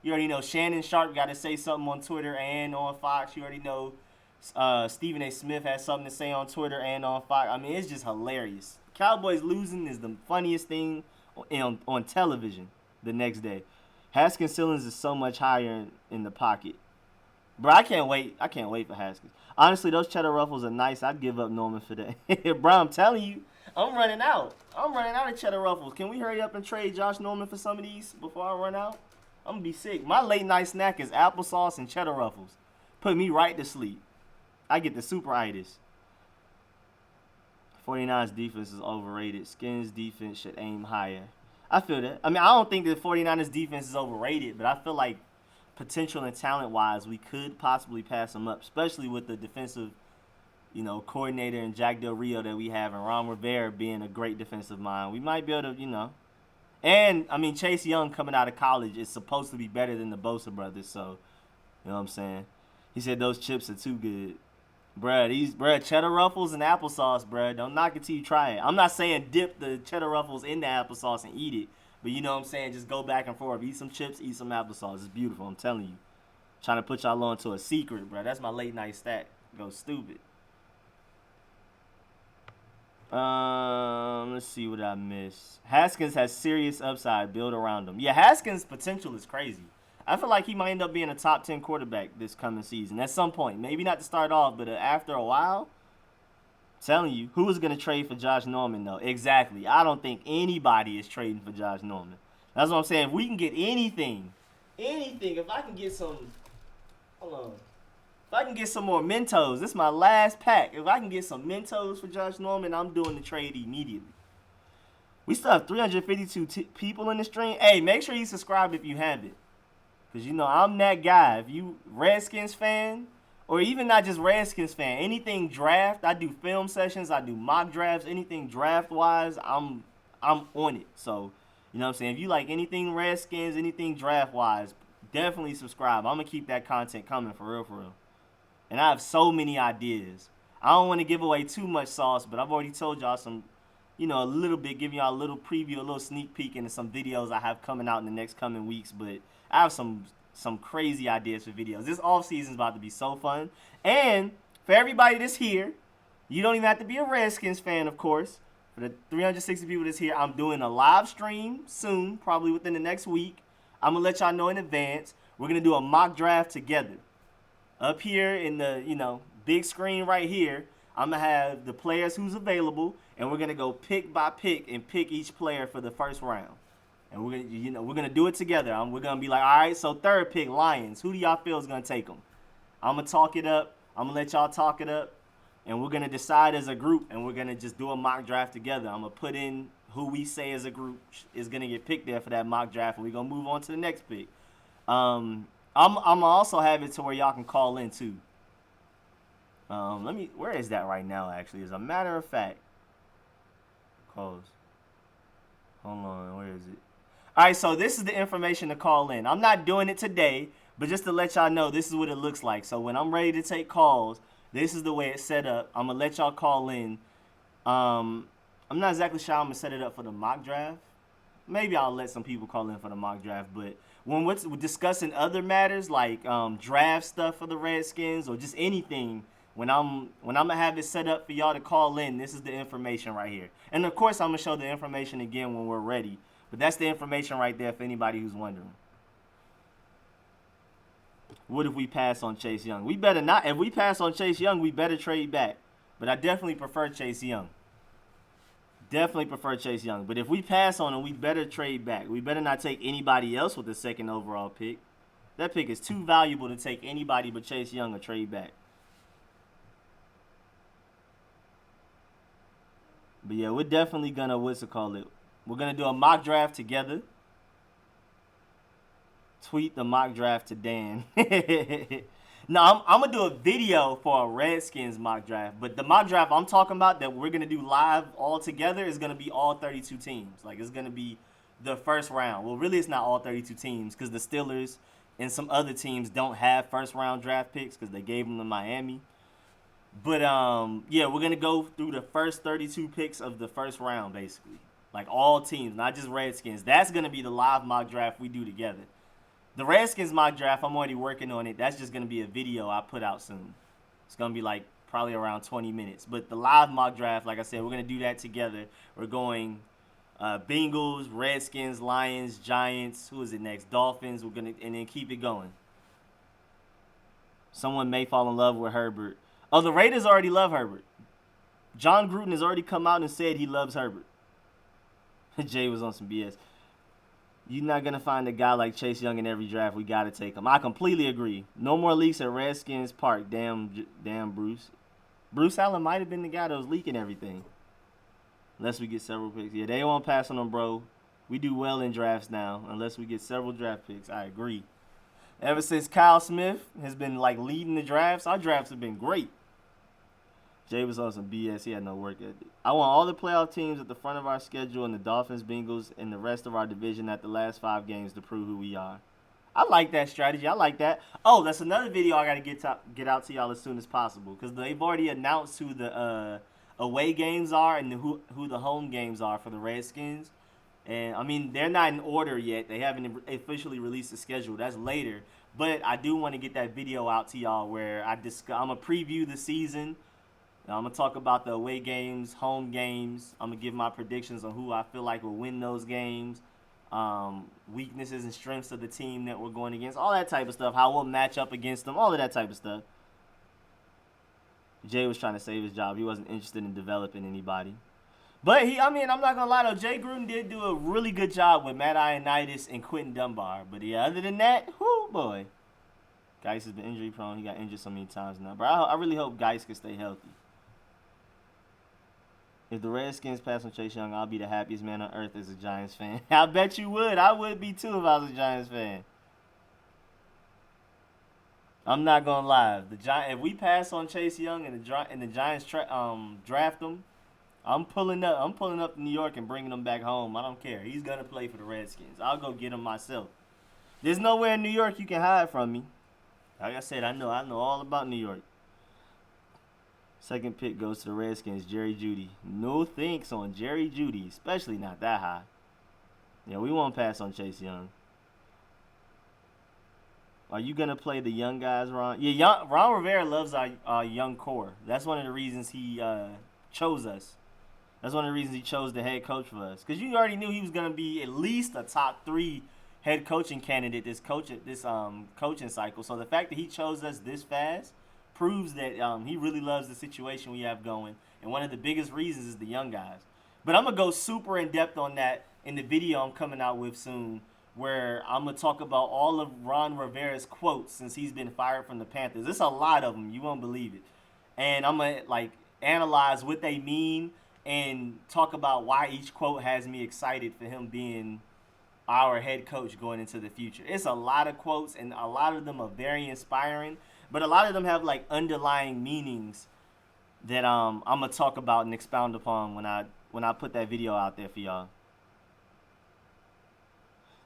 You already know Shannon Sharp got to say something on Twitter and on Fox. You already know Stephen A. Smith has something to say on Twitter and on Fox. I mean, it's just hilarious. Cowboys losing is the funniest thing on television the next day. Haskins ceilings is so much higher in the pocket. Bro, I can't wait. I can't wait for Haskins. Honestly, those cheddar ruffles are nice. I'd give up Norman for that. Bro, I'm telling you. I'm running out. I'm running out of cheddar ruffles. Can we hurry up and trade Josh Norman for some of these before I run out? I'm going to be sick. My late night snack is applesauce and cheddar ruffles. Put me right to sleep. I get the superitis. 49ers defense is overrated. Skins defense should aim higher. I feel that. I mean, I don't think the 49ers defense is overrated, but I feel like potential and talent-wise, we could possibly pass them up, especially with the defensive coordinator and Jack Del Rio that we have, and Ron Rivera being a great defensive mind. We might be able to, And, I mean, Chase Young coming out of college is supposed to be better than the Bosa brothers, so, you know what I'm saying? He said those chips are too good. Bruh, cheddar ruffles and applesauce, bruh. Don't knock it till you try it. I'm not saying dip the cheddar ruffles in the applesauce and eat it, but you know what I'm saying? Just go back and forth. Eat some chips, eat some applesauce. It's beautiful, I'm telling you. Trying to put y'all on to a secret, bruh. That's my late night stack. Go stupid. Let's see what I missed. Haskins has serious upside. Build around him. Yeah, Haskins' potential is crazy. I feel like he might end up being a top 10 quarterback this coming season at some point. Maybe not to start off, but after a while. I'm telling you, who is going to trade for Josh Norman, though? Exactly. I don't think anybody is trading for Josh Norman. That's what I'm saying. If we can get anything, if I can get some, hold on. If I can get some more Mentos, this is my last pack. If I can get some Mentos for Josh Norman, I'm doing the trade immediately. We still have 352 people in the stream. Hey, make sure you subscribe if you haven't. Because, I'm that guy. If you Redskins fan, or even not just Redskins fan, anything draft, I do film sessions, I do mock drafts, anything draft-wise, I'm on it. So, you know what I'm saying? If you like anything Redskins, anything draft-wise, definitely subscribe. I'm going to keep that content coming for real, for real. And I have so many ideas. I don't want to give away too much sauce, but I've already told y'all some, a little bit, giving y'all a little preview, a little sneak peek into some videos I have coming out in the next coming weeks. But I have some crazy ideas for videos. This offseason is about to be so fun. And for everybody that's here, you don't even have to be a Redskins fan, of course. For the 360 people that's here, I'm doing a live stream soon, probably within the next week. I'm going to let y'all know in advance. We're going to do a mock draft together. Up here in the, big screen right here, I'm going to have the players who's available, and we're going to go pick by pick and pick each player for the first round. And we're going to do it together. We're going to be like, all right, so third pick, Lions. Who do y'all feel is going to take them? I'm going to talk it up. I'm going to let y'all talk it up. And we're going to decide as a group, and we're going to just do a mock draft together. I'm going to put in who we say as a group is going to get picked there for that mock draft, and we're going to move on to the next pick. I'm gonna also have it to where y'all can call in too. Where is that right now? Actually, as a matter of fact, hold on, where is it? All right, so this is the information to call in. I'm not doing it today, but just to let y'all know, this is what it looks like. So when I'm ready to take calls, this is the way it's set up. I'm gonna let y'all call in. I'm not exactly sure how I'm going to set it up for the mock draft. Maybe I'll let some people call in for the mock draft, but when we're discussing other matters like draft stuff for the Redskins or just anything, when I'm gonna have it set up for y'all to call in, this is the information right here. And of course, I'm gonna show the information again when we're ready. But that's the information right there for anybody who's wondering. What if we pass on Chase Young? We better not. If we pass on Chase Young, we better trade back. But I definitely prefer Chase Young. Definitely prefer Chase Young. But if we pass on him, we better trade back. We better not take anybody else with the second overall pick. That pick is too valuable to take anybody but Chase Young or trade back. But yeah, we're definitely gonna, we're gonna do a mock draft together. Tweet the mock draft to Dan. No, I'm gonna do a video for a Redskins mock draft, but the mock draft I'm talking about that we're gonna do live all together is gonna be all 32 teams. Like, it's gonna be the first round. Well, really, it's not all 32 teams because the Steelers and some other teams don't have first round draft picks because they gave them to Miami. But yeah, we're gonna go through the first 32 picks of the first round, basically. Like, all teams, not just Redskins. That's gonna be the live mock draft we do together. The Redskins mock draft, I'm already working on it. That's just going to be a video I put out soon. It's going to be like probably around 20 minutes. But the live mock draft, like I said, we're going to do that together. We're going Bengals, Redskins, Lions, Giants. Who is it next? Dolphins. We're going to, and then keep it going. Someone may fall in love with Herbert. Oh, the Raiders already love Herbert. John Gruden has already come out and said he loves Herbert. Jay was on some BS. You're not going to find a guy like Chase Young in every draft. We got to take him. I completely agree. No more leaks at Redskins Park. Damn Bruce. Bruce Allen might have been the guy that was leaking everything. Unless we get several picks. Yeah, they won't pass on them, bro. We do well in drafts now. Unless we get several draft picks. I agree. Ever since Kyle Smith has been, like, leading the drafts, our drafts have been great. Jay was on some BS. He had no work ethic. I want all the playoff teams at the front of our schedule and the Dolphins, Bengals, and the rest of our division at the last 5 games to prove who we are. I like that strategy. I like that. Oh, that's another video I got to get out to y'all as soon as possible because they've already announced who the away games are and who the home games are for the Redskins. And, I mean, they're not in order yet. They haven't officially released the schedule. That's later. But I do want to get that video out to y'all where I'm going to preview the season. I'm going to talk about the away games, home games. I'm going to give my predictions on who I feel like will win those games, weaknesses and strengths of the team that we're going against, all that type of stuff, how we'll match up against them, all of that type of stuff. Jay was trying to save his job. He wasn't interested in developing anybody. But, I'm not going to lie, though, Jay Gruden did do a really good job with Matt Ioannidis and Quentin Dunbar. But, yeah, other than that, whoo, boy. Geis has been injury prone. He got injured so many times now. But I really hope Geis can stay healthy. If the Redskins pass on Chase Young, I'll be the happiest man on earth as a Giants fan. I bet you would. I would be too if I was a Giants fan. I'm not gonna lie. If we pass on Chase Young and the Giants draft him, I'm pulling up to New York and bringing him back home. I don't care. He's gonna play for the Redskins. I'll go get him myself. There's nowhere in New York you can hide from me. Like I said, I know all about New York. Second pick goes to the Redskins, Jerry Jeudy. No thanks on Jerry Jeudy, especially not that high. Yeah, we won't pass on Chase Young. Are you going to play the young guys, Ron? Yeah, Ron Rivera loves our young core. That's one of the reasons he chose us. That's one of the reasons he chose the head coach for us. Because you already knew he was going to be at least a top 3 head coaching candidate this coaching cycle. So the fact that he chose us this fast proves that he really loves the situation we have going. And one of the biggest reasons is the young guys. But I'm going to go super in-depth on that in the video I'm coming out with soon, where I'm going to talk about all of Ron Rivera's quotes since he's been fired from the Panthers. There's a lot of them. You won't believe it. And I'm going to analyze what they mean and talk about why each quote has me excited for him being our head coach going into the future. It's a lot of quotes, and a lot of them are very inspiring. But a lot of them have underlying meanings that I'm gonna talk about and expound upon when I put that video out there for y'all.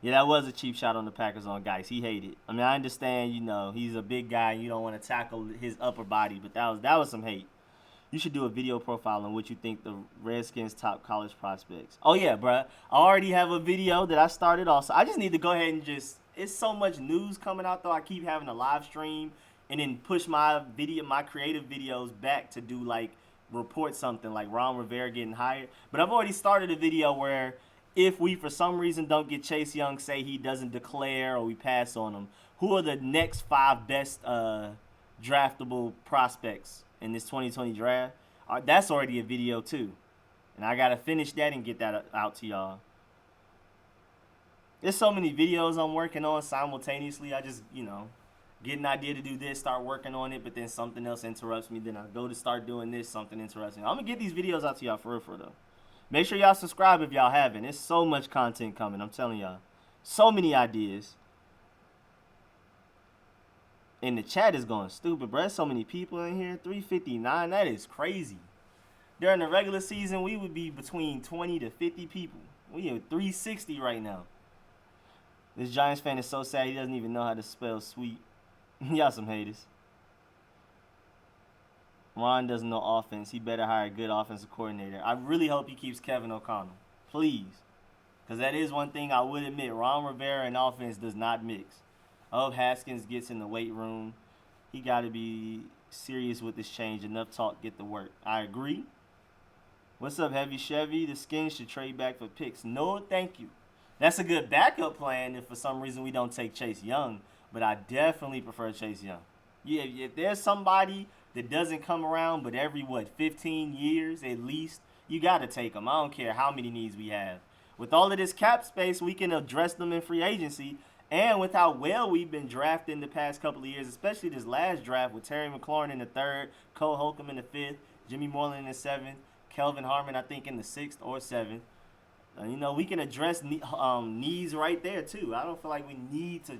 Yeah, that was a cheap shot on the Packers on Geis. He hated. I mean, I understand, he's a big guy and you don't want to tackle his upper body, but that was some hate. You should do a video profile on what you think the Redskins' top college prospects. Oh, yeah, bruh. I already have a video that I started also. I just need to go ahead and just... It's so much news coming out, though. I keep having a live stream and then push my creative videos back to do, like, report something, like Ron Rivera getting hired. But I've already started a video where if we, for some reason, don't get Chase Young, say he doesn't declare or we pass on him, who are the next 5 best draftable prospects in this 2020 draft? That's already a video too, and I gotta finish that and get that out to y'all. There's so many videos I'm working on simultaneously. I just, get an idea to do this, start working on it, but then something else interrupts me. Then I go to start doing this, something interrupts me. I'm gonna get these videos out to y'all for real though. Make sure y'all subscribe if y'all haven't. There's so much content coming, I'm telling y'all. So many ideas. And the chat is going stupid, bro. There's so many people in here. 359, that is crazy. During the regular season, we would be between 20 to 50 people. We are 360 right now. This Giants fan is so sad he doesn't even know how to spell sweet. Y'all some haters. Ron doesn't know offense. He better hire a good offensive coordinator. I really hope he keeps Kevin O'Connell. Please. Because that is one thing I would admit. Ron Rivera and offense does not mix. I hope Haskins gets in the weight room. He got to be serious with this change. Enough talk, get the work. I agree. What's up, Heavy Chevy? The Skins should trade back for picks. No, thank you. That's a good backup plan if for some reason we don't take Chase Young. But I definitely prefer Chase Young. Yeah, if there's somebody that doesn't come around but every, 15 years at least, you got to take them. I don't care how many needs we have. With all of this cap space, we can address them in free agency. And with how well we've been drafting the past couple of years, especially this last draft with Terry McLaurin in the 3rd, Cole Holcomb in the 5th, Jimmy Moreland in the 7th, Kelvin Harmon, I think, in the 6th or 7th. We can address needs right there, too. I don't feel like we need to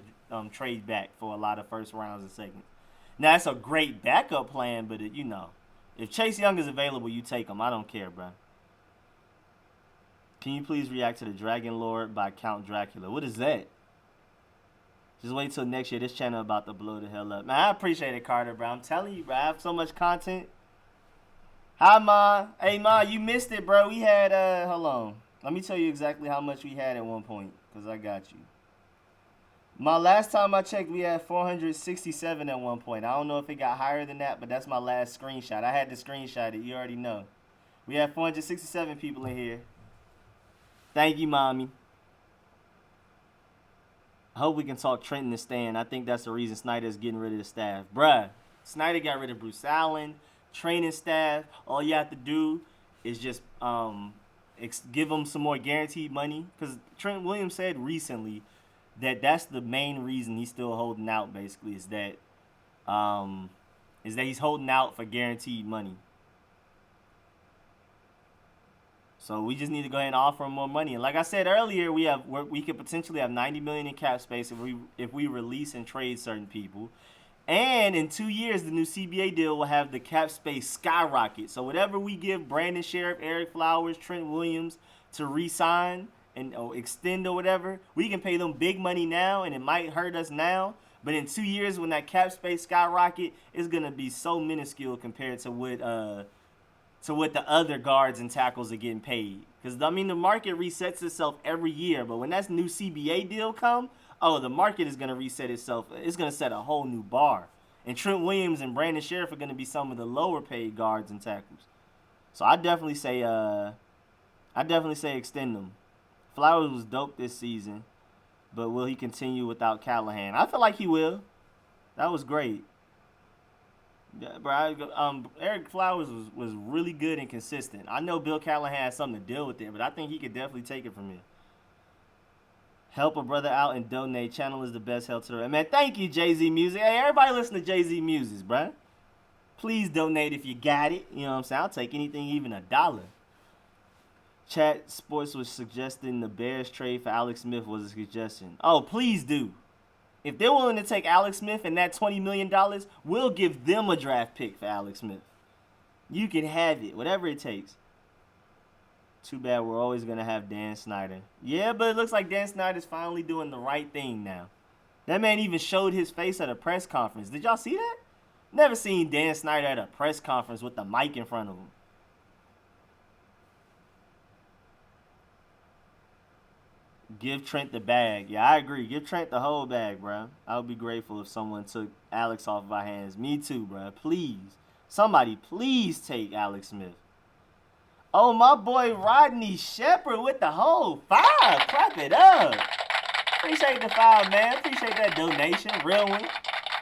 trade back for a lot of first rounds and seconds. Now, that's a great backup plan, but, if Chase Young is available, you take him. I don't care, bro. Can you please react to the Dragon Lord by Count Dracula? What is that? Just wait till next year. This channel about to blow the hell up. Man, I appreciate it, Carter, bro. I'm telling you, bro. I have so much content. Hi, Ma. Hey, Ma, you missed it, bro. We had, hold on. Let me tell you exactly how much we had at one point, because I got you. My last time I checked, we had 467 at one point. I don't know if it got higher than that, but that's my last screenshot. I had to screenshot it. You already know. We have 467 people in here. Thank you, Mommy. I hope we can talk Trent in the stand. I think that's the reason Snyder is getting rid of the staff. Bruh, Snyder got rid of Bruce Allen, training staff. All you have to do is just give them some more guaranteed money. Because Trent Williams said recently that that's the main reason he's still holding out, basically, is that he's holding out for guaranteed money. So we just need to go ahead and offer him more money. And like I said earlier, we could potentially have $90 million in cap space if we release and trade certain people. And in 2 years, the new CBA deal will have the cap space skyrocket. So whatever we give Brandon Sheriff, Eric Flowers, Trent Williams to re-sign and extend or whatever, we can pay them big money now, and it might hurt us now. But in 2 years, when that cap space skyrocket, it's gonna be so minuscule compared to what the other guards and tackles are getting paid. Because, the market resets itself every year. But when that new CBA deal come, the market is going to reset itself. It's going to set a whole new bar. And Trent Williams and Brandon Sheriff are going to be some of the lower paid guards and tackles. So I definitely say extend them. Flowers was dope this season. But will he continue without Callahan? I feel like he will. That was great. Yeah, bro, Eric Flowers was really good and consistent. I know Bill Callahan had something to deal with it, but I think he could definitely take it from here. Help a brother out and donate. Channel is the best help to the man. Thank you, Jay-Z Music. Hey, everybody listen to Jay-Z Music, bro. Please donate if you got it. You know what I'm saying? I'll take anything, even $1. Chat Sports was suggesting the Bears trade for Alex Smith was a suggestion. Oh, please do. If they're willing to take Alex Smith and that $20 million, we'll give them a draft pick for Alex Smith. You can have it, whatever it takes. Too bad we're always going to have Dan Snyder. Yeah, but it looks like Dan Snyder's finally doing the right thing now. That man even showed his face at a press conference. Did y'all see that? Never seen Dan Snyder at a press conference with the mic in front of him. Give Trent the bag. Yeah, I agree. Give Trent the whole bag, bro. I would be grateful if someone took Alex off of our hands. Me too, bro. Please. Somebody please take Alex Smith. Oh, my boy Rodney Shepard with the whole 5. Clap it up. Appreciate the 5, man. Appreciate that donation. Real one.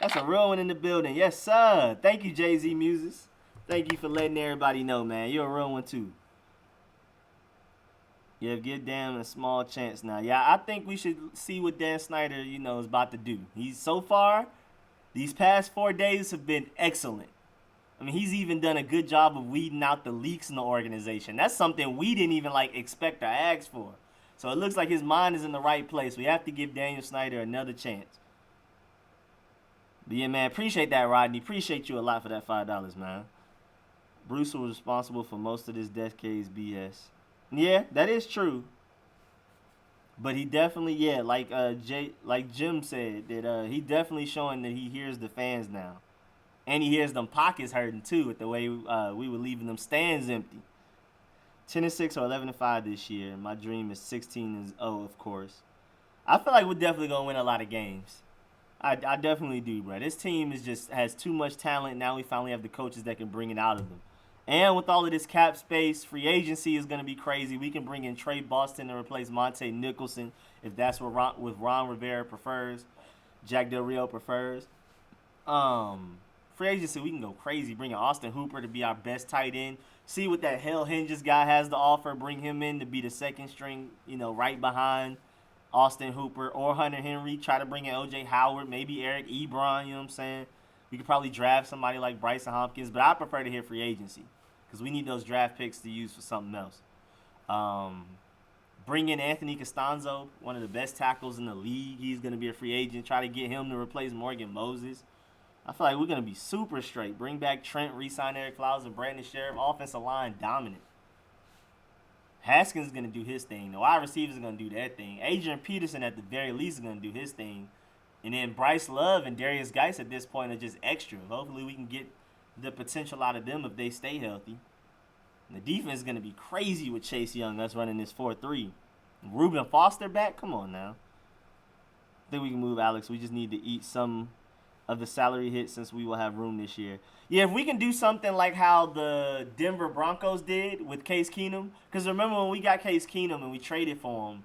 That's a real one in the building. Yes, sir. Thank you, Jay-Z Muses. Thank you for letting everybody know, man. You're a real one, too. Yeah, give Dan a small chance now. Yeah, I think we should see what Dan Snyder, is about to do. He's so far, these past 4 days have been excellent. I mean, he's even done a good job of weeding out the leaks in the organization. That's something we didn't even expect or ask for. So it looks like his mind is in the right place. We have to give Daniel Snyder another chance. But yeah, man, appreciate that, Rodney. Appreciate you a lot for that $5, man. Bruce was responsible for most of this decade's BS. Yeah, that is true. But he definitely, like Jim said, that he definitely showing that he hears the fans now. And he hears them pockets hurting too with the way we were leaving them stands empty. 10-6 or 11-5 this year. My dream is 16-0, of course. I feel like we're definitely gonna win a lot of games. I definitely do, bro. This team has too much talent. Now we finally have the coaches that can bring it out of them. And with all of this cap space, free agency is going to be crazy. We can bring in Trey Boston to replace Monte Nicholson if that's what Ron Rivera prefers, Jack Del Rio prefers. Free agency, we can go crazy. Bring in Austin Hooper to be our best tight end. See what that Hell Hinges guy has to offer. Bring him in to be the second string, right behind Austin Hooper or Hunter Henry. Try to bring in O.J. Howard, maybe Eric Ebron, you know what I'm saying? We could probably draft somebody like Bryson Hopkins, but I prefer to hit free agency because we need those draft picks to use for something else. Bring in Anthony Costanzo, one of the best tackles in the league. He's going to be a free agent. Try to get him to replace Morgan Moses. I feel like we're going to be super straight. Bring back Trent, re-sign Eric Flowers and Brandon Sheriff. Offensive line dominant. Haskins is going to do his thing. The wide receivers are going to do their thing. Adrian Peterson at the very least is going to do his thing. And then Bryce Love and Darius Geis at this point are just extra. Hopefully we can get the potential out of them if they stay healthy. And the defense is going to be crazy with Chase Young. That's running this 4-3. Reuben Foster back? Come on now. I think we can move Alex. We just need to eat some of the salary hit since we will have room this year. Yeah, if we can do something like how the Denver Broncos did with Case Keenum. Because remember when we got Case Keenum and we traded for him,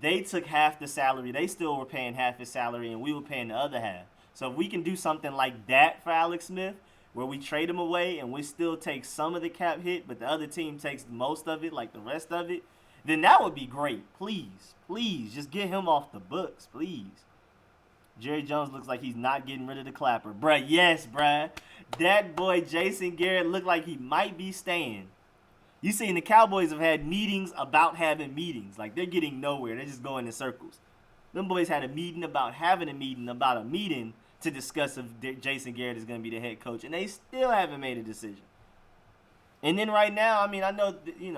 they took half the salary. They still were paying half his salary, and we were paying the other half. So if we can do something like that for Alex Smith, where we trade him away and we still take some of the cap hit, but the other team takes most of it, like the rest of it, then that would be great. Please, please, just get him off the books, please. Jerry Jones looks like he's not getting rid of the clapper. Bruh, yes, bruh. That boy Jason Garrett looked like he might be staying. You seen the Cowboys have had meetings about having meetings. Like, they're getting nowhere. They're just going in circles. Them boys had a meeting about having a meeting about a meeting to discuss if Jason Garrett is going to be the head coach. And they still haven't made a decision. And then right now, I mean, I know,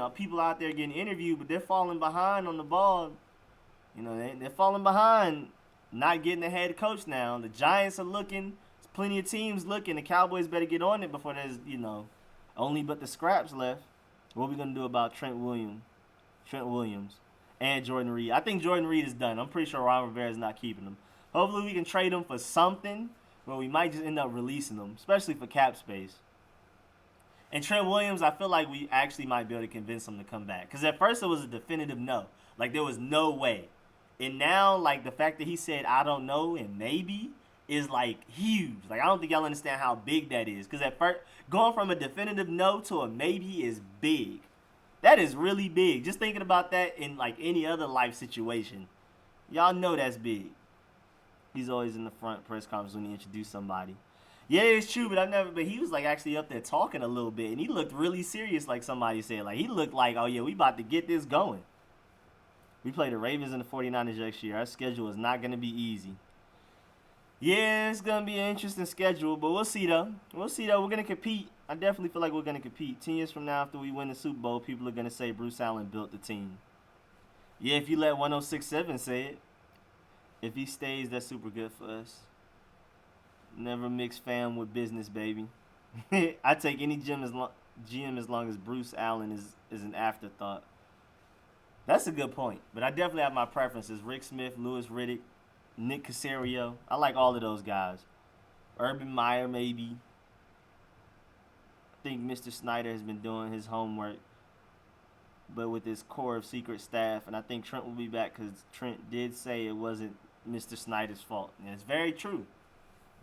people out there getting interviewed, but they're falling behind on the ball. They're falling behind, not getting the head coach now. The Giants are looking. There's plenty of teams looking. The Cowboys better get on it before there's, only but the scraps left. What are we going to do about Trent Williams and Jordan Reed? I think Jordan Reed is done. I'm pretty sure Ron Rivera is not keeping him. Hopefully we can trade him for something, but we might just end up releasing him, especially for cap space. And Trent Williams, I feel like we actually might be able to convince him to come back. Because at first it was a definitive no. Like, there was no way. And now, like, the fact that he said, I don't know and maybe is, like, huge. Like, I don't think y'all understand how big that is. Because at first, going from a definitive no to a maybe is big. That is really big. Just thinking about that in, like, any other life situation. Y'all know that's big. He's always in the front press conference when he introduced somebody. Yeah, it's true, but he was, like, actually up there talking a little bit. And he looked really serious, like somebody said. Like, he looked like, oh, yeah, we about to get this going. We play the Ravens and the 49ers next year. Our schedule is not going to be easy. Yeah, it's going to be an interesting schedule, but we'll see, though. We're going to compete. I definitely feel like we're going to compete. 10 years from now, after we win the Super Bowl, people are going to say Bruce Allen built the team. Yeah, if you let 1067 say it. If he stays, that's super good for us. Never mix fam with business, baby. I take any GM as long as Bruce Allen is an afterthought. That's a good point. But I definitely have my preferences. Rick Smith, RIddick, Nick Caserio. I like all of those guys. Urban Meyer, maybe. I think Mr. Snyder has been doing his homework, but with his core of secret staff. And I think Trent will be back because Trent did say it wasn't Mr. Snyder's fault. And it's very true.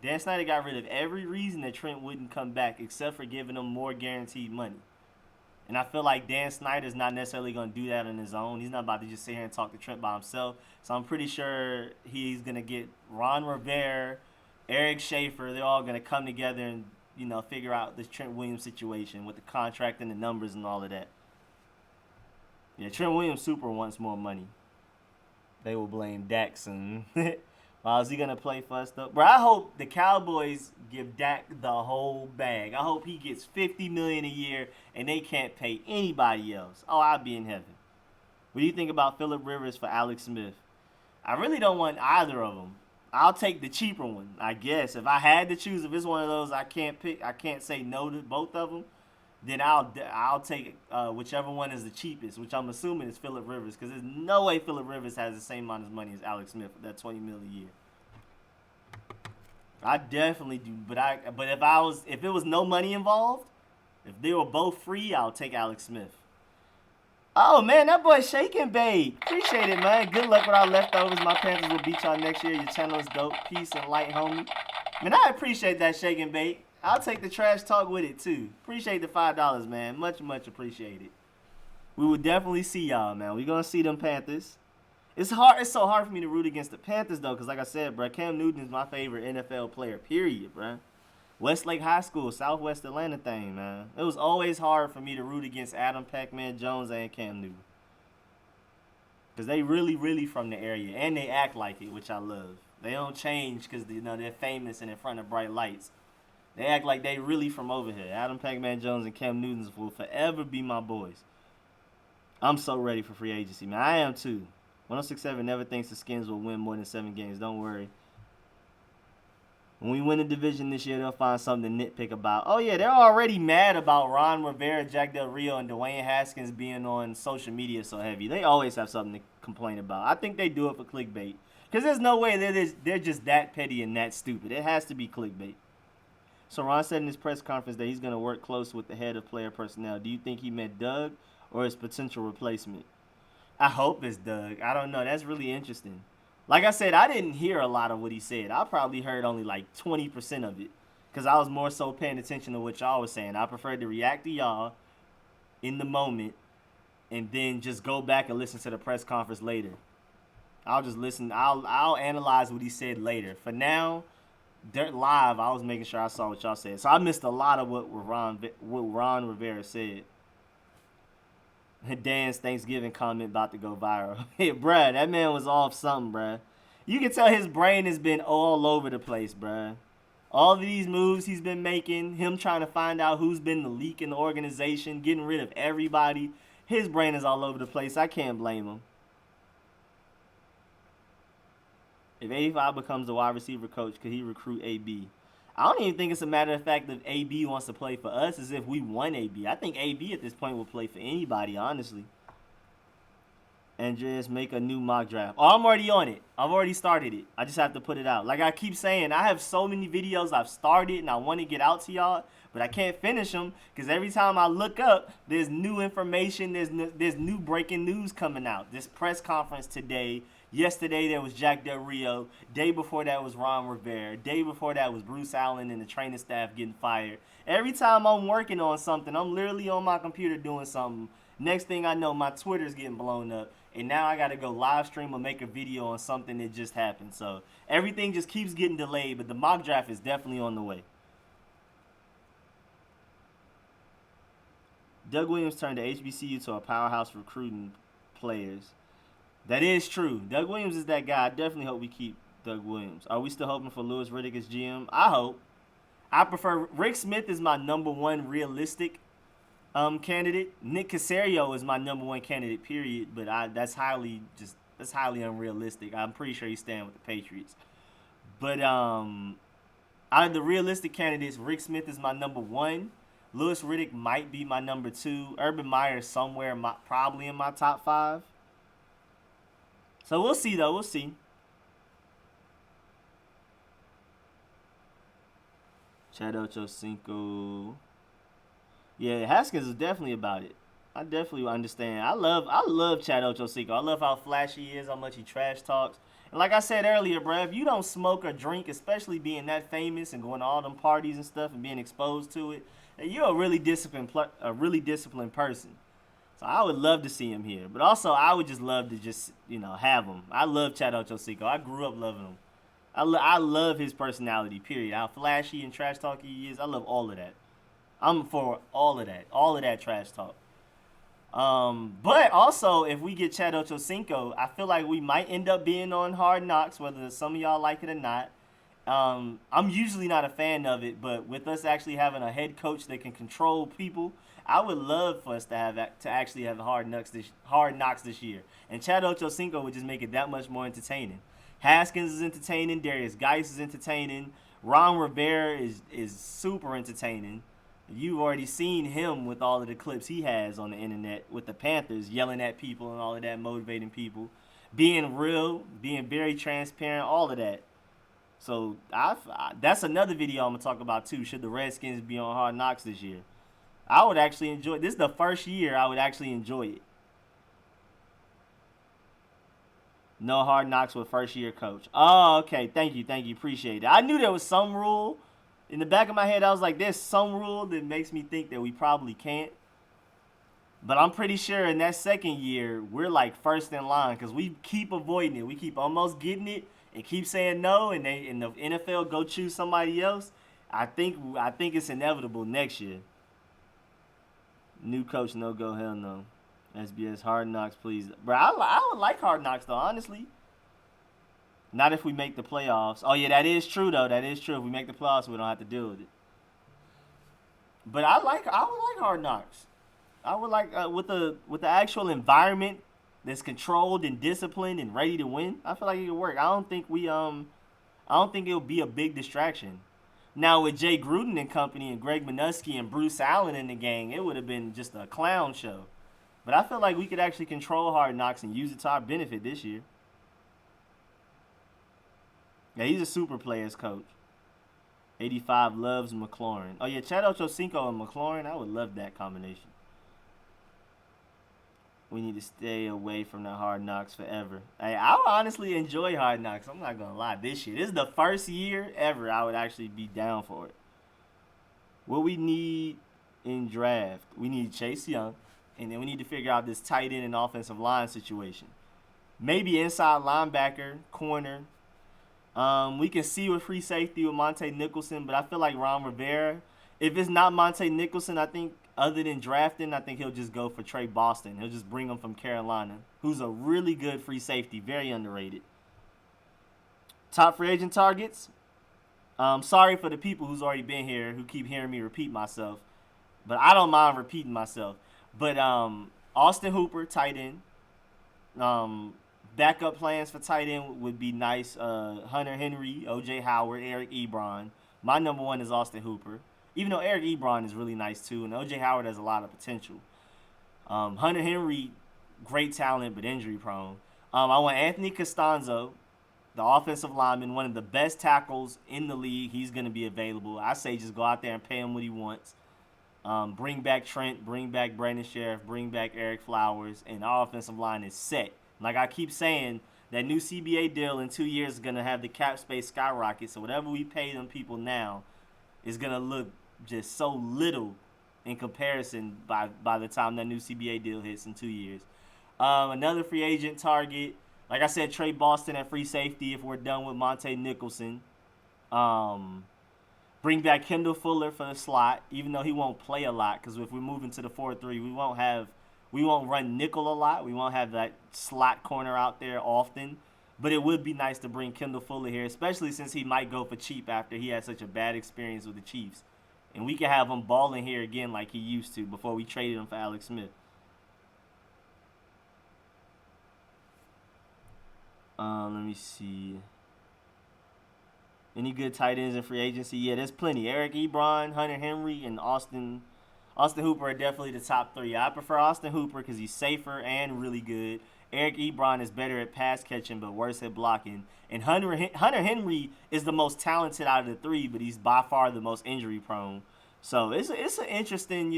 Dan Snyder got rid of every reason that Trent wouldn't come back except for giving him more guaranteed money. And I feel like Dan Snyder's not necessarily going to do that on his own. He's not about to just sit here and talk to Trent by himself. So I'm pretty sure he's going to get Ron Rivera, Eric Schaeffer. They're all going to come together and, figure out this Trent Williams situation with the contract and the numbers and all of that. Yeah, Trent Williams super wants more money. They will blame Dax and... Well, is he going to play for us, though? Bro, I hope the Cowboys give Dak the whole bag. I hope he gets $50 million a year and they can't pay anybody else. Oh, I'll be in heaven. What do you think about Phillip Rivers for Alex Smith? I really don't want either of them. I'll take the cheaper one, I guess. If I had to choose, if it's one of those I can't pick, I can't say no to both of them, then I'll take whichever one is the cheapest, which I'm assuming is Phillip Rivers, because there's no way Phillip Rivers has the same amount of money as Alex Smith with that $20 million a year. I definitely do, but if it was no money involved, if they were both free, I'll take Alex Smith. Oh man, that boy shaking, babe. Appreciate it, man. Good luck with our leftovers. My Panthers will beat y'all next year. Your channel is dope. Peace and light, homie. Man, I appreciate that shaking, babe. I'll take the trash talk with it, too. Appreciate the $5, man. Much, much appreciated. We will definitely see y'all, man. We're going to see them Panthers. It's so hard for me to root against the Panthers, though, because like I said, bro, Cam Newton is my favorite NFL player, period, bro. Westlake High School, Southwest Atlanta thing, man. It was always hard for me to root against Adam Pac-Man Jones and Cam Newton. Because they really, really from the area, and they act like it, which I love. They don't change because they're famous and in front of bright lights. They act like they really from over here. Adam Pac-Man Jones and Cam Newton will forever be my boys. I'm so ready for free agency, man. I am too. 1067 never thinks the Skins will win more than 7 games. Don't worry. When we win the division this year, they'll find something to nitpick about. Oh, yeah, they're already mad about Ron Rivera, Jack Del Rio, and Dwayne Haskins being on social media so heavy. They always have something to complain about. I think they do it for clickbait. Because there's no way they're just that petty and that stupid. It has to be clickbait. So Ron said in his press conference that he's going to work close with the head of player personnel. Do you think he meant Doug or his potential replacement? I hope it's Doug. I don't know. That's really interesting. Like I said, I didn't hear a lot of what he said. I probably heard only like 20% of it because I was more so paying attention to what y'all was saying. I preferred to react to y'all in the moment and then just go back and listen to the press conference later. I'll just listen. I'll analyze what he said later. For now, live, I was making sure I saw what y'all said. So I missed a lot of what Ron Rivera said. Dan's Thanksgiving comment about to go viral. Hey, bruh, that man was off something, bruh. You can tell his brain has been all over the place, bruh. All of these moves he's been making, him trying to find out who's been the leak in the organization, getting rid of everybody. His brain is all over the place. I can't blame him. If 85 becomes the wide receiver coach, could he recruit AB? I don't even think it's a matter of fact that AB wants to play for us as if we won AB. I think AB at this point will play for anybody, honestly. Andreas, make a new mock draft. Oh, I'm already on it. I've already started it. I just have to put it out. Like I keep saying, I have so many videos I've started and I want to get out to y'all, but I can't finish them because every time I look up, there's new information, there's new breaking news coming out. This press conference today. Yesterday, there was Jack Del Rio. Day before that was Ron Rivera. Day before that was Bruce Allen and the training staff getting fired. Every time I'm working on something, I'm literally on my computer doing something. Next thing I know, my Twitter's getting blown up. And now I got to go live stream or make a video on something that just happened. So everything just keeps getting delayed, but the mock draft is definitely on the way. Doug Williams turned the HBCU to a powerhouse recruiting players. That is true. Doug Williams is that guy. I definitely hope we keep Doug Williams. Are we still hoping for RIddick as GM? I hope. I prefer Rick Smith is my #1 realistic candidate. Nick Caserio is my #1 candidate, period. But that's highly unrealistic. I'm pretty sure he's staying with the Patriots. But Out of the realistic candidates, Rick Smith is my number 1. Louis Riddick might be my number 2. Urban Meyer is somewhere probably in my top 5. So we'll see, though. We'll see. Chad Ochocinco. Yeah, Haskins is definitely about it. I definitely understand. I love Chad Ochocinco. I love how flashy he is, how much he trash talks. And like I said earlier, bro, if you don't smoke or drink, especially being that famous and going to all them parties and stuff and being exposed to it, then you're a really disciplined person. So I would love to see him here. But also, I would just love to just, have him. I love Chad Ochocinco. I grew up loving him. I love his personality, period. How flashy and trash talky he is. I love all of that. I'm for all of that trash talk. But also, if we get Chad Ochocinco, I feel like we might end up being on Hard Knocks, whether some of y'all like it or not. I'm usually not a fan of it, but with us actually having a head coach that can control people, I would love for us to actually have Hard Knocks this year. And Chad Ochocinco would just make it that much more entertaining. Haskins is entertaining. Darius Geis is entertaining. Ron Rivera is super entertaining. You've already seen him with all of the clips he has on the internet with the Panthers, yelling at people and all of that, motivating people, being real, being very transparent, all of that. So that's another video I'm going to talk about too. Should the Redskins be on Hard Knocks this year? I would actually enjoy it. This is the first year I would actually enjoy it. No Hard Knocks with first-year coach. Oh, okay. Thank you. Appreciate it. I knew there was some rule. In the back of my head, I was like, there's some rule that makes me think that we probably can't. But I'm pretty sure in that second year, we're like first in line because we keep avoiding it. We keep almost getting it and keep saying no, and the NFL go choose somebody else. I think it's inevitable next year. New coach, no go, hell no. SBS, Hard Knocks, please. Bro, I would like Hard Knocks, though, honestly. Not if we make the playoffs. Oh, yeah, that is true, though. That is true. If we make the playoffs, we don't have to deal with it. But I would like Hard Knocks. I would like, with the actual environment that's controlled and disciplined and ready to win, I feel like it could work. I don't think it'll be a big distraction. Now, with Jay Gruden and company and Greg Minuski and Bruce Allen in the gang, it would have been just a clown show. But I feel like we could actually control Hard Knocks and use it to our benefit this year. Yeah, he's a super players coach. 85 loves McLaurin. Oh, yeah, Chad Ochocinco and McLaurin, I would love that combination. We need to stay away from the Hard Knocks forever. Hey, I would honestly enjoy Hard Knocks. I'm not going to lie. This year, this is the first year ever I would actually be down for it. What we need in draft, we need Chase Young. And then we need to figure out this tight end and offensive line situation. Maybe inside linebacker, corner. We can see with free safety with Monte Nicholson, but I feel like Ron Rivera, if it's not Monte Nicholson, I think other than drafting, I think he'll just go for Trey Boston. He'll just bring him from Carolina, who's a really good free safety, very underrated. Top free agent targets. Sorry for the people who's already been here who keep hearing me repeat myself, but I don't mind repeating myself. But Austin Hooper, tight end. Backup plans for tight end would be nice. Hunter Henry, O.J. Howard, Eric Ebron. My number 1 is Austin Hooper. Even though Eric Ebron is really nice too, and O.J. Howard has a lot of potential. Hunter Henry, great talent, but injury prone. I want Anthony Costanzo, the offensive lineman, one of the best tackles in the league. He's going to be available. I say just go out there and pay him what he wants. Bring back Trent, bring back Brandon Sheriff, bring back Eric Flowers, and our offensive line is set. Like I keep saying, that new CBA deal in 2 years is going to have the cap space skyrocket, so whatever we pay them people now is going to look just so little in comparison by the time that new CBA deal hits in 2 years. Another free agent target, like I said, Trey Boston at free safety if we're done with Monte Nicholson. Bring back Kendall Fuller for the slot, even though he won't play a lot, because if we're moving to the 4-3, we won't run nickel a lot. We won't have that slot corner out there often. But it would be nice to bring Kendall Fuller here, especially since he might go for cheap after he had such a bad experience with the Chiefs. And we can have him balling here again like he used to before we traded him for Alex Smith. Let me see. Any good tight ends in free agency? Yeah, there's plenty. Eric Ebron, Hunter Henry, and Austin Hooper are definitely the top 3. I prefer Austin Hooper because he's safer and really good. Eric Ebron is better at pass catching but worse at blocking. And Hunter Henry is the most talented out of the 3, but he's by far the most injury prone. So it's an interesting,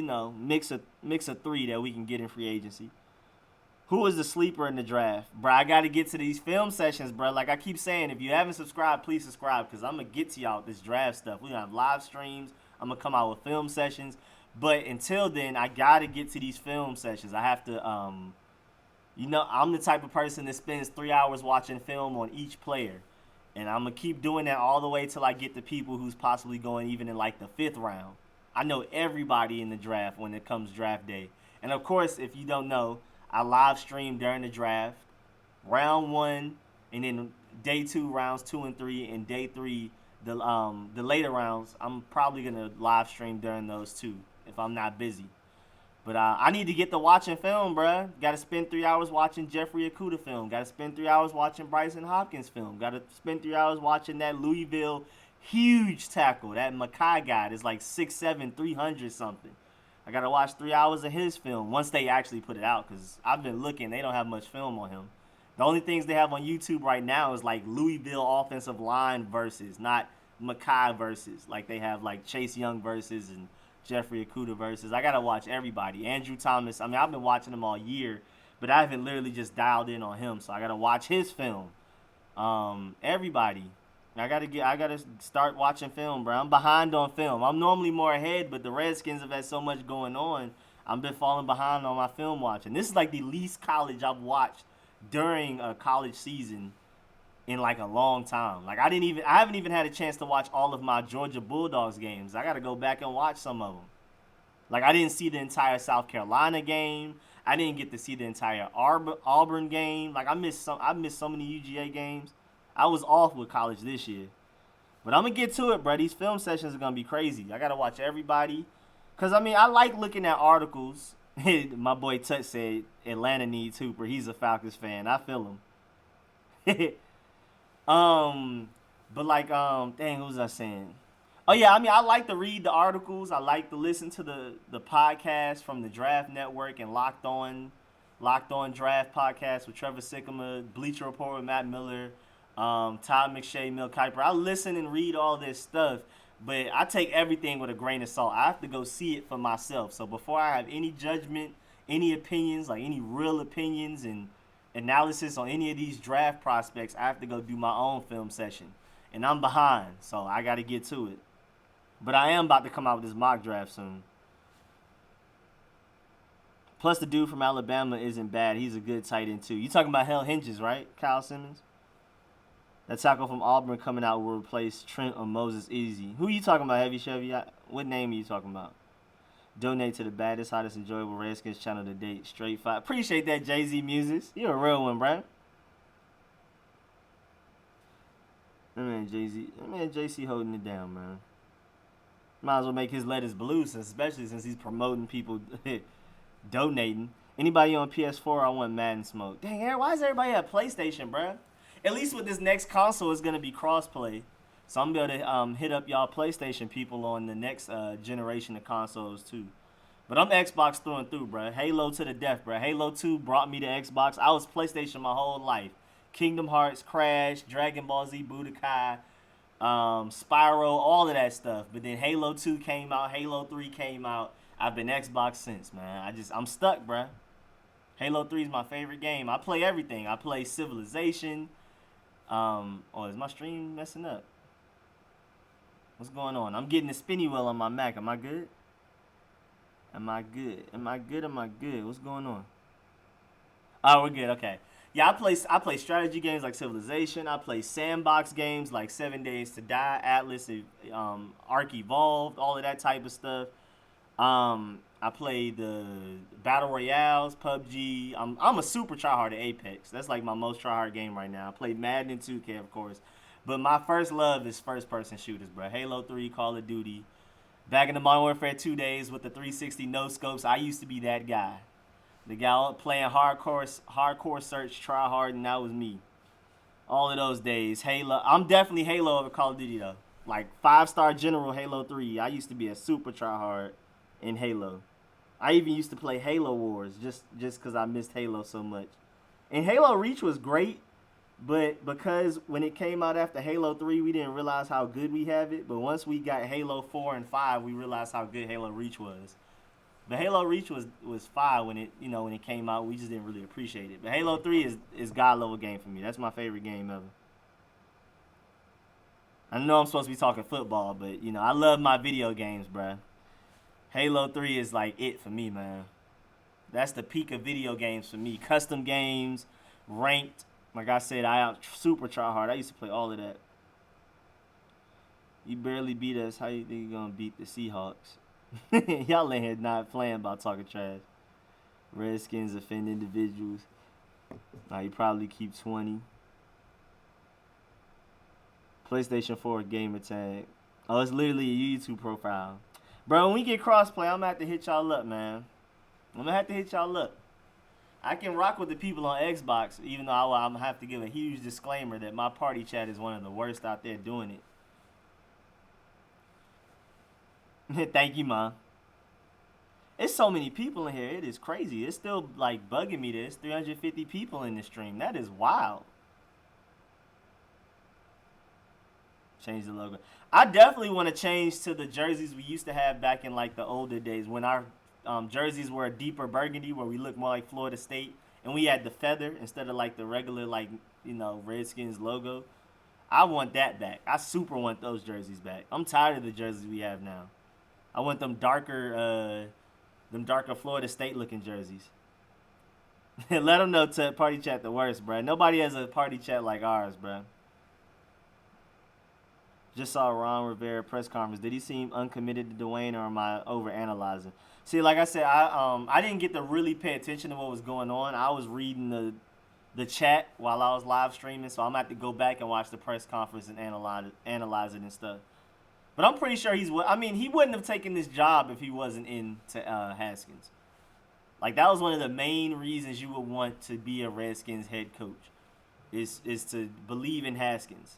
mix of 3 that we can get in free agency. Who is the sleeper in the draft? Bro, I got to get to these film sessions, bro. Like I keep saying, if you haven't subscribed, please subscribe because I'm going to get to y'all this draft stuff. We're going to have live streams. I'm going to come out with film sessions. But until then, I got to get to these film sessions. I have to, I'm the type of person that spends 3 hours watching film on each player. And I'm going to keep doing that all the way till I get to people who's possibly going even in like the 5th round. I know everybody in the draft when it comes draft day. And of course, if you don't know, I live stream during the draft, round 1, and then day 2, rounds 2 and 3, and day 3, the later rounds. I'm probably gonna live stream during those too if I'm not busy. But I need to get to watching film, bruh. Got to spend 3 hours watching Jeffrey Okudah film. Got to spend 3 hours watching Bryson Hopkins film. Got to spend 3 hours watching that Louisville huge tackle, that Makai guy that's like 6'7", 300 something. I got to watch 3 hours of his film once they actually put it out because I've been looking. They don't have much film on him. The only things they have on YouTube right now is like Louisville offensive line versus, not Makai versus. Like they have like Chase Young versus and Jeffrey Okudah versus. I got to watch everybody. Andrew Thomas. I mean, I've been watching him all year, but I haven't literally just dialed in on him. So I got to watch his film. Everybody. I gotta start watching film, bro. I'm behind on film. I'm normally more ahead, but the Redskins have had so much going on. I've been falling behind on my film watching. This is like the least college I've watched during a college season in like a long time. Like I haven't even had a chance to watch all of my Georgia Bulldogs games. I gotta go back and watch some of them. Like I didn't see the entire South Carolina game. I didn't get to see the entire Auburn game. Like I missed so many UGA games. I was off with college this year. But I'm going to get to it, bro. These film sessions are going to be crazy. I got to watch everybody. Because, I mean, I like looking at articles. My boy Tut said Atlanta needs Hooper. He's a Falcons fan. I feel him. But, like, dang, what was I saying? Oh, yeah, I mean, I like to read the articles. I like to listen to the podcast from the Draft Network and Locked On Draft podcast with Trevor Sikkema, Bleacher Report with Matt Miller, Todd McShay, Mel Kiper. I listen and read all this stuff, but I take everything with a grain of salt. I have to go see it for myself. So before I have any judgment, any opinions, like any real opinions and analysis on any of these draft prospects, I have to go do my own film session. And I'm behind, so I got to get to it. But I am about to come out with this mock draft soon. Plus, the dude from Alabama isn't bad. He's a good tight end, too. You talking about Hell Hinges, right? Kyle Simmons? That tackle from Auburn coming out will replace Trent or Moses Easy. Who you talking about, Heavy Chevy? What name are you talking about? Donate to the baddest, hottest, enjoyable Redskins channel to date. Straight 5. Appreciate that, Jay-Z Muses. You're a real one, bro. That man JC holding it down, man. Might as well make his letters blue, especially since he's promoting people donating. Anybody on PS4? I want Madden smoke. Dang, why is everybody at PlayStation, bruh? At least with this next console, it's going to be crossplay. So I'm going to be able to hit up y'all PlayStation people on the next generation of consoles, too. But I'm Xbox through and through, bruh. Halo to the death, bruh. Halo 2 brought me to Xbox. I was PlayStation my whole life. Kingdom Hearts, Crash, Dragon Ball Z, Budokai, Spyro, all of that stuff. But then Halo 2 came out, Halo 3 came out. I've been Xbox since, man. I'm stuck, bruh. Halo 3 is my favorite game. I play everything. I play Civilization. Is my stream messing up? What's going on? I'm getting the spinny wheel on my Mac. Am I good? Am I good? What's going on? Oh, we're good. Okay. Yeah, I play strategy games like Civilization. I play sandbox games like 7 Days to Die, Atlas, Ark Evolved, all of that type of stuff. I play the Battle Royales, PUBG. I'm a super tryhard at Apex. That's like my most tryhard game right now. I play Madden and 2K, of course. But my first love is first-person shooters, bro. Halo 3, Call of Duty. Back in the Modern Warfare 2 days with the 360 no-scopes, I used to be that guy. The guy playing hardcore search, tryhard, and that was me. All of those days. Halo. I'm definitely Halo over Call of Duty, though. Like, 5-star General Halo 3. I used to be a super tryhard in Halo. I even used to play Halo Wars just because I missed Halo so much. And Halo Reach was great, but because when it came out after Halo 3, we didn't realize how good we have it. But once we got Halo 4 and 5, we realized how good Halo Reach was. But Halo Reach was fire when it came out. We just didn't really appreciate it. But Halo 3 is God level game for me. That's my favorite game ever. I know I'm supposed to be talking football, but I love my video games, bruh. Halo 3 is like it for me, man. That's the peak of video games for me. Custom games, ranked. Like I said, I super try hard. I used to play all of that. You barely beat us. How you think you're going to beat the Seahawks? Y'all in here not playing about talking trash. Redskins offend individuals. Now you probably keep 20. PlayStation 4 gamer tag. Oh, it's literally a YouTube profile. Bro, when we get crossplay, I'm going to have to hit y'all up, man. I'm going to have to hit y'all up. I can rock with the people on Xbox, even though I'm going to have to give a huge disclaimer that my party chat is one of the worst out there doing it. Thank you, Mom. It's so many people in here. It is crazy. It's still, like, bugging me that it's 350 people in the stream. That is wild. Change the logo. I definitely want to change to the jerseys we used to have back in like the older days when our jerseys were a deeper burgundy where we looked more like Florida State and we had the feather instead of like the regular Redskins logo. I want that back. I super want those jerseys back. I'm tired of the jerseys we have now. I want them darker Florida State looking jerseys. Let them know to party chat the worst, bro. Nobody has a party chat like ours, bro. Just saw Ron Rivera press conference. Did he seem uncommitted to Dwayne, or am I overanalyzing? See, like I said, I didn't get to really pay attention to what was going on. I was reading the chat while I was live streaming, so I'm going to have to go back and watch the press conference and analyze it and stuff. But I'm pretty sure he wouldn't have taken this job if he wasn't into Haskins. Like, that was one of the main reasons you would want to be a Redskins head coach, is to believe in Haskins.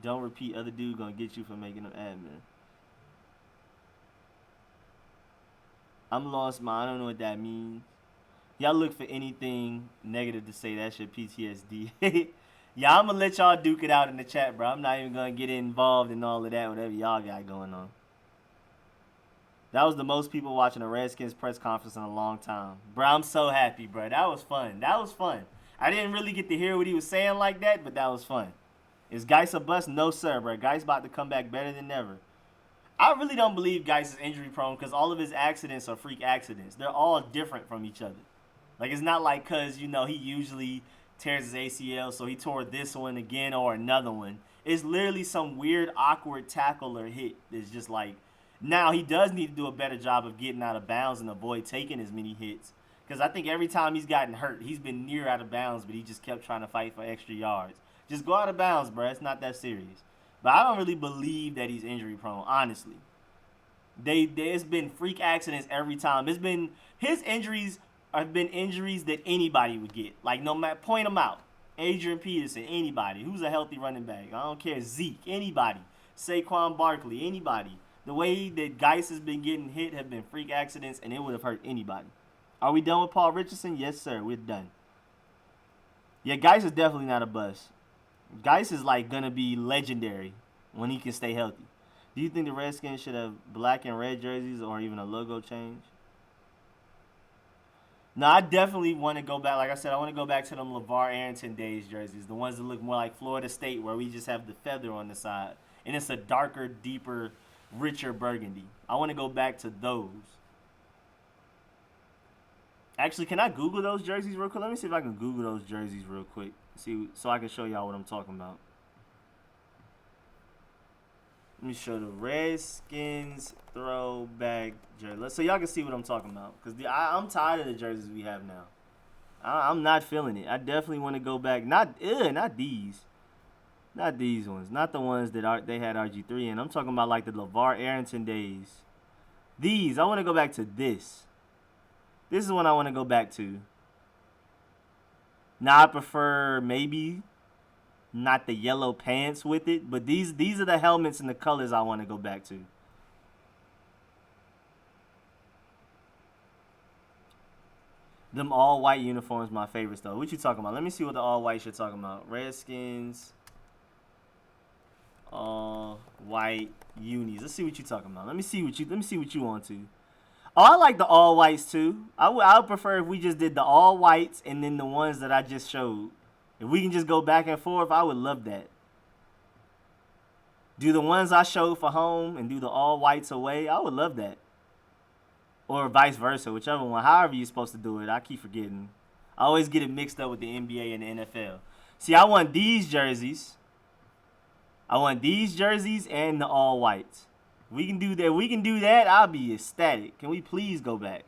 Don't repeat, other dude gonna get you for making them admin. I'm lost, man. I don't know what that means. Y'all look for anything negative to say. That's your PTSD. Yeah, I'm gonna let y'all duke it out in the chat, bro. I'm not even gonna get involved in all of that, whatever y'all got going on. That was the most people watching a Redskins press conference in a long time. Bro, I'm so happy, bro. That was fun. That was fun. I didn't really get to hear what he was saying like that, but that was fun. Is Geis a bust? No, sir, bro. Geis about to come back better than ever. I really don't believe Geis is injury prone because all of his accidents are freak accidents. They're all different from each other. Like, it's not like because, he usually tears his ACL, so he tore this one again or another one. It's literally some weird, awkward tackle or hit. It's just like, now he does need to do a better job of getting out of bounds and avoid taking as many hits. Because I think every time he's gotten hurt, he's been near out of bounds, but he just kept trying to fight for extra yards. Just go out of bounds, bro. It's not that serious. But I don't really believe that he's injury prone, honestly. There's been freak accidents every time. His injuries have been injuries that anybody would get. Like, no matter, point them out. Adrian Peterson, anybody. Who's a healthy running back? I don't care. Zeke, anybody. Saquon Barkley, anybody. The way that Geis has been getting hit have been freak accidents, and it would have hurt anybody. Are we done with Paul Richardson? Yes, sir. We're done. Yeah, Geis is definitely not a bust. Geis is like gonna be legendary when he can stay healthy. Do you think the Redskins should have black and red jerseys or even a logo change? No, I definitely want to go back. Like I said, I want to go back to them LeVar Arrington days jerseys, the ones that look more like Florida State, where we just have the feather on the side and it's a darker, deeper, richer burgundy. I want to go back to those. Actually, can I Google those jerseys real quick? Let me see if I can Google those jerseys real quick. See, so I can show y'all what I'm talking about. Let me show the Redskins throwback jersey. So y'all can see what I'm talking about. Because I'm tired of the jerseys we have now. I'm not feeling it. I definitely want to go back. Not these. Not these ones. Not the ones that they had RG3 in. I'm talking about like the LeVar Arrington days. These. I want to go back to this. This is what I want to go back to. Now I prefer maybe not the yellow pants with it, but these are the helmets and the colors I want to go back to. Them all white uniforms my favorites though. What you talking about? Let me see what the all white shit talking about. Redskins, all white unis. Let's see what you talking about. Let me see what you on to. Oh, I like the all whites too. I would prefer if we just did the all whites and then the ones that I just showed. If we can just go back and forth, I would love that. Do the ones I showed for home and do the all whites away. I would love that. Or vice versa, whichever one. However you're supposed to do it. I keep forgetting. I always get it mixed up with the NBA and the NFL. See, I want these jerseys. I want these jerseys and the all whites. We can do that. We can do that. I'll be ecstatic. Can we please go back?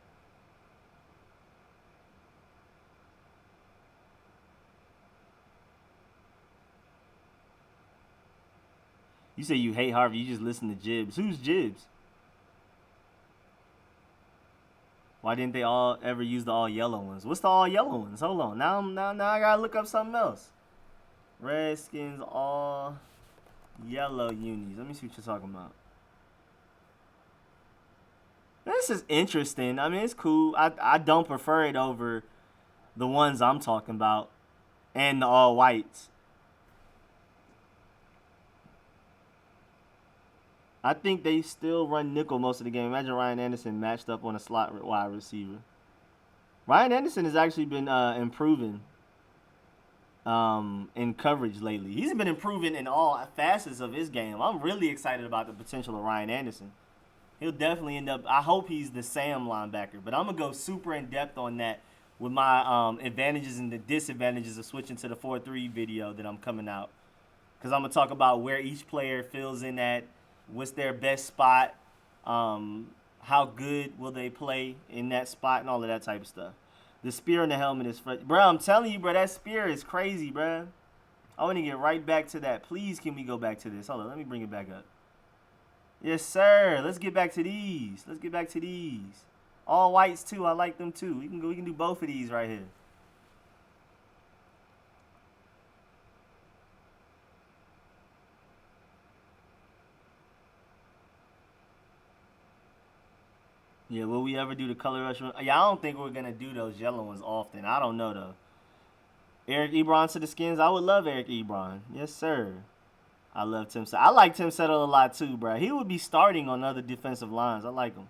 You say you hate Harvey. You just listen to Jibs. Who's Jibs? Why didn't they all ever use the all yellow ones? What's the all yellow ones? Hold on. Now I gotta look up something else. Redskins all yellow unis. Let me see what you're talking about. This is interesting. I mean, it's cool. I don't prefer it over the ones I'm talking about and the all whites. I think they still run nickel most of the game. Imagine Ryan Anderson matched up on a slot wide receiver. Ryan Anderson has actually been improving in coverage lately. He's been improving in all facets of his game. I'm really excited about the potential of Ryan Anderson. He'll definitely end up, I hope he's the Sam linebacker, but I'm going to go super in-depth on that with my advantages and the disadvantages of switching to the 4-3 video that I'm coming out. Because I'm going to talk about where each player fills in at, what's their best spot, how good will they play in that spot, and all of that type of stuff. The spear in the helmet is fresh. Bro, I'm telling you, bro, that spear is crazy, bro. I want to get right back to that. Please, can we go back to this? Hold on, let me bring it back up. Yes, sir. Let's get back to these. Let's get back to these. All whites, too. I like them, too. We can do both of these right here. Yeah, will we ever do the color rush? Yeah, I don't think we're going to do those yellow ones often. I don't know, though. Eric Ebron to the skins. I would love Eric Ebron. Yes, sir. I love Tim Settle. I like Tim Settle a lot, too, bro. He would be starting on other defensive lines. I like him.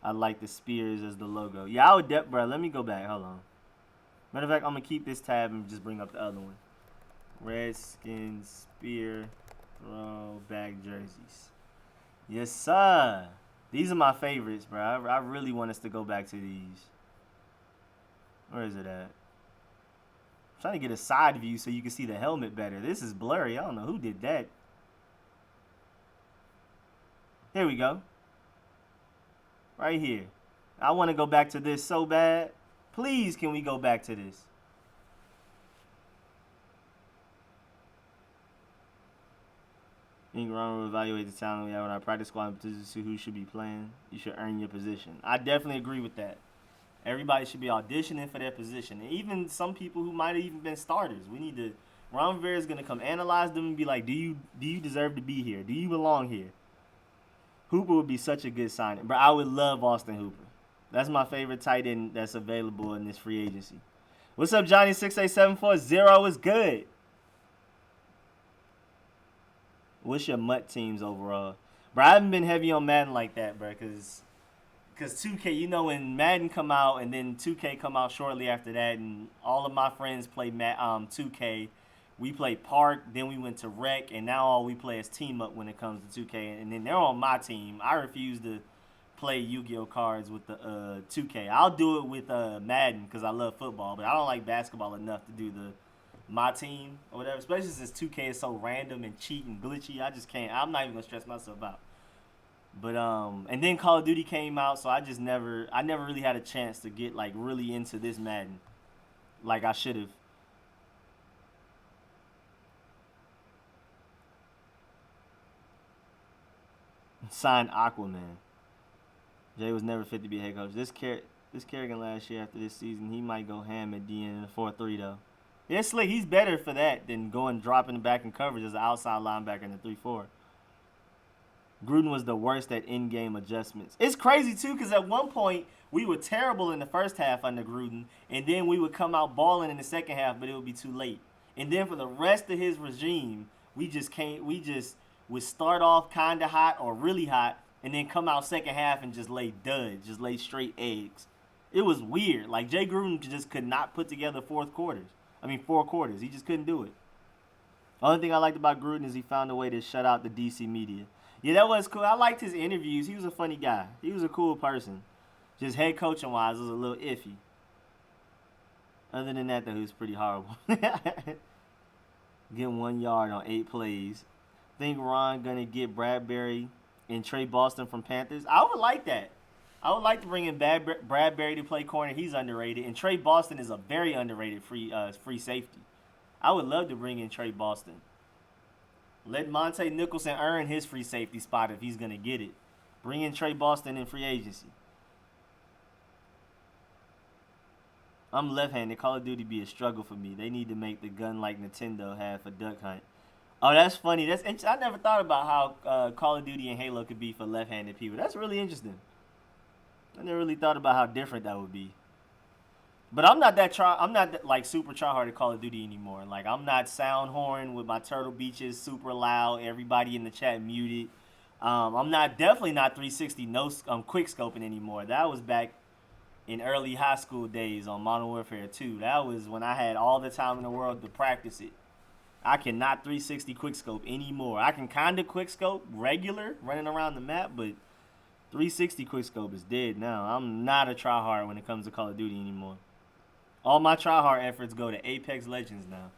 I like the spears as the logo. Yeah, I would, bro. Let me go back. Hold on. Matter of fact, I'm going to keep this tab and just bring up the other one. Redskins, spear, throwback jerseys. Yes, sir. These are my favorites, bro. I really want us to go back to these. Where is it at? I'm trying to get a side view so you can see the helmet better. This is blurry. I don't know who did that. Here we go. Right here. I want to go back to this so bad. Please, can we go back to this? Ron will evaluate the talent we have in our practice squad and positions to who should be playing. You should earn your position. I definitely agree with that. Everybody should be auditioning for their position. And even some people who might have even been starters. We need to. Ron Rivera is going to come analyze them and be like, do you deserve to be here? Do you belong here? Hooper would be such a good signing. But I would love Austin Hooper. That's my favorite tight end that's available in this free agency. What's up, Johnny? 68740 is good. What's your MUT teams overall? Bro, I haven't been heavy on Madden like that, bro, because 2K, you know, when Madden come out and then 2K come out shortly after that, and all of my friends play 2K. We play Park, then we went to Rec, and now all we play is Team Up when it comes to 2K, and then they're on my team. I refuse to play Yu-Gi-Oh cards with the 2K. I'll do it with Madden because I love football, but I don't like basketball enough to do my team or whatever, especially since 2K is so random and cheap and glitchy. I just can't. I'm not even gonna stress myself out. But and then Call of Duty came out, so I never really had a chance to get like really into this Madden like I should have. Signed Aquaman. Jay was never fit to be a head coach. This Kerrigan last year after this season, he might go ham at DN in the 4-3 though. Yeah, slick. He's better for that than dropping back in coverage as an outside linebacker in the 3-4. Gruden was the worst at in-game adjustments. It's crazy, too, because at one point, we were terrible in the first half under Gruden, and then we would come out balling in the second half, but it would be too late. And then for the rest of his regime, we just would start off kind of hot or really hot, and then come out second half and just lay duds, just lay straight eggs. It was weird. Like, Jay Gruden just could not put together 4 quarters. He just couldn't do it. The only thing I liked about Gruden is he found a way to shut out the DC media. Yeah, that was cool. I liked his interviews. He was a funny guy. He was a cool person. Just head coaching wise, it was a little iffy. Other than that, though, he was pretty horrible. Getting 1 yard on 8 plays. Think Ron gonna get Bradbury and Trey Boston from Panthers? I would like that. I would like to bring in Bradbury to play corner. He's underrated, and Trey Boston is a very underrated free safety. I would love to bring in Trey Boston. Let Monte Nicholson earn his free safety spot if he's gonna get it. Bring in Trey Boston in free agency. I'm left-handed. Call of Duty be a struggle for me. They need to make the gun like Nintendo had for Duck Hunt. Oh, that's funny. I never thought about how Call of Duty and Halo could be for left-handed people. That's really interesting. I never really thought about how different that would be. But I'm not like super try-hard at Call of Duty anymore. Like, I'm not sound horn with my Turtle Beaches super loud, everybody in the chat muted. I'm definitely not 360 quick scoping anymore. That was back in early high school days on Modern Warfare 2. That was when I had all the time in the world to practice it. I cannot 360 quick scope anymore. I can kind of quick scope regular, running around the map, but 360 quick scope is dead now. I'm not a tryhard when it comes to Call of Duty anymore. All my tryhard efforts go to Apex Legends now.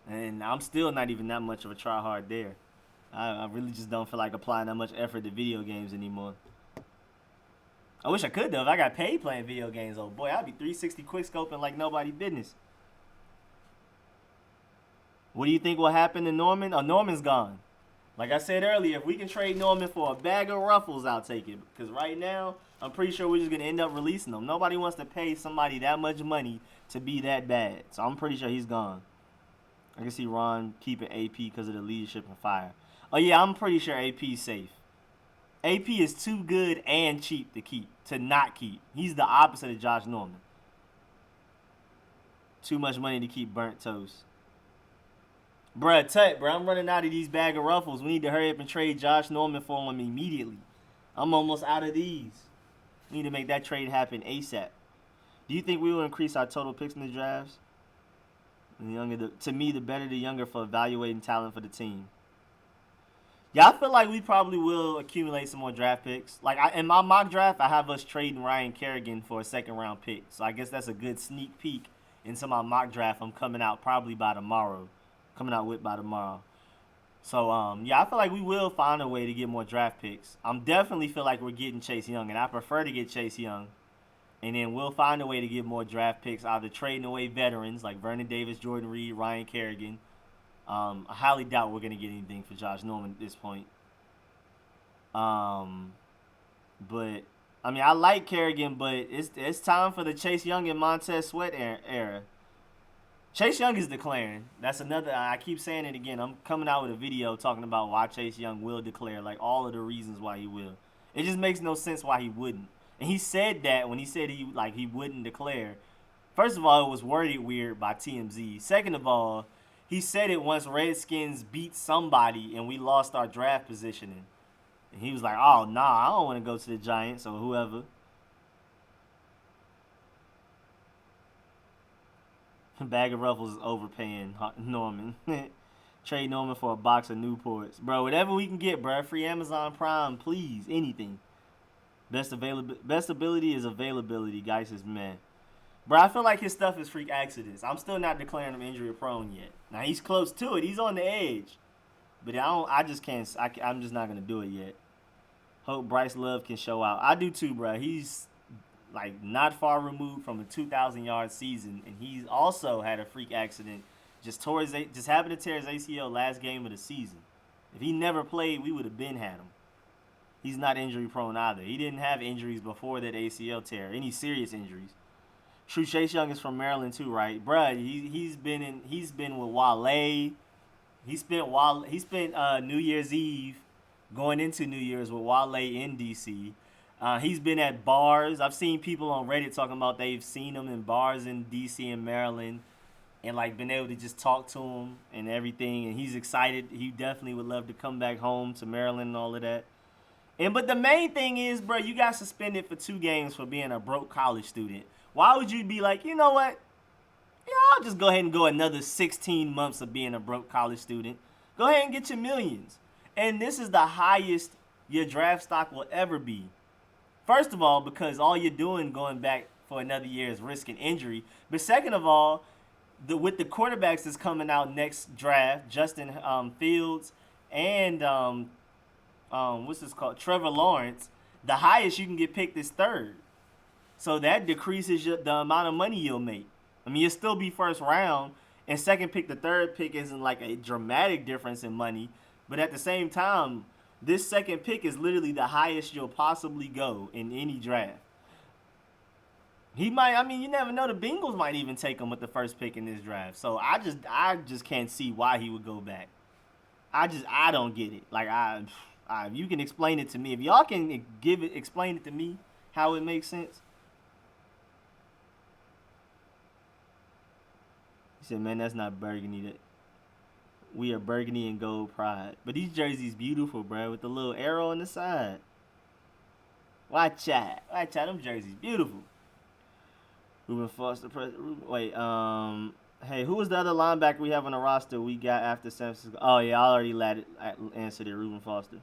And I'm still not even that much of a tryhard there. I really just don't feel like applying that much effort to video games anymore. I wish I could, though. If I got paid playing video games, oh boy, I'd be 360 quick scoping like nobody business. What do you think will happen to Norman? Oh, Norman's gone. Like I said earlier, if we can trade Norman for a bag of Ruffles, I'll take it. Because right now, I'm pretty sure we're just going to end up releasing him. Nobody wants to pay somebody that much money to be that bad. So I'm pretty sure he's gone. I can see Ron keeping AP because of the leadership and fire. Oh, yeah, I'm pretty sure AP's safe. AP is too good and cheap to not keep. He's the opposite of Josh Norman. Too much money to keep burnt toast. Bruh, I'm running out of these bag of Ruffles. We need to hurry up and trade Josh Norman for him immediately. I'm almost out of these. We need to make that trade happen ASAP. Do you think we will increase our total picks in the drafts? To me, the better the younger for evaluating talent for the team. Yeah, I feel like we probably will accumulate some more draft picks. Like, in my mock draft, I have us trading Ryan Kerrigan for a second-round pick. So I guess that's a good sneak peek into my mock draft. I'm coming out probably by tomorrow. So, yeah, I feel like we will find a way to get more draft picks. Definitely feel like we're getting Chase Young, and I prefer to get Chase Young. And then we'll find a way to get more draft picks, either trading away veterans like Vernon Davis, Jordan Reed, Ryan Kerrigan. I highly doubt we're going to get anything for Josh Norman at this point. But, I mean, I like Kerrigan, but it's time for the Chase Young and Montez Sweat era. Chase Young is declaring. That's another, I keep saying it again. I'm coming out with a video talking about why Chase Young will declare, like all of the reasons why he will. It just makes no sense why he wouldn't. And he said that when he said he wouldn't declare. First of all, it was worded weird by TMZ. Second of all, he said it once Redskins beat somebody and we lost our draft positioning. And he was like, oh, nah, I don't want to go to the Giants or whoever. Bag of Ruffles is overpaying Norman. Trade Norman for a box of Newports. Bro, whatever we can get, bro. Free Amazon Prime, please. Anything. Best ability is availability. Guys is man. Bro, I feel like his stuff is freak accidents. I'm still not declaring him injury prone yet. Now, he's close to it. He's on the edge. But I'm just not going to do it yet. Hope Bryce Love can show out. I do too, bro. He's like not far removed from a 2,000-yard season, and he's also had a freak accident. Just happened to tear his ACL last game of the season. If he never played, we would have been had him. He's not injury prone either. He didn't have injuries before that ACL tear, any serious injuries. True, Chase Young is from Maryland too, right? Bruh, he's been with Wale. He spent New Year's Eve going into New Year's with Wale in DC. He's been at bars. I've seen people on Reddit talking about they've seen him in bars in DC and Maryland, and like been able to just talk to him and everything. And he's excited. He definitely would love to come back home to Maryland and all of that. But the main thing is, bro, you got suspended for 2 games for being a broke college student. Why would you be like, you know what? Yeah, I'll just go ahead and go another 16 months of being a broke college student. Go ahead and get your millions. And this is the highest your draft stock will ever be. First of all, because all you're doing going back for another year is risking injury. But second of all, with the quarterbacks that's coming out next draft, Justin Fields and Trevor Lawrence, the highest you can get picked is 3rd. So that decreases the amount of money you'll make. I mean, you'll still be first round, and second pick to third pick isn't like a dramatic difference in money. But at the same time, this second pick is literally the highest you'll possibly go in any draft. You never know. The Bengals might even take him with the first pick in this draft. So I just can't see why he would go back. I don't get it. Like, if you can explain it to me, if y'all can explain it to me how it makes sense. He said, man, that's not burgundy. We are burgundy and gold pride. But these jerseys beautiful, bro, with the little arrow on the side. Watch out. Them jerseys beautiful. Ruben Foster. Hey, who was the other linebacker we have on the roster we got after San Francisco? Oh, yeah, I already answered it, Ruben Foster.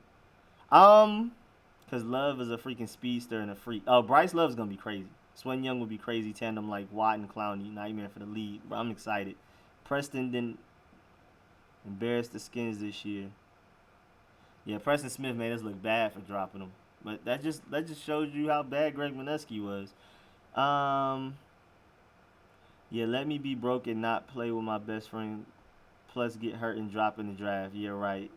Because Love is a freaking speedster and a freak. Oh, Bryce Love's going to be crazy. Swen Young would be crazy tandem like Watt and Clowney. Nightmare for the league. Bro, I'm excited. Preston didn't embarrass the Skins this year. Yeah, Preston Smith made us look bad for dropping him. But that just shows you how bad Greg Mineski was. Yeah, let me be broke and not play with my best friend. Plus get hurt and drop in the draft. Yeah, right.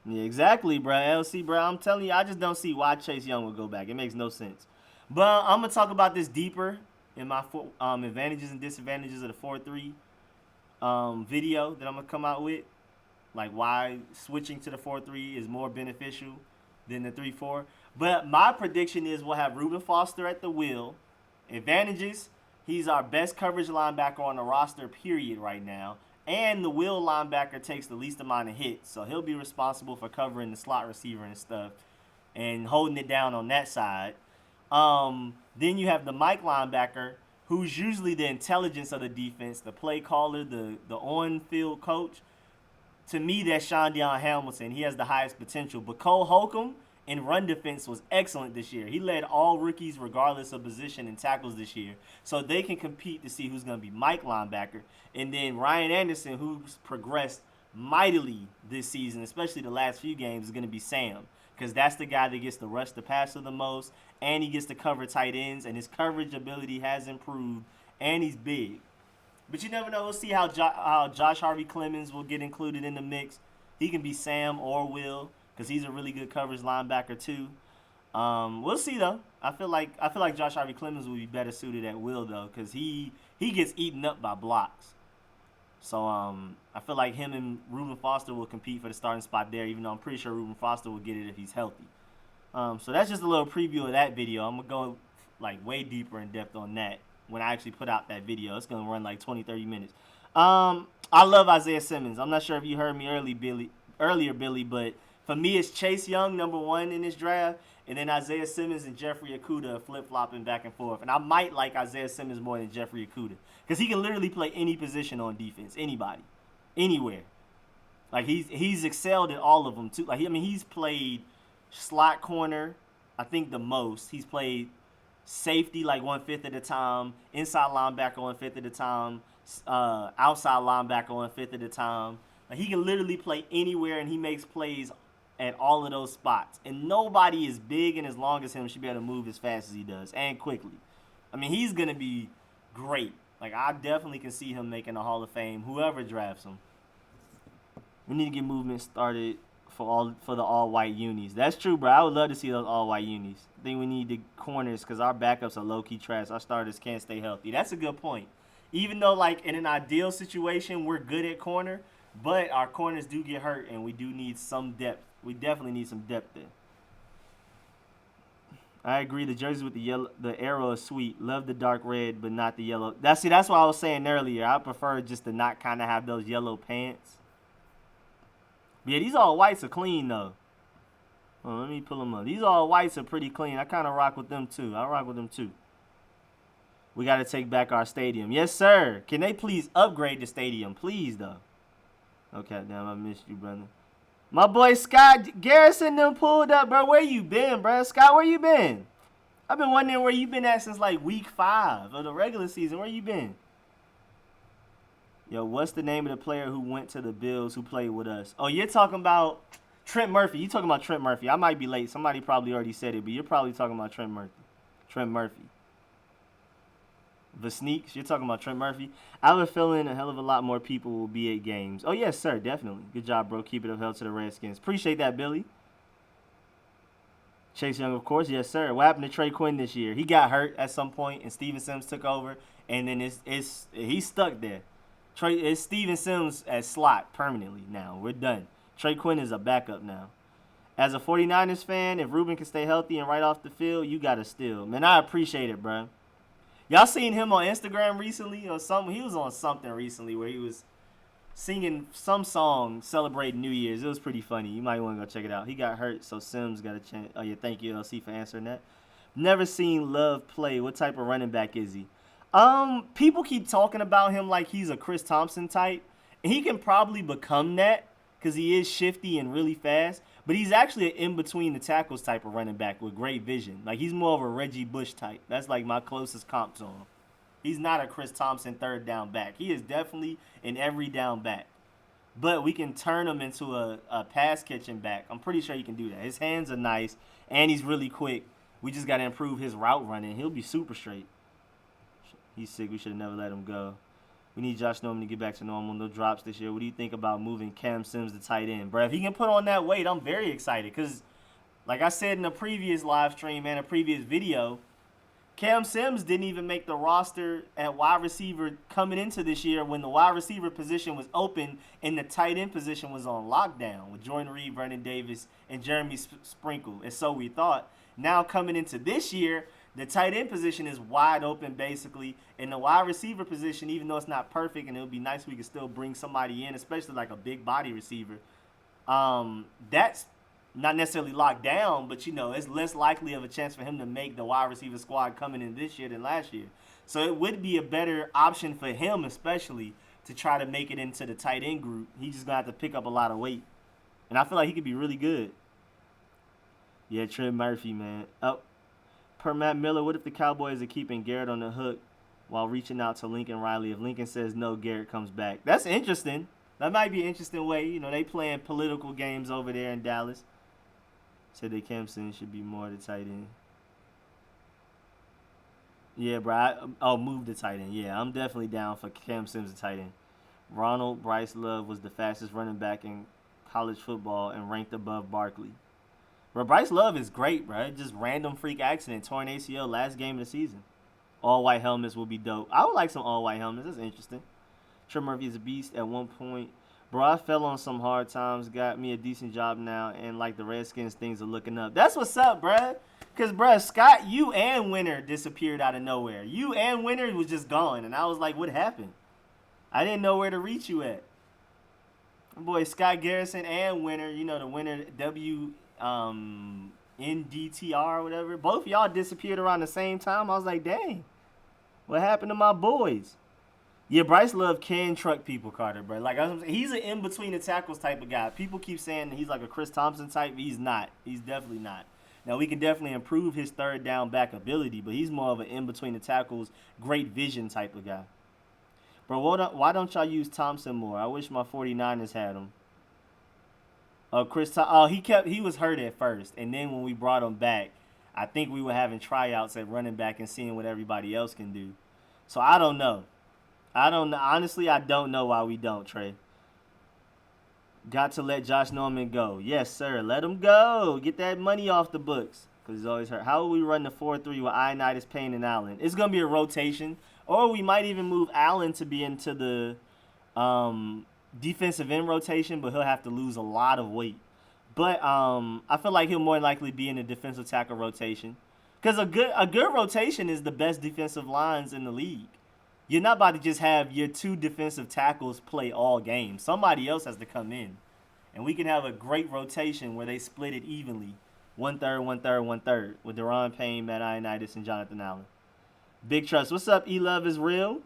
Yeah, exactly, bro. LC, bro. I'm telling you, I just don't see why Chase Young would go back. It makes no sense. But I'm going to talk about this deeper in my advantages and disadvantages of the 4-3 video that I'm going to come out with. Like why switching to the 4-3 is more beneficial than the 3-4. But my prediction is we'll have Reuben Foster at the wheel. Advantages, he's our best coverage linebacker on the roster, period, right now. And the wheel linebacker takes the least amount of hits. So he'll be responsible for covering the slot receiver and stuff and holding it down on that side. Then you have the Mike linebacker, who's usually the intelligence of the defense, the play caller, the on-field coach. To me, that's Sean Deion Hamilton. He has the highest potential. But Cole Holcomb in run defense was excellent this year. He led all rookies regardless of position in tackles this year. So they can compete to see who's going to be Mike linebacker. And then Ryan Anderson, who's progressed mightily this season, especially the last few games, is going to be Sam. Because that's the guy that gets to rush the passer the most, and he gets to cover tight ends, and his coverage ability has improved, and he's big. But you never know. We'll see how Josh Harvey Clemens will get included in the mix. He can be Sam or Will, because he's a really good coverage linebacker too. We'll see though. I feel like Josh Harvey Clemens will be better suited at Will though, because he gets eaten up by blocks. So I feel like him and Reuben Foster will compete for the starting spot there, even though I'm pretty sure Reuben Foster will get it if he's healthy. So that's just a little preview of that video. I'm going to go like way deeper in depth on that when I actually put out that video. It's going to run like 20, 30 minutes. I love Isaiah Simmons. I'm not sure if you heard me earlier, Billy, but for me it's Chase Young, number 1 in this draft, and then Isaiah Simmons and Jeffrey Okudah flip-flopping back and forth. And I might like Isaiah Simmons more than Jeffrey Okudah, because he can literally play any position on defense, anybody, anywhere. Like he's excelled at all of them too. Like he's played slot corner, I think the most. He's played safety like 1/5 of the time, inside linebacker 1/5 of the time, outside linebacker 1/5 of the time. Like he can literally play anywhere, and he makes plays at all of those spots. And nobody as big and as long as him should be able to move as fast as he does and quickly. I mean, he's gonna be great. Like I definitely can see him making the Hall of Fame, whoever drafts him. We need to get movement started for the all-white unis. That's true, bro. I would love to see those all-white unis. I think we need the corners because our backups are low-key trash. Our starters can't stay healthy. That's a good point. Even though, like, in an ideal situation, we're good at corner, but our corners do get hurt, and we do need some depth. We definitely need some depth there. I agree. The jersey with the arrow is sweet. Love the dark red, but not the yellow. That's what I was saying earlier. I prefer just to not kind of have those yellow pants. But yeah, these all whites are clean though. Let me pull them up. These all whites are pretty clean. I kind of rock with them too. We got to take back our stadium. Yes, sir. Can they please upgrade the stadium, please though? Okay, damn, I missed you, brother. My boy Scott Garrison them pulled up, bro. Where you been, bro? Scott, where you been? I've been wondering where you been at since like week 5 of the regular season. Where you been? Yo, what's the name of the player who went to the Bills who played with us? Oh, you're talking about Trent Murphy. You talking about Trent Murphy. I might be late. Somebody probably already said it, but you're probably talking about Trent Murphy. Trent Murphy. The Sneaks, you're talking about Trent Murphy. I have a feeling a hell of a lot more people will be at games. Oh, yes, sir, definitely. Good job, bro. Keep it up, hell to the Redskins. Appreciate that, Billy. Chase Young, of course. Yes, sir. What happened to Trey Quinn this year? He got hurt at some point, and Steven Sims took over, and then he's stuck there. It's Steven Sims as slot permanently now. We're done. Trey Quinn is a backup now. As a 49ers fan, if Ruben can stay healthy and right off the field, you got to steal. Man, I appreciate it, bro. Y'all seen him on Instagram recently or something? He was on something recently where he was singing some song celebrating New Year's. It was pretty funny. You might want to go check it out. He got hurt, so Sims got a chance. Oh, yeah, thank you, LC, for answering that. Never seen Love play. What type of running back is he? People keep talking about him like he's a Chris Thompson type. And he can probably become that because he is shifty and really fast. But he's actually an in-between the tackles type of running back with great vision. Like, he's more of a Reggie Bush type. That's, like, my closest comp to him. He's not a Chris Thompson third down back. He is definitely an every down back. But we can turn him into a pass-catching back. I'm pretty sure he can do that. His hands are nice, and he's really quick. We just got to improve his route running. He'll be super straight. He's sick. We should have never let him go. We need Josh Norman to get back to normal. No drops this year. What do you think about moving Cam Sims to tight end? Bro, if he can put on that weight, I'm very excited. Because, like I said in a previous live stream and a previous video, Cam Sims didn't even make the roster at wide receiver coming into this year when the wide receiver position was open and the tight end position was on lockdown with Jordan Reed, Vernon Davis, and Jeremy Sprinkle. And so we thought. Now coming into this year, the tight end position is wide open, basically. And the wide receiver position, even though it's not perfect, and it would be nice if we could still bring somebody in, especially like a big body receiver, that's not necessarily locked down, but, you know, it's less likely of a chance for him to make the wide receiver squad coming in this year than last year. So it would be a better option for him, especially, to try to make it into the tight end group. He's just going to have to pick up a lot of weight. And I feel like he could be really good. Yeah, Trent Murphy, man. Oh. Per Matt Miller, what if the Cowboys are keeping Garrett on the hook while reaching out to Lincoln Riley? If Lincoln says no, Garrett comes back. That's interesting. That might be an interesting way. You know, they playing political games over there in Dallas. Said that Kempson should be more the tight end. Yeah, bro. I'll move the tight end. Yeah, I'm definitely down for Cam Sims, the tight end. Ronald Bryce Love was the fastest running back in college football and ranked above Barkley. Bro, Bryce Love is great, bro. Just random freak accident, torn ACL last game of the season. All white helmets will be dope. I would like some all white helmets. That's interesting. Trent Murphy is a beast at one point. Bro, I fell on some hard times, got me a decent job now, and like the Redskins, things are looking up. That's what's up, bro. Because, bro, Scott, you and Winter disappeared out of nowhere. You and Winter was just gone, and I was like, what happened? I didn't know where to reach you at. Boy, Scott Garrison and Winter, you know, the Winter NDTR or whatever, both of y'all disappeared around the same time. I was like, dang, what happened to my boys? Yeah, Bryce Love can truck people, Carter, bro. Like, he's an in-between the tackles type of guy. People keep saying that he's like a Chris Thompson type. He's not. He's definitely not. Now, we can definitely improve his third down back ability, but he's more of an in-between the tackles, great vision type of guy. Bro, why don't y'all use Thompson more? I wish my 49ers had him. He was hurt at first, and then when we brought him back, I think we were having tryouts at running back and seeing what everybody else can do. So I don't know. Honestly, I don't know why we don't, Trey. Got to let Josh Norman go. Yes, sir. Let him go. Get that money off the books. Because he's always hurt. How will we run the 4-3 with Ioannidis, Payne, and Allen? It's going to be a rotation. Or we might even move Allen to be into the defensive end rotation, but he'll have to lose a lot of weight. But I feel like he'll more likely be in the defensive tackle rotation. Because a good rotation is the best defensive lines in the league. You're not about to just have your 2 defensive tackles play all game. Somebody else has to come in. And we can have a great rotation where they split it evenly. 1/3, 1/3, 1/3. With Deron Payne, Matt Ioannidis, and Jonathan Allen. Big Trust. What's up? E-Love is real.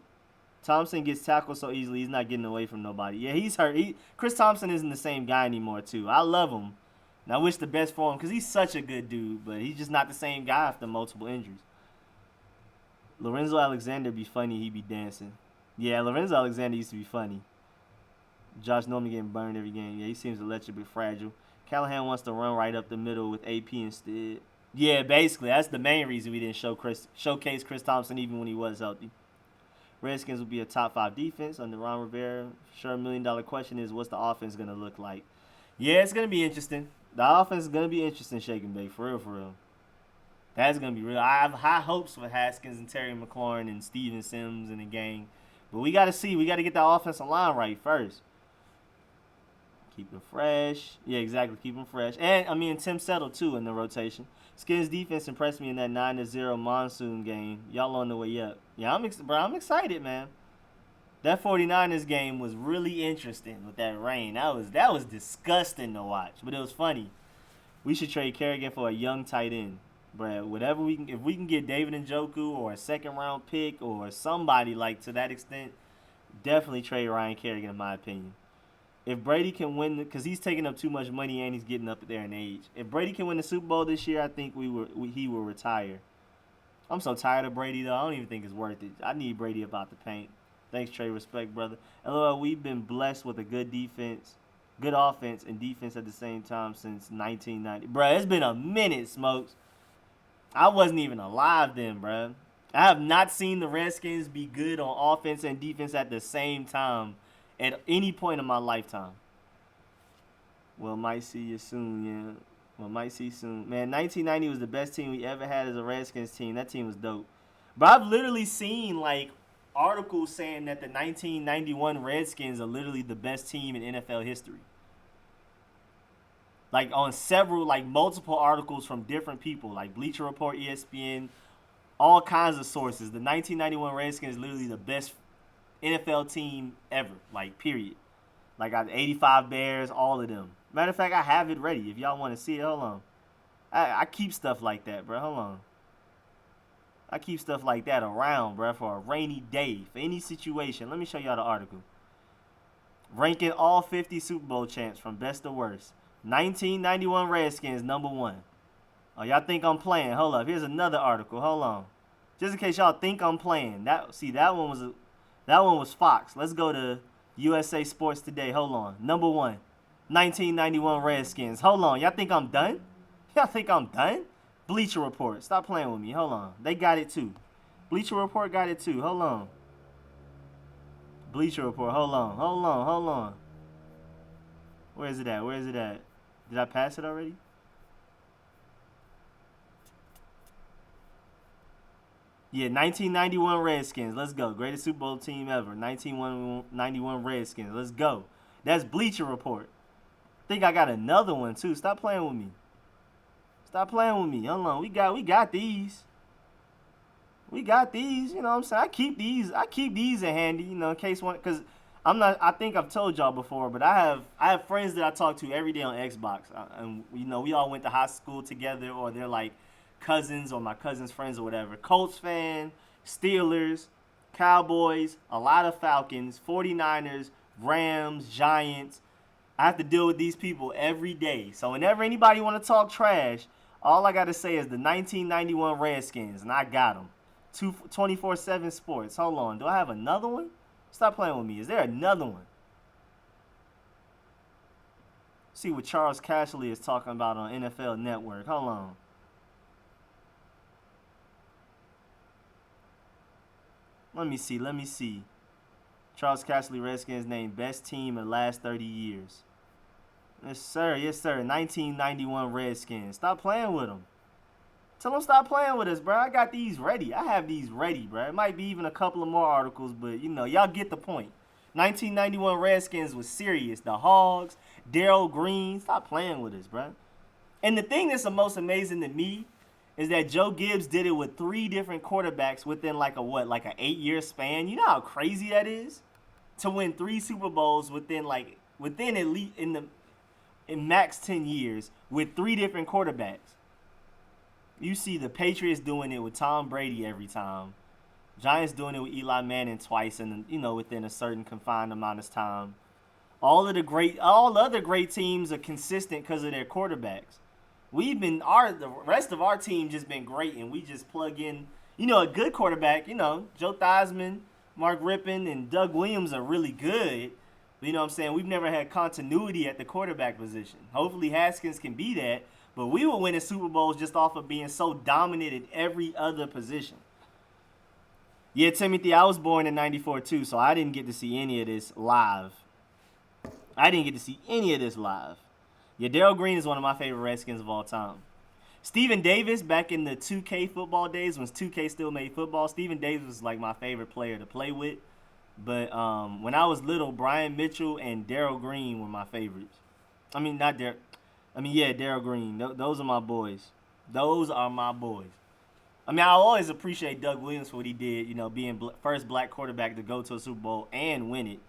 Thompson gets tackled so easily. He's not getting away from nobody. Yeah, he's hurt. Chris Thompson isn't the same guy anymore, too. I love him. And I wish the best for him because he's such a good dude. But he's just not the same guy after multiple injuries. Lorenzo Alexander be funny. He be dancing. Yeah, Lorenzo Alexander used to be funny. Josh Norman getting burned every game. Yeah, he seems electric but fragile. Callahan wants to run right up the middle with AP instead. Yeah, basically. That's the main reason we didn't showcase Chris Thompson even when he was healthy. Redskins will be a top 5 defense under Ron Rivera. Sure, $1 million question is, what's the offense going to look like? Yeah, it's going to be interesting. The offense is going to be interesting, Shake and Bake. For real, for real. That's going to be real. I have high hopes for Haskins and Terry McLaurin and Steven Sims and the gang. But we got to see. We got to get that offensive line right first. Keep them fresh. Yeah, exactly. Keep them fresh. And, Tim Settle, too, in the rotation. Skins defense impressed me in that 9-0 monsoon game. Y'all on the way up. Yeah, I'm excited, man. That 49ers game was really interesting with that rain. That was disgusting to watch, but it was funny. We should trade Kerrigan for a young tight end. But whatever if we can get David Njoku or a 2nd-round pick or somebody like to that extent, definitely trade Ryan Kerrigan, in my opinion. If Brady can win, because he's taking up too much money and he's getting up there in age. If Brady can win the Super Bowl this year, I think he will retire. I'm so tired of Brady, though. I don't even think it's worth it. I need Brady about the paint. Thanks, Trey. Respect, brother. LOL, we've been blessed with a good defense, good offense, and defense at the same time since 1990. Bruh, it's been a minute, Smokes. I wasn't even alive then, bruh. I have not seen the Redskins be good on offense and defense at the same time at any point in my lifetime. Well, might see you soon, yeah. Well, might see soon. Man, 1990 was the best team we ever had as a Redskins team. That team was dope. But I've literally seen, articles saying that the 1991 Redskins are literally the best team in NFL history. On several, multiple articles from different people, like Bleacher Report, ESPN, all kinds of sources. The 1991 Redskins is literally the best NFL team ever, period. Got 85 Bears, all of them. Matter of fact, I have it ready if y'all want to see it. Hold on. I keep stuff like that, bro. Hold on. I keep stuff like that around, bro, for a rainy day, for any situation. Let me show y'all the article. Ranking all 50 Super Bowl champs from best to worst. 1991 Redskins, number 1. Oh, y'all think I'm playing? Hold up. Here's another article. Hold on. Just in case y'all think I'm playing. That one was Fox. Let's go to USA Sports Today. Hold on. Number 1. 1991 Redskins. Hold on. Y'all think I'm done? Y'all think I'm done? Bleacher Report. Stop playing with me. Hold on. They got it too. Bleacher Report got it too. Hold on. Bleacher Report. Hold on. Where is it at? Did I pass it already? Yeah, 1991 Redskins. Let's go. Greatest Super Bowl team ever. 1991 Redskins. Let's go. That's Bleacher Report. Think I got another one too. Stop playing with me. Hold on. We got these. You know what I'm saying? I keep these in handy, in case one, because I think I've told y'all before, but I have friends that I talk to every day on Xbox. And we all went to high school together, or they're cousins or my cousin's friends or whatever. Colts fan, Steelers, Cowboys, a lot of Falcons, 49ers, Rams, Giants. I have to deal with these people every day. So whenever anybody want to talk trash, all I got to say is the 1991 Redskins, and I got them. 24/7 Sports. Hold on. Do I have another one? Stop playing with me. Is there another one? See what Charles Cashley is talking about on NFL Network. Hold on. Let me see. Charles Cashley, Redskins named best team in the last 30 years. Yes, sir. Yes, sir. 1991 Redskins. Stop playing with them. Tell them stop playing with us, bro. I got these ready. I have these ready, bro. It might be even a couple of more articles, but, y'all get the point. 1991 Redskins was serious. The Hogs, Darryl Green. Stop playing with us, bro. And the thing that's the most amazing to me is that Joe Gibbs did it with 3 different quarterbacks within like an 8-year span. You know how crazy that is? To win 3 Super Bowls within at least in max 10 years with 3 different quarterbacks. You see the Patriots doing it with Tom Brady every time. Giants doing it with Eli Manning twice and within a certain confined amount of time. All the other great teams are consistent because of their quarterbacks. The rest of our team just been great, and we just plug in, a good quarterback, Joe Theismann, Mark Rippon, and Doug Williams are really good. But, what I'm saying? We've never had continuity at the quarterback position. Hopefully Haskins can be that, but we were winning Super Bowls just off of being so dominant at every other position. Yeah, Timothy, I was born in 94 too, so I didn't get to see any of this live. Yeah, Darryl Green is one of my favorite Redskins of all time. Stephen Davis, back in the 2K football days, when 2K still made football, Stephen Davis was like my favorite player to play with. But when I was little, Brian Mitchell and Darryl Green were my favorites. Darryl Green. Those are my boys. I always appreciate Doug Williams for what he did, being first black quarterback to go to a Super Bowl and win it.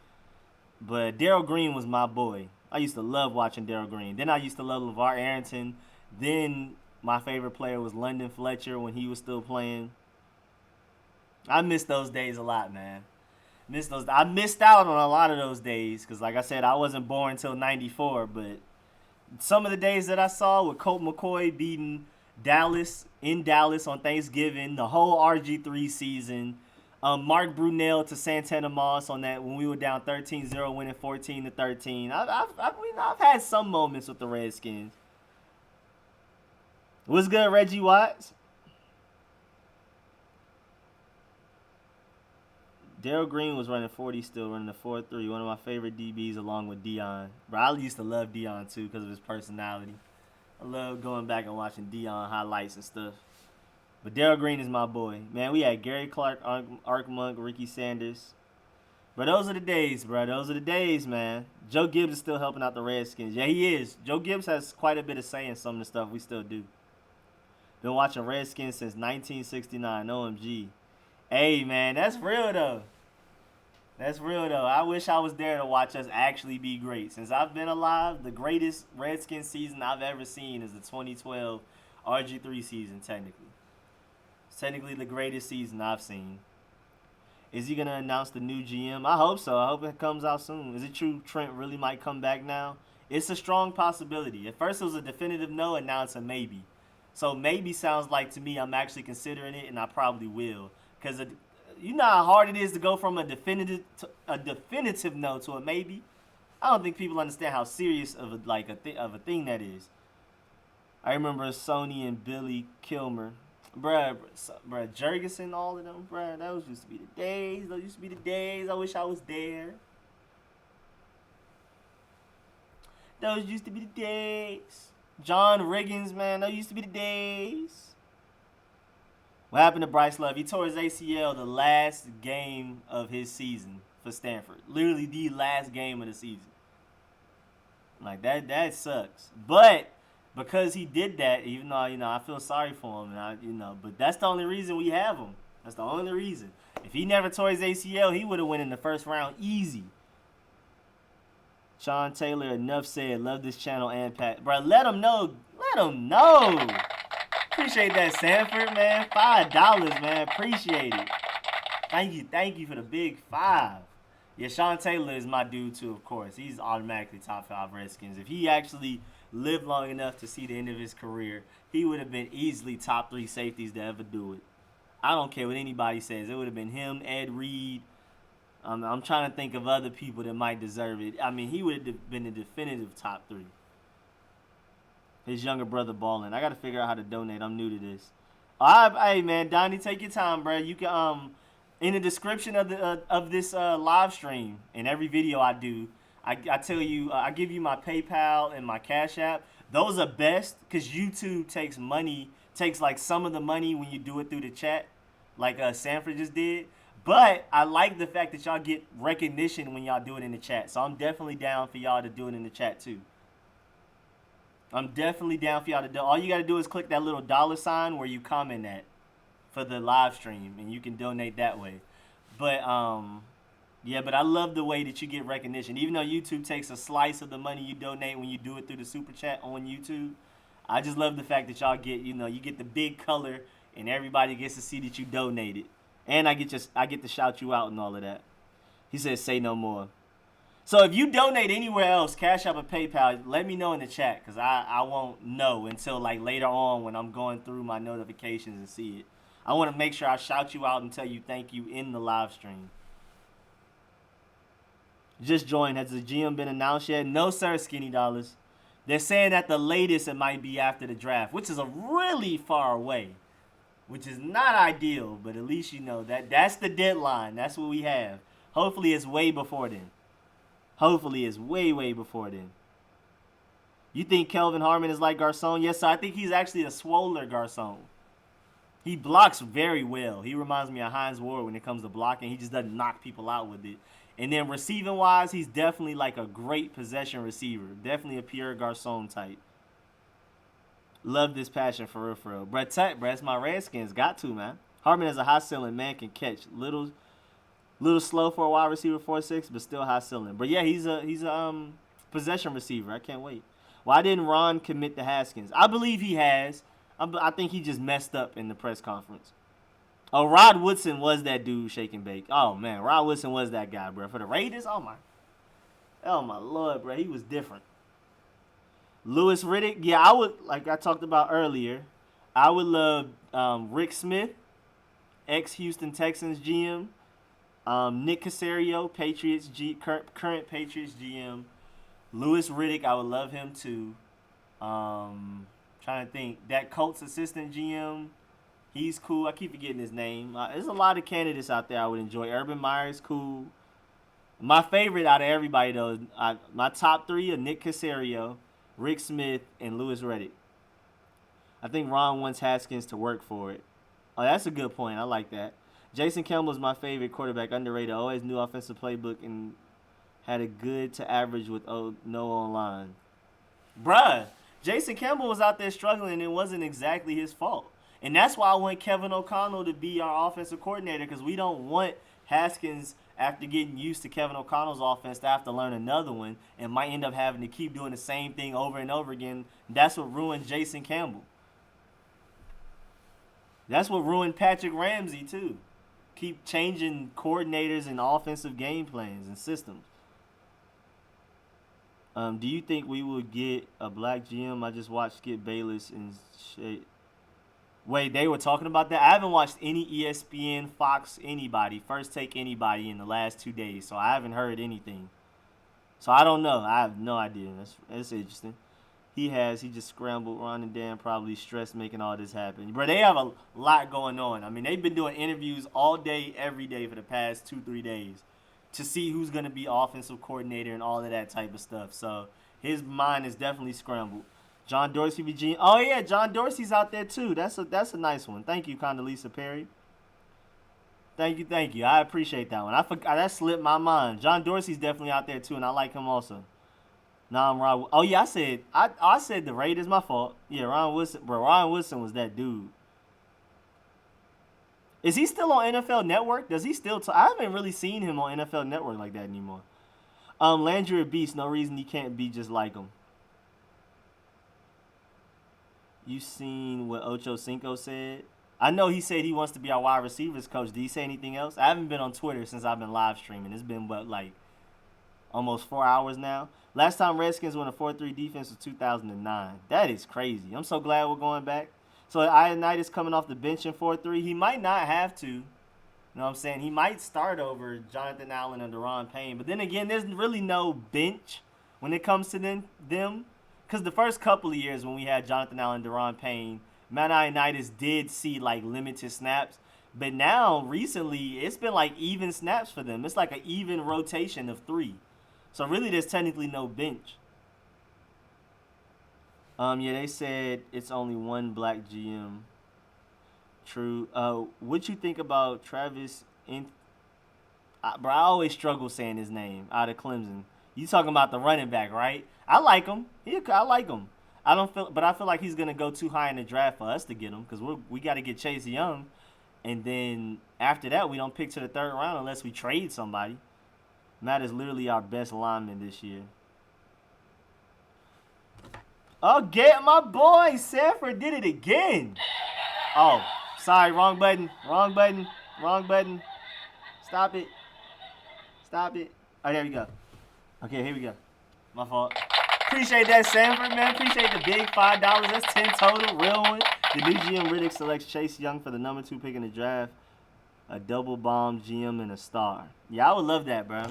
But Darryl Green was my boy. I used to love watching Darryl Green. Then I used to love LeVar Arrington. Then my favorite player was London Fletcher when he was still playing. I miss those days a lot, man. I missed out on a lot of those days because, like I said, I wasn't born until 94. But some of the days that I saw with Colt McCoy beating Dallas in Dallas on Thanksgiving, the whole RG3 season, Mark Brunell to Santana Moss on that when we were down 13-0, winning 14-13. I've had some moments with the Redskins. What's good, Reggie Watts? Darryl Green was running 40 still, running the 4.3. One of my favorite DBs along with Deion. Bro, I used to love Deion too because of his personality. I love going back and watching Deion highlights and stuff. But Darryl Green is my boy. Man, we had Gary Clark, Art Monk, Ricky Sanders. But those are the days, bro. Those are the days, man. Joe Gibbs is still helping out the Redskins. Yeah, he is. Joe Gibbs has quite a bit of say in some of the stuff we still do. Been watching Redskins since 1969. OMG. Hey, man, that's real, though. I wish I was there to watch us actually be great. Since I've been alive, the greatest Redskins season I've ever seen is the 2012 RG3 season, technically. It's technically the greatest season I've seen. Is he going to announce the new GM? I hope so. I hope it comes out soon. Is it true Trent really might come back now? It's a strong possibility. At first it was a definitive no, and now it's a maybe. So maybe sounds like to me I'm actually considering it, and I probably will. Because you know how hard it is to go from a definitive no to a maybe? I don't think people understand how serious of a thing that is. I remember Sony and Billy Kilmer. Bruh, Jurgensen, all of them, bruh, those used to be the days. Those used to be the days. I wish I was there. Those used to be the days. John Riggins, man, those used to be the days. What happened to Bryce Love? He tore his ACL the last game of his season for Stanford. Literally the last game of the season. Like, that sucks. But because he did that, even though, I feel sorry for him, and but that's the only reason we have him. That's the only reason. If he never tore his ACL, he would have won in the first round easy. Sean Taylor, enough said. Love this channel and Pat. Bro, let him know. Let him know. Appreciate that, Sanford, man. $5, man. Appreciate it. Thank you for the big 5. Yeah, Sean Taylor is my dude, too, of course. He's automatically top 5 Redskins. If he actually lived long enough to see the end of his career, he would have been easily top 3 safeties to ever do it. I don't care what anybody says. It would have been him, Ed Reed. I'm trying to think of other people that might deserve it. I mean, he would have been the definitive top 3. His younger brother balling. I got to figure out how to donate. I'm new to this. All right, hey, man, Donnie, take your time, bro. You can in the description of this live stream and every video I do, I tell you, I give you my PayPal and my Cash App. Those are best because YouTube takes like some of the money when you do it through the chat, like Sanford just did. But I like the fact that y'all get recognition when y'all do it in the chat. So I'm definitely down for y'all to do it in the chat too. I'm definitely down for y'all to do. All you got to do is click that little $ where you comment at for the live stream, and you can donate that way. But yeah, but I love the way that you get recognition. Even though YouTube takes a slice of the money you donate when you do it through the super chat on YouTube, I just love the fact that y'all get, you get the big color and everybody gets to see that you donated. And I get to shout you out and all of that. He says, say no more. So if you donate anywhere else, Cash App or PayPal, let me know in the chat because I won't know until like later on when I'm going through my notifications and see it. I want to make sure I shout you out and tell you thank you in the live stream. Just joined. Has the GM been announced yet? No, sir, Skinny Dollars. They're saying at the latest it might be after the draft, which is a really far away. Which is not ideal, but at least you know that's the deadline. That's what we have. Hopefully it's way before then. Hopefully it's way, way before then. You think Kelvin Harmon is like Garcon? Yes, sir. I think he's actually a swoller Garcon. He blocks very well. He reminds me of Hines Ward when it comes to blocking. He just doesn't knock people out with it. And then receiving-wise, he's definitely like a great possession receiver. Definitely a pure Garcon type. Love this passion for real. Brett Tech, that's my Redskins. Got to, man. Harmon is a high ceiling man, can catch. Little slow for a wide receiver, 4'6", but still high ceiling. But yeah, he's a possession receiver. I can't wait. Why didn't Ron commit to Haskins? I believe he has. I think he just messed up in the press conference. Oh, Rod Woodson was that dude shake and bake. Oh man, Rod Woodson was that guy, bro. For the Raiders, oh my Lord, bro, he was different. Louis Riddick, yeah, I would, like I talked about earlier, I would love Rick Smith, ex-Houston Texans GM, Nick Caserio, current Patriots GM, Louis Riddick, I would love him too. Trying to think, that Colts assistant GM, he's cool. I keep forgetting his name. There's a lot of candidates out there I would enjoy. Urban Meyer's cool. My favorite out of everybody though, my top three are Nick Caserio, Rick Smith, and Louis Riddick. I think Ron wants Haskins to work for it. Oh, that's a good point. I like that. Jason Campbell is my favorite quarterback, underrated. Always knew offensive playbook and had a good to average with no online. Bruh, Jason Campbell was out there struggling and it wasn't exactly his fault. And that's why I want Kevin O'Connell to be our offensive coordinator because we don't want Haskins, after getting used to Kevin O'Connell's offense, to have to learn another one and might end up having to keep doing the same thing over and over again. That's what ruined Jason Campbell. That's what ruined Patrick Ramsey, too. Keep changing coordinators and offensive game plans and systems. Do you think we will get a black GM? I just watched Skip Bayless and Wait, they were talking about that? I haven't watched any ESPN, Fox, anybody, First Take anybody in the last 2 days, so I haven't heard anything. So I don't know. I have no idea. That's interesting. He just scrambled. Ron and Dan probably stressed making all this happen. Bro, they have a lot going on. I mean, they've been doing interviews all day, every day for the past 2-3 days to see who's going to be offensive coordinator and all of that type of stuff. So his mind is definitely scrambled. John Dorsey, Virginia. Oh, yeah, John Dorsey's out there, too. That's a nice one. Thank you, Condoleezza Perry. Thank you. I appreciate that one. That slipped my mind. John Dorsey's definitely out there, too, and I like him also. Nah, I'm Ron. Oh, yeah, I said the Raiders. My fault. Yeah, Ron Woodson. Bro, Ron Woodson was that dude. Is he still on NFL Network? Does he still I haven't really seen him on NFL Network like that anymore. Landry a beast. No reason he can't be just like him. You seen what Ocho Cinco said? I know he said he wants to be our wide receivers coach. Did he say anything else? I haven't been on Twitter since I've been live streaming. It's been, almost 4 hours now? Last time Redskins won a 4-3 defense was 2009. That is crazy. I'm so glad we're going back. So Ioannidis coming off the bench in 4-3. He might not have to. You know what I'm saying? He might start over Jonathan Allen and Deron Payne. But then again, there's really no bench when it comes to them. Because the first couple of years when we had Jonathan Allen, Deron Payne, Matt Ioannidis did see limited snaps. But now, recently, it's been even snaps for them. It's like an even rotation of 3. So really, there's technically no bench. Yeah, they said it's only one black GM. True. What you think about Travis? Bro, I always struggle saying his name out of Clemson. You talking about the running back, right? I like him. I like him. But I feel like he's gonna go too high in the draft for us to get him because we got to get Chase Young, and then after that we don't pick to the 3rd round unless we trade somebody. Matt is literally our best lineman this year. Oh, get my boy Sanford did it again. Oh, sorry, wrong button. Stop it. Oh, there we go. Okay, here we go. My fault. Appreciate that, Sanford, man. Appreciate the big $5. That's 10 total. Real one. The new GM RIddick selects Chase Young for the number 2 pick in the draft. A double bomb GM and a star. Yeah, I would love that, bro.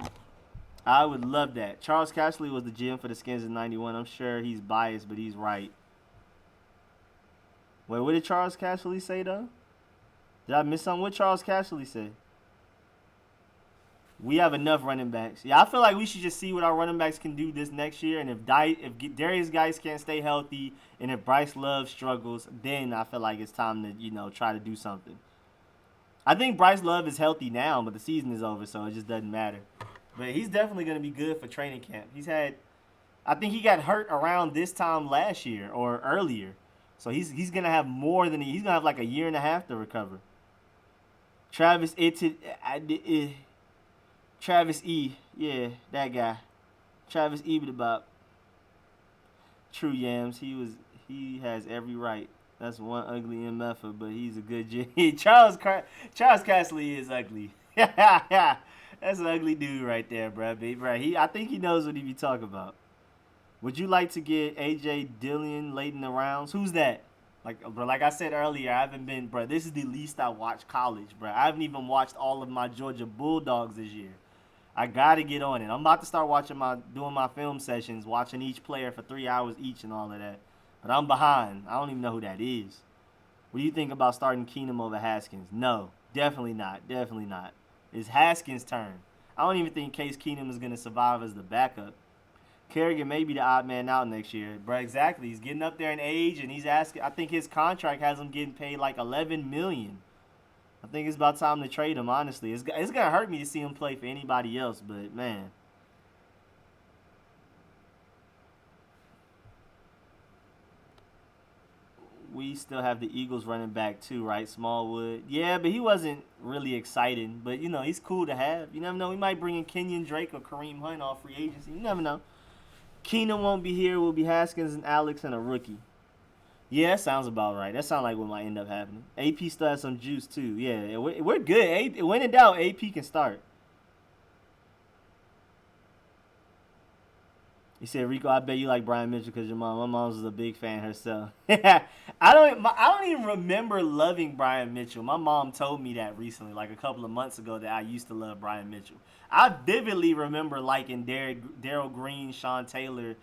I would love that. Charles Cashley was the GM for the Skins in 91. I'm sure he's biased, but he's right. Wait, what did Charles Cashley say, though? Did I miss something? What Charles Cashley say? We have enough running backs. Yeah, I feel like we should just see what our running backs can do this next year. And if Darius Geis can't stay healthy and if Bryce Love struggles, then I feel like it's time to, try to do something. I think Bryce Love is healthy now, but the season is over, so it just doesn't matter. But he's definitely going to be good for training camp. I think he got hurt around this time last year or earlier. So he's going to have he's going to have like a year and a half to recover. Travis E. Yeah, that guy. Travis Ebedabop. True Yams. He has every right. That's one ugly MFer, but he's a good G. Charles Castley is ugly. That's an ugly dude right there, bro. I think he knows what he be talking about. Would you like to get A.J. Dillon late in the rounds? Who's that? Like I said earlier, I haven't been, bro. This is the least I watched college, bro. I haven't even watched all of my Georgia Bulldogs this year. I gotta get on it. I'm about to start doing my film sessions, watching each player for 3 hours each and all of that. But I'm behind. I don't even know who that is. What do you think about starting Keenum over Haskins? No, definitely not. It's Haskins' turn. I don't even think Case Keenum is gonna survive as the backup. Kerrigan may be the odd man out next year. Bro, exactly. He's getting up there in age, and he's asking. I think his contract has him getting paid like $11 million. I think it's about time to trade him, honestly. It's going to hurt me to see him play for anybody else, but, man. We still have the Eagles running back, too, right? Smallwood. Yeah, but he wasn't really exciting. But, he's cool to have. You never know. We might bring in Kenyon Drake or Kareem Hunt off free agency. You never know. Keenum won't be here. Will be Haskins and Alex and a rookie. Yeah, that sounds about right. That sounds like what might end up happening. AP still has some juice, too. Yeah, we're good. When in doubt, AP can start. He said, Rico, I bet you like Brian Mitchell because your mom. My mom's a big fan herself. I don't even remember loving Brian Mitchell. My mom told me that recently, like a couple of months ago, that I used to love Brian Mitchell. I vividly remember liking Darryl Green, Sean Taylor,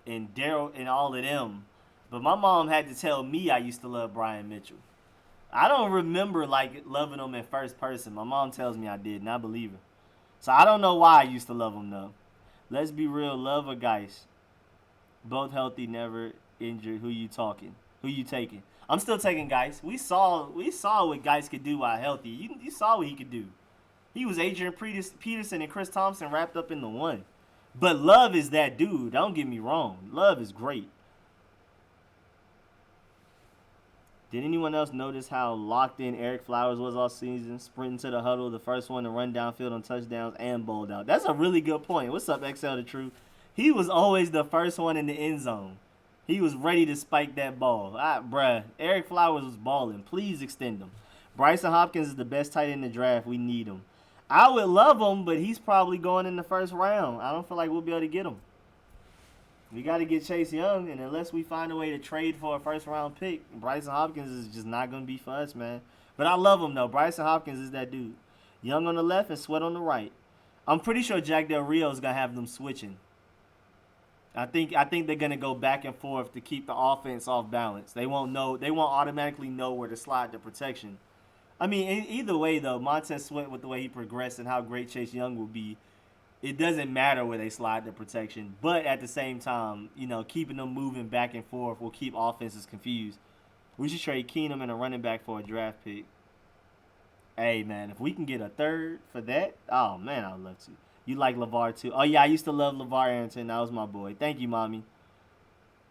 and Darryl and all of them. But my mom had to tell me I used to love Brian Mitchell. I don't remember loving him in first person. My mom tells me I did, and I believe her. So I don't know why I used to love him, though. Let's be real, love or Geis? Both healthy, never injured. Who you talking? Who you taking? I'm still taking Geis. We saw what Geis could do while healthy. You saw what he could do. He was Adrian Peterson and Chris Thompson wrapped up into one. But Love is that dude. Don't get me wrong. Love is great. Did anyone else notice how locked in Eric Flowers was all season? Sprinting to the huddle, the first one to run downfield on touchdowns and bowled out. That's a really good point. What's up, XL the Truth? He was always the first one in the end zone. He was ready to spike that ball. Bruh, Eric Flowers was balling. Please extend him. Bryson Hopkins is the best tight end in the draft. We need him. I would love him, but he's probably going in the first round. I don't feel like we'll be able to get him. We got to get Chase Young, and unless we find a way to trade for a first-round pick, Bryson Hopkins is just not going to be for us, man. But I love him, though. Bryson Hopkins is that dude. Young on the left and Sweat on the right. I'm pretty sure Jack Del Rio is going to have them switching. I think they're going to go back and forth to keep the offense off balance. They won't automatically know where to slide the protection. I mean, either way, though, Montez Sweat, with the way he progressed and how great Chase Young will be, it doesn't matter where they slide the protection. But at the same time, keeping them moving back and forth will keep offenses confused. We should trade Keenum and a running back for a draft pick. Hey, man, if we can get a third for that, oh, man, I'd love to. You like LeVar, too. Oh, yeah, I used to love LeVar Arrington. That was my boy. Thank you, Mommy.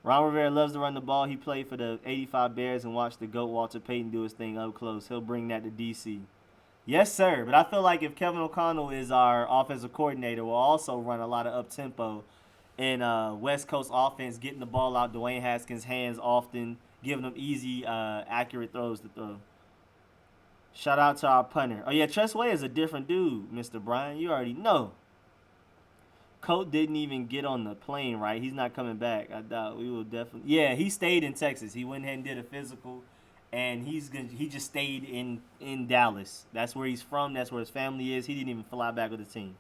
Ron Rivera loves to run the ball. He played for the 85 Bears and watched the GOAT Walter Payton do his thing up close. He'll bring that to D.C. Yes, sir. But I feel like if Kevin O'Connell is our offensive coordinator, we'll also run a lot of up-tempo and West Coast offense, getting the ball out Dwayne Haskins' hands often, giving them easy, accurate throws to throw. Shout out to our punter. Oh, yeah, Tressway is a different dude, Mr. Bryan. You already know. Colt didn't even get on the plane, right? He's not coming back. I doubt we will definitely. Yeah, he stayed in Texas. He went ahead and did a physical, and he just stayed in Dallas. That's where he's from. That's where his family is. He didn't even fly back with the team.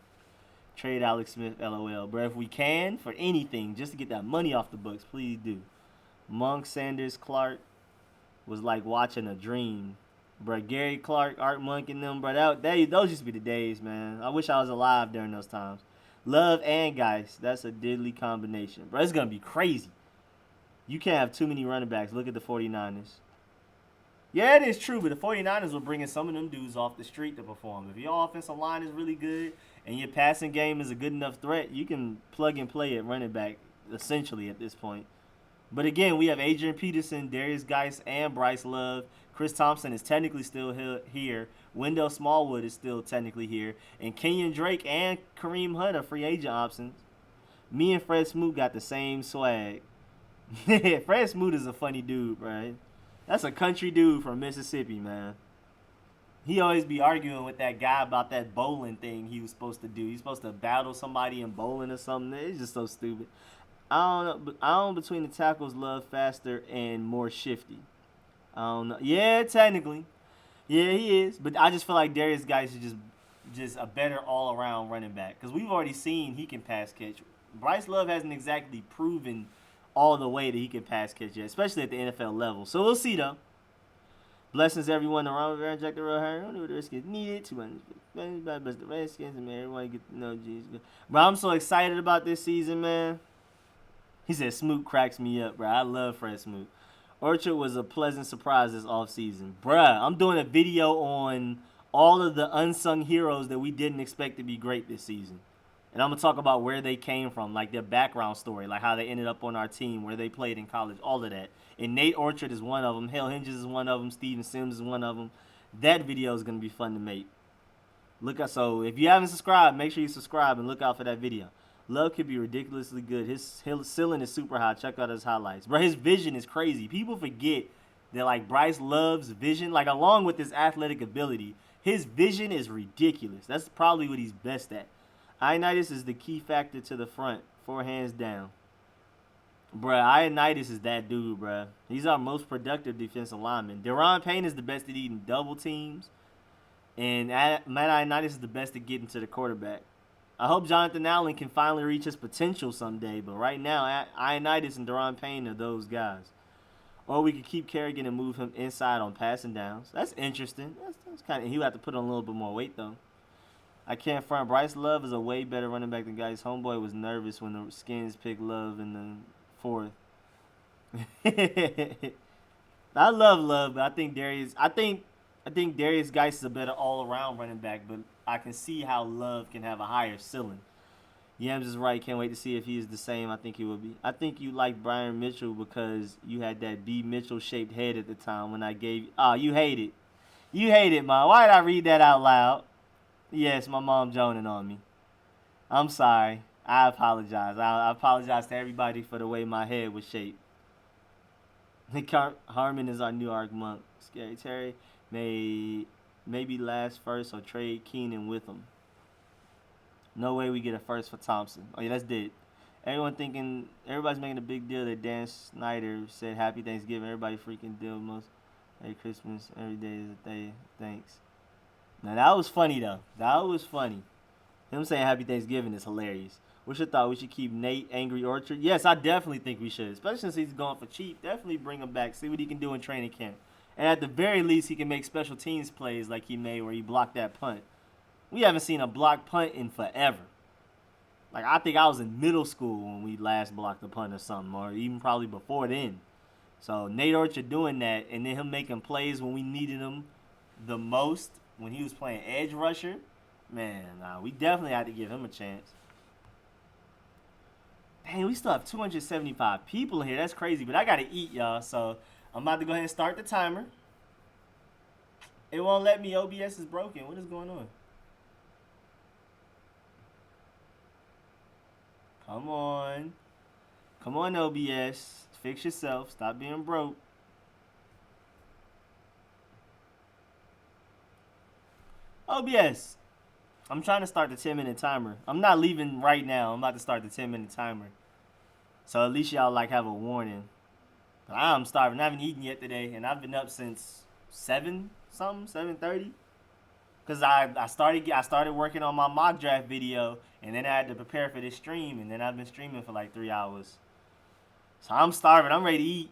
Trade Alex Smith, LOL. Bro, if we can, for anything, just to get that money off the books, please do. Monk, Sanders, Clark was like watching a dream. Bro, Gary Clark, Art Monk, and them, bro, those used to be the days, man. I wish I was alive during those times. Love and Geist. That's a deadly combination. Bro, it's going to be crazy. You can't have too many running backs. Look at the 49ers. Yeah, it is true, but the 49ers will bring in some of them dudes off the street to perform. If your offensive line is really good and your passing game is a good enough threat, you can plug and play at running back, essentially, at this point. But again, we have Adrian Peterson, Darius Geist, and Bryce Love. Chris Thompson is technically still here. Wendell Smallwood is still technically here. And Kenyon Drake and Kareem Hunt are free agent options. Me and Fred Smoot got the same swag. Fred Smoot is a funny dude, right? That's a country dude from Mississippi, man. He always be arguing with that guy about that bowling thing he was supposed to do. He's supposed to battle somebody in bowling or something. It's just so stupid. I don't know between the tackles, Love faster and more shifty. I don't know. Yeah, technically. Yeah, he is. But I just feel like Darius Geist is just a better all-around running back. Because we've already seen he can pass catch. Bryce Love hasn't exactly proven all the way that he can pass catch yet, especially at the NFL level. So we'll see, though. Blessings, everyone. Around Rivera, Jack the Real Harry. I don't know what the Redskins needed. 200. But the Redskins, man, everyone get to know Jesus. Bro, I'm so excited about this season, man. He said, Smoot cracks me up, bro. I love Fred Smoot. Orchard was a pleasant surprise this offseason. Bruh, I'm doing a video on all of the unsung heroes that we didn't expect to be great this season. And I'm going to talk about where they came from, like their background story, like how they ended up on our team, where they played in college, all of that. And Nate Orchard is one of them. Hale Hinges is one of them. Steven Sims is one of them. That video is going to be fun to make. So if you haven't subscribed, make sure you subscribe and look out for that video. Love could be ridiculously good. His ceiling is super high. Check out his highlights. Bro, his vision is crazy. People forget that, like, Bryce Love's vision, like, along with his athletic ability, his vision is ridiculous. That's probably what he's best at. Ioannidis is the key factor to the front. 4 hands down. Bruh, Ioannidis is that dude, bruh. He's our most productive defensive lineman. Deron Payne is the best at eating double teams. And Matt Ioannidis is the best at getting to the quarterback. I hope Jonathan Allen can finally reach his potential someday, but right now, Ioannidis and Deron Payne are those guys. Or we could keep Kerrigan and move him inside on passing downs. That's interesting. That's kind of. He would have to put on a little bit more weight, though. I can't front. Bryce Love is a way better running back than guys. Homeboy was nervous when the Skins picked Love in the 4th. I love Love, but I think Darius Geist is a better all-around running back, but I can see how Love can have a higher ceiling. Yams is right. Can't wait to see if he is the same. I think he will be. I think you like Brian Mitchell because you had that B. Mitchell-shaped head at the time when I gave you. Oh, you hate it. You hate it, Mom. Why did I read that out loud? Yes, my mom joning on me. I'm sorry. I apologize. I apologize to everybody for the way my head was shaped. Harmon is our new Arc Monk. Scary Terry. Maybe last first or trade Keenan with him. No way we get a first for Thompson. Oh, yeah, that's dead. Everybody's making a big deal that Dan Snyder said Happy Thanksgiving. Everybody freaking deal most. Merry Christmas. Every day is a day. Thanks. Now, that was funny, though. That was funny. Him saying Happy Thanksgiving is hilarious. What's your thought? We should keep Nate Angry Orchard? Yes, I definitely think we should. Especially since he's going for cheap. Definitely bring him back. See what he can do in training camp. And at the very least, he can make special teams plays like he made where he blocked that punt. We haven't seen a blocked punt in forever. Like, I think I was in middle school when we last blocked a punt or something, or even probably before then. So Nate Orchard doing that, and then him making plays when we needed him the most, when he was playing edge rusher, man, we definitely had to give him a chance. Dang, we still have 275 people in here. That's crazy, but I got to eat, y'all. So I'm about to go ahead and start the timer. It won't let me. OBS is broken. What is going on? Come on. Come on, OBS. Fix yourself. Stop being broke. OBS. I'm trying to start the 10-minute timer. I'm not leaving right now. I'm about to start the 10-minute timer. So at least y'all like have a warning. But I'm starving. I haven't eaten yet today, and I've been up since 7:30. Cause I started working on my mock draft video, and then I had to prepare for this stream, and then I've been streaming for like 3 hours. So I'm starving. I'm ready to eat.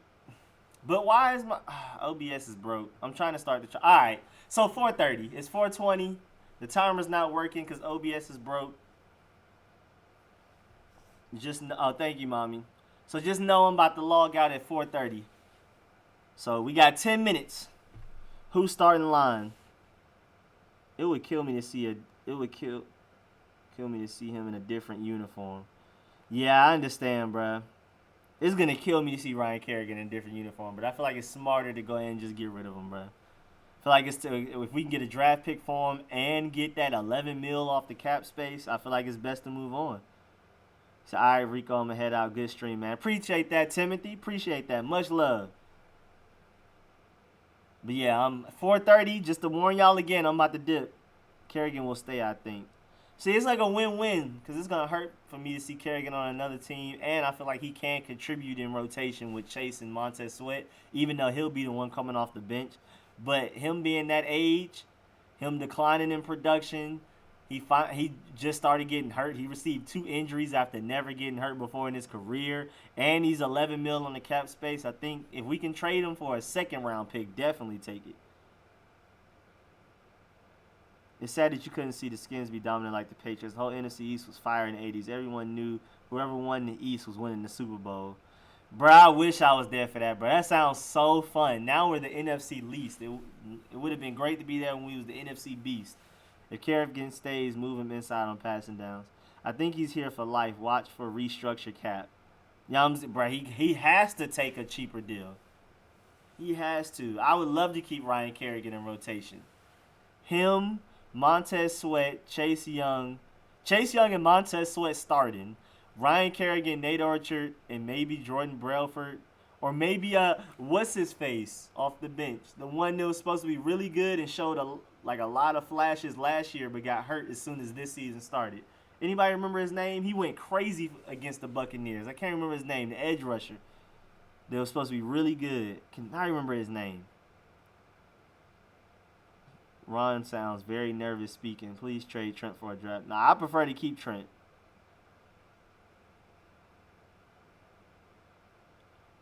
But why is my OBS is broke? I'm trying to start the. All right. So 4:30. It's 4:20. The timer's not working because OBS is broke. Thank you, mommy. So just know I'm about to log out at 4:30. So we got 10 minutes. Who's starting line? It would kill me to see It would kill me to see him in a different uniform. Yeah, I understand, bruh. It's gonna kill me to see Ryan Kerrigan in a different uniform, but I feel like it's smarter to go ahead and just get rid of him, bruh. I feel like if we can get a draft pick for him and get that 11 mil off the cap space, I feel like it's best to move on. So, all right, Rico, I'm going to head out. Good stream, man. Appreciate that, Timothy. Appreciate that. Much love. But, yeah, 4:30. Just to warn y'all again, I'm about to dip. Kerrigan will stay, I think. See, it's like a win-win because it's going to hurt for me to see Kerrigan on another team, and I feel like he can contribute in rotation with Chase and Montez Sweat, even though he'll be the one coming off the bench. But him being that age, him declining in production, he just started getting hurt. He received 2 injuries after never getting hurt before in his career, and he's 11 mil on the cap space. I think if we can trade him for a second-round pick, definitely take it. It's sad that you couldn't see the Skins be dominant like the Patriots. The whole NFC East was fire in the 80s. Everyone knew whoever won the East was winning the Super Bowl. Bro, I wish I was there for that, bro. That sounds so fun. Now we're the NFC least. It would have been great to be there when we was the NFC beast. If Kerrigan stays, move him inside on passing downs. I think he's here for life. Watch for restructure cap. Bro, he has to take a cheaper deal. He has to. I would love to keep Ryan Kerrigan in rotation. Him, Montez Sweat, Chase Young and Montez Sweat starting. Ryan Kerrigan, Nate Orchard, and maybe Jordan Brailford. Or maybe, what's his face off the bench? The one that was supposed to be really good and showed a lot of flashes last year but got hurt as soon as this season started. Anybody remember his name? He went crazy against the Buccaneers. I can't remember his name. The edge rusher. They was supposed to be really good. I remember his name. Ron sounds very nervous speaking. Please trade Trent for a draft. Nah, I prefer to keep Trent.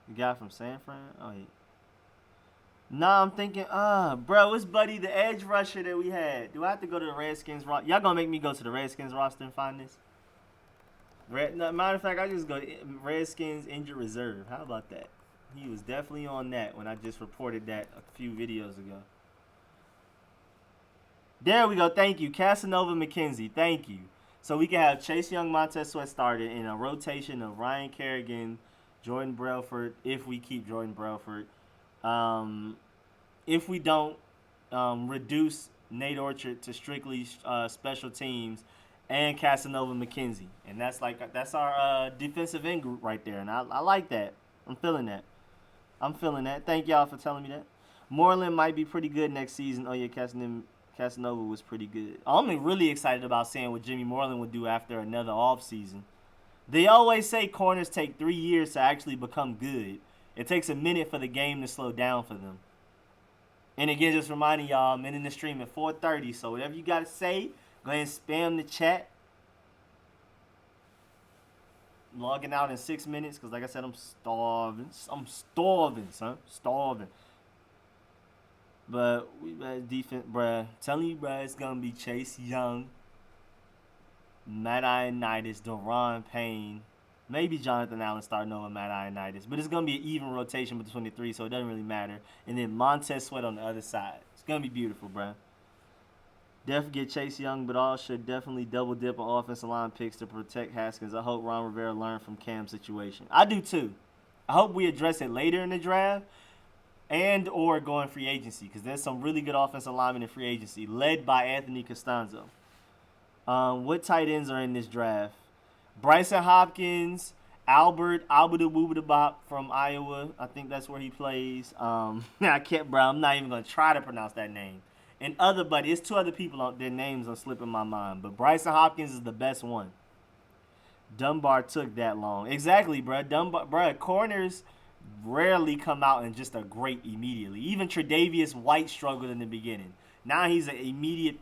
The guy from San Fran? Oh, yeah. Nah, I'm thinking, bro, it's Buddy, the edge rusher that we had. Do I have to go to the Redskins roster? Y'all gonna make me go to the Redskins roster and find this? Matter of fact, I just go to Redskins injured reserve. How about that? He was definitely on that when I just reported that a few videos ago. There we go. Thank you. Casanova McKenzie. Thank you. So we can have Chase Young, Montez Sweat started in a rotation of Ryan Kerrigan, Jordan Brailford, if we keep Jordan Brailford. If we don't reduce Nate Orchard to strictly special teams and Casanova McKenzie. And that's our defensive end group right there. And I like that. I'm feeling that. Thank y'all for telling me that. Moreland might be pretty good next season. Oh, yeah, Casanova was pretty good. I'm really excited about seeing what Jimmy Moreland would do after another offseason. They always say corners take 3 years to actually become good. It takes a minute for the game to slow down for them. And again, just reminding y'all, I'm in the stream at 4:30, so whatever you got to say, go ahead and spam the chat. I'm logging out in 6 minutes because, like I said, I'm starving. I'm starving, son. Starving. But we defense, bruh. Telling you, bruh, it's gonna be Chase Young, Matt Ioannidis, Daron Payne, maybe Jonathan Allen starting over Matt Ioannidis. But it's going to be an even rotation between the three, so it doesn't really matter. And then Montez Sweat on the other side. It's going to be beautiful, bro. Definitely get Chase Young, but all should definitely double dip on offensive line picks to protect Haskins. I hope Ron Rivera learned from Cam's situation. I do too. I hope we address it later in the draft and or going free agency, because there's some really good offensive linemen in free agency, led by Anthony Costanzo. What tight ends are in this draft? Bryson Hopkins, Albert Abudabubadabop from Iowa. I think that's where he plays. I'm not even going to try to pronounce that name. And it's two other people, their names are slipping my mind. But Bryson Hopkins is the best one. Dunbar took that long. Exactly, bro. Corners rarely come out and just are great immediately. Even Tre'Davious White struggled in the beginning. Now he's an immediate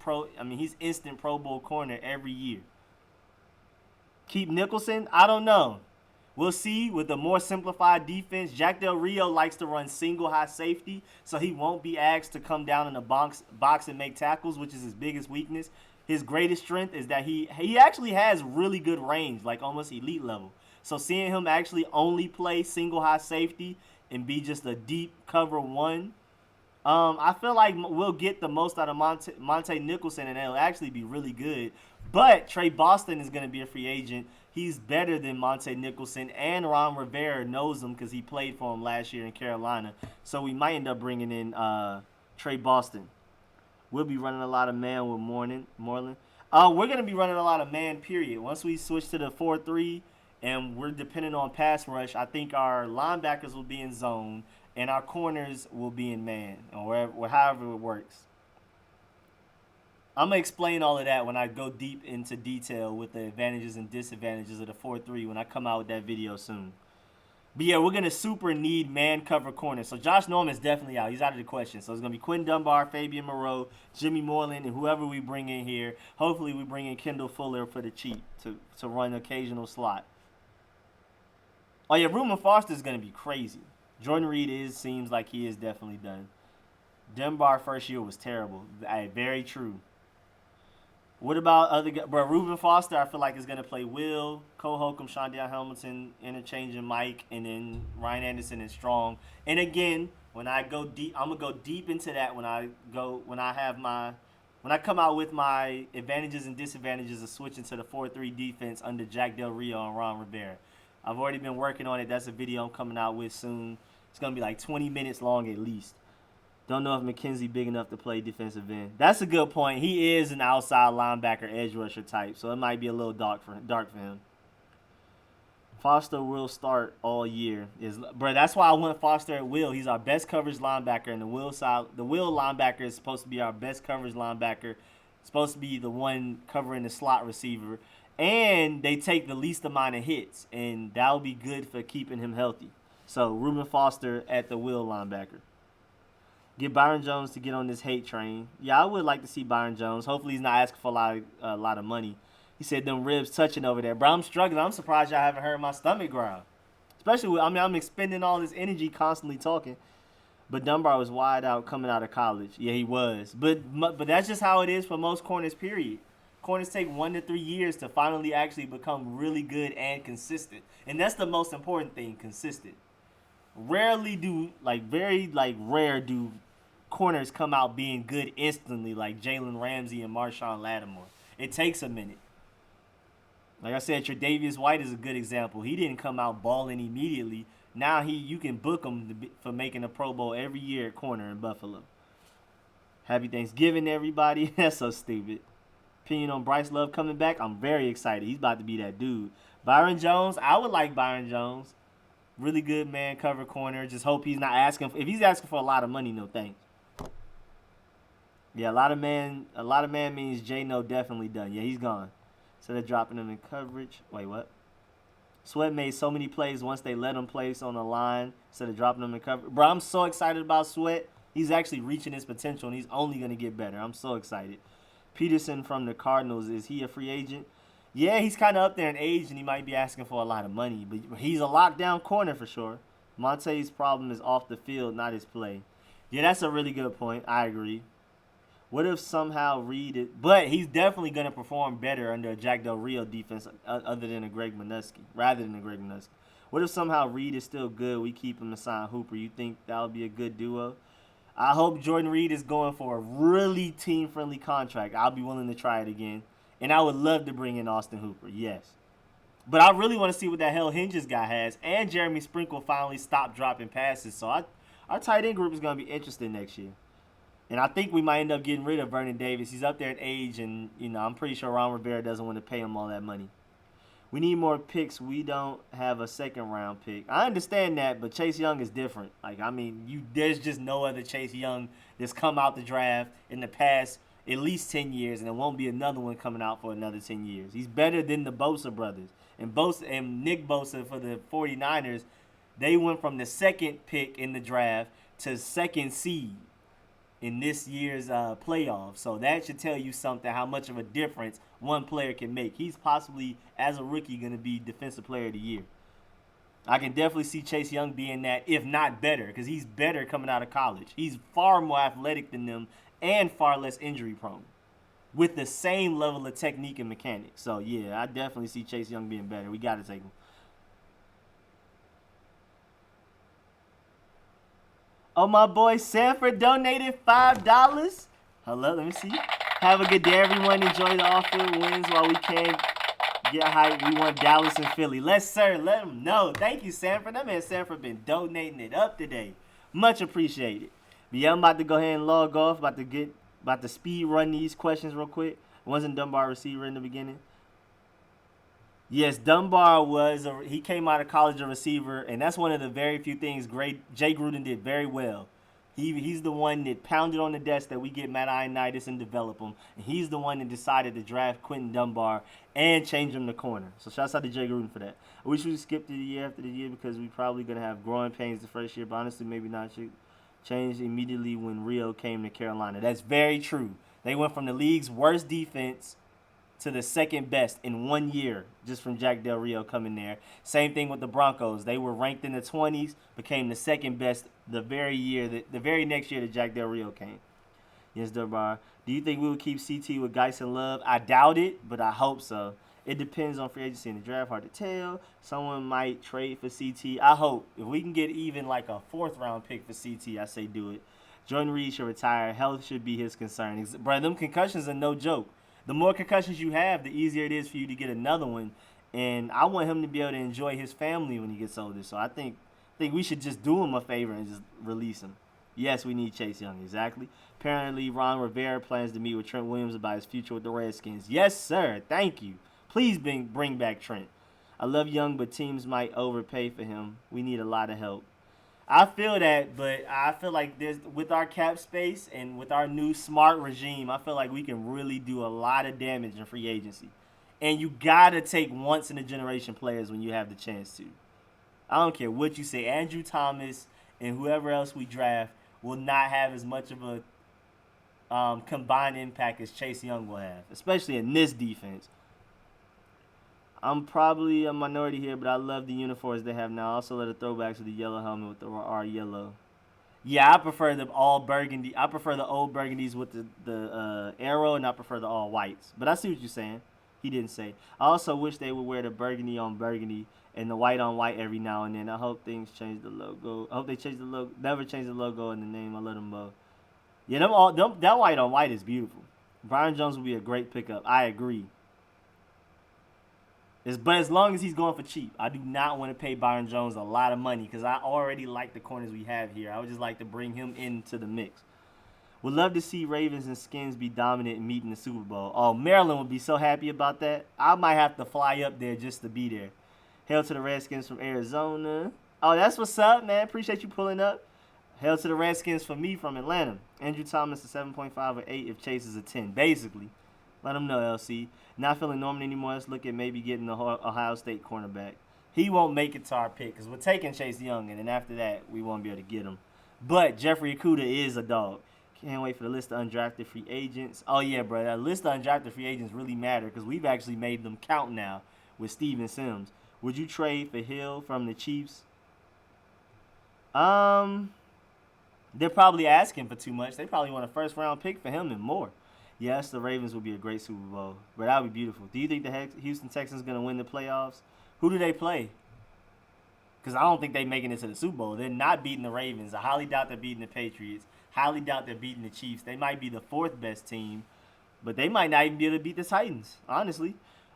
he's instant Pro Bowl corner every year. Keep Nicholson? I don't know. We'll see with a more simplified defense. Jack Del Rio likes to run single high safety, so he won't be asked to come down in the box and make tackles, which is his biggest weakness. His greatest strength is that he actually has really good range, like almost elite level. So seeing him actually only play single high safety and be just a deep cover one, I feel like we'll get the most out of Monte Nicholson, and it'll actually be really good. But Trey Boston is going to be a free agent. He's better than Monte Nicholson, and Ron Rivera knows him because he played for him last year in Carolina. So we might end up bringing in Trey Boston. We'll be running a lot of man with Moreland. We're going to be running a lot of man, period. Once we switch to the 4-3 and we're dependent on pass rush, I think our linebackers will be in zone and our corners will be in man, or however it works. I'm going to explain all of that when I go deep into detail with the advantages and disadvantages of the 4-3 when I come out with that video soon. But yeah, we're going to super need man cover corner. So Josh Norman's definitely out. He's out of the question. So it's going to be Quinn Dunbar, Fabian Moreau, Jimmy Moreland, and whoever we bring in here. Hopefully we bring in Kendall Fuller for the cheap to run occasional slot. Oh yeah, Reuben Foster is going to be crazy. Jordan Reed seems like he is definitely done. Dunbar first year was terrible. Very true. What about other guys? Bro, Reuben Foster, I feel like is going to play Will, Cole Holcomb, Shondell Hamilton, interchanging Mike, and then Ryan Anderson and Strong. And again, when I go deep, I'm going to go deep into that when I come out with my advantages and disadvantages of switching to the 4-3 defense under Jack Del Rio and Ron Rivera. I've already been working on it. That's a video I'm coming out with soon. It's going to be like 20 minutes long at least. Don't know if McKenzie big enough to play defensive end. That's a good point. He is an outside linebacker, edge rusher type, so it might be a little dark for him. Foster will start all year. That's why I went Foster at will. He's our best coverage linebacker, and the will linebacker is supposed to be our best coverage linebacker. Supposed to be the one covering the slot receiver, and they take the least amount of hits, and that'll be good for keeping him healthy. So Reuben Foster at the will linebacker. Get Byron Jones to get on this hate train. Yeah, I would like to see Byron Jones. Hopefully he's not asking for a lot of money. He said them ribs touching over there. Bro, I'm struggling. I'm surprised y'all haven't heard my stomach growl. Especially I'm expending all this energy constantly talking. But Dunbar was wide out coming out of college. Yeah, he was. But that's just how it is for most corners, period. Corners take 1 to 3 years to finally actually become really good and consistent. And that's the most important thing, consistent. Rare do corners come out being good instantly like Jalen Ramsey and Marshawn Lattimore. It takes a minute. Like I said, Tre'Davious White is a good example. He didn't come out balling immediately. Now you can book him for making a Pro Bowl every year at corner in Buffalo. Happy Thanksgiving, everybody. That's so stupid. Opinion on Bryce Love coming back? I'm very excited. He's about to be that dude. Byron Jones, I would like Byron Jones. Really good man cover corner. Just hope he's not asking. If he's asking for a lot of money, no thanks. Yeah, a lot of man means J-No definitely done. Yeah, he's gone. So they're dropping him in coverage. Wait, what? Sweat made so many plays once they let him place on the line instead of dropping him in coverage. Bro, I'm so excited about Sweat. He's actually reaching his potential, and he's only going to get better. I'm so excited. Peterson from the Cardinals, is he a free agent? Yeah, he's kind of up there in age, and he might be asking for a lot of money. But he's a lockdown corner for sure. Monte's problem is off the field, not his play. Yeah, that's a really good point. I agree. What if somehow Reed is... But he's definitely going to perform better under a Jack Del Rio defense rather than a Greg Minuski. What if somehow Reed is still good, we keep him to sign Hooper? You think that would be a good duo? I hope Jordan Reed is going for a really team-friendly contract. I'll be willing to try it again. And I would love to bring in Austin Hooper, yes. But I really want to see what that hell Hinges guy has. And Jeremy Sprinkle finally stopped dropping passes. So our tight end group is going to be interesting next year. And I think we might end up getting rid of Vernon Davis. He's up there in age, and I'm pretty sure Ron Rivera doesn't want to pay him all that money. We need more picks. We don't have a second-round pick. I understand that, but Chase Young is different. There's just no other Chase Young that's come out the draft in the past at least 10 years, and there won't be another one coming out for another 10 years. He's better than the Bosa brothers. And Nick Bosa for the 49ers, they went from the second pick in the draft to second seed in this year's playoff. So that should tell you something, how much of a difference one player can make. He's possibly, as a rookie, going to be Defensive Player of the Year. I can definitely see Chase Young being that, if not better, because he's better coming out of college. He's far more athletic than them and far less injury prone with the same level of technique and mechanics. So, yeah, I definitely see Chase Young being better. We got to take him. Oh, my boy Sanford donated $5. Hello, let me see. Have a good day, everyone. Enjoy the off-field wins while we can get hyped. We want Dallas and Philly. Let them know. Thank you, Sanford. That man Sanford been donating it up today. Much appreciated. But yeah, I'm about to go ahead and log off. About to speed run these questions real quick. Wasn't Dunbar a receiver in the beginning? Yes, Dunbar he came out of college a receiver, and that's one of the very few things Jay Gruden did very well. He's the one that pounded on the desk that we get Matt Ioannidis and develop him. And he's the one that decided to draft Quentin Dunbar and change him to corner. So shouts out to Jay Gruden for that. I wish we skipped the year after the year because we're probably going to have growing pains the first year, but honestly maybe not. Should change immediately when Rio came to Carolina. That's very true. They went from the league's worst defense to the second best in 1 year just from Jack Del Rio coming there. Same thing with the Broncos. They were ranked in the 20s, became the second best the very next year that Jack Del Rio came. Yes, Durbar. Do you think we will keep CT with Geis and Love? I doubt it, but I hope so. It depends on free agency and the draft. Hard to tell. Someone might trade for CT. I hope. If we can get even like a 4th-round pick for CT, I say do it. Jordan Reed should retire. Health should be his concern. Bro, them concussions are no joke. The more concussions you have, the easier it is for you to get another one. And I want him to be able to enjoy his family when he gets older. So I think we should just do him a favor and just release him. Yes, we need Chase Young. Exactly. Apparently, Ron Rivera plans to meet with Trent Williams about his future with the Redskins. Yes, sir. Thank you. Please bring back Trent. I love Young, but teams might overpay for him. We need a lot of help. I feel that, but I feel like with our cap space and with our new smart regime, I feel like we can really do a lot of damage in free agency. And you got to take once-in-a-generation players when you have the chance to. I don't care what you say. Andrew Thomas and whoever else we draft will not have as much of a combined impact as Chase Young will have, especially in this defense. I'm probably a minority here, but I love the uniforms they have now. I also love the throwbacks with the yellow helmet with the R yellow. Yeah, I prefer the all burgundy. I prefer the old burgundies with the arrow, and I prefer the all whites. But I see what you're saying. He didn't say. I also wish they would wear the burgundy on burgundy and the white on white every now and then. I hope things change the logo. I hope they change the logo. Never change the logo and the name. I let them both. Yeah, that white on white is beautiful. Brian Jones would be a great pickup. I agree. But as long as he's going for cheap, I do not want to pay Byron Jones a lot of money because I already like the corners we have here. I would just like to bring him into the mix. Would love to see Ravens and Skins be dominant and meet in the Super Bowl. Oh, Maryland would be so happy about that. I might have to fly up there just to be there. Hail to the Redskins from Arizona. Oh, that's what's up, man. Appreciate you pulling up. Hail to the Redskins for me from Atlanta. Andrew Thomas a 7.5 or 8 if Chase is a 10, basically. Let him know, LC. Not feeling Norman anymore. Let's look at maybe getting the Ohio State cornerback. He won't make it to our pick because we're taking Chase Young, and then after that, we won't be able to get him. But Jeffrey Okudah is a dog. Can't wait for the list of undrafted free agents. Oh, yeah, bro. That list of undrafted free agents really matter because we've actually made them count now with Steven Sims. Would you trade for Hill from the Chiefs? They're probably asking for too much. They probably want a first-round pick for him and more. Yes, the Ravens would be a great Super Bowl, but that would be beautiful. Do you think the Houston Texans going to win the playoffs? Who do they play? Because I don't think they're making it to the Super Bowl. They're not beating the Ravens. I highly doubt they're beating the Patriots. Highly doubt they're beating the Chiefs. They might be the fourth best team, but they might not even be able to beat the Titans, honestly.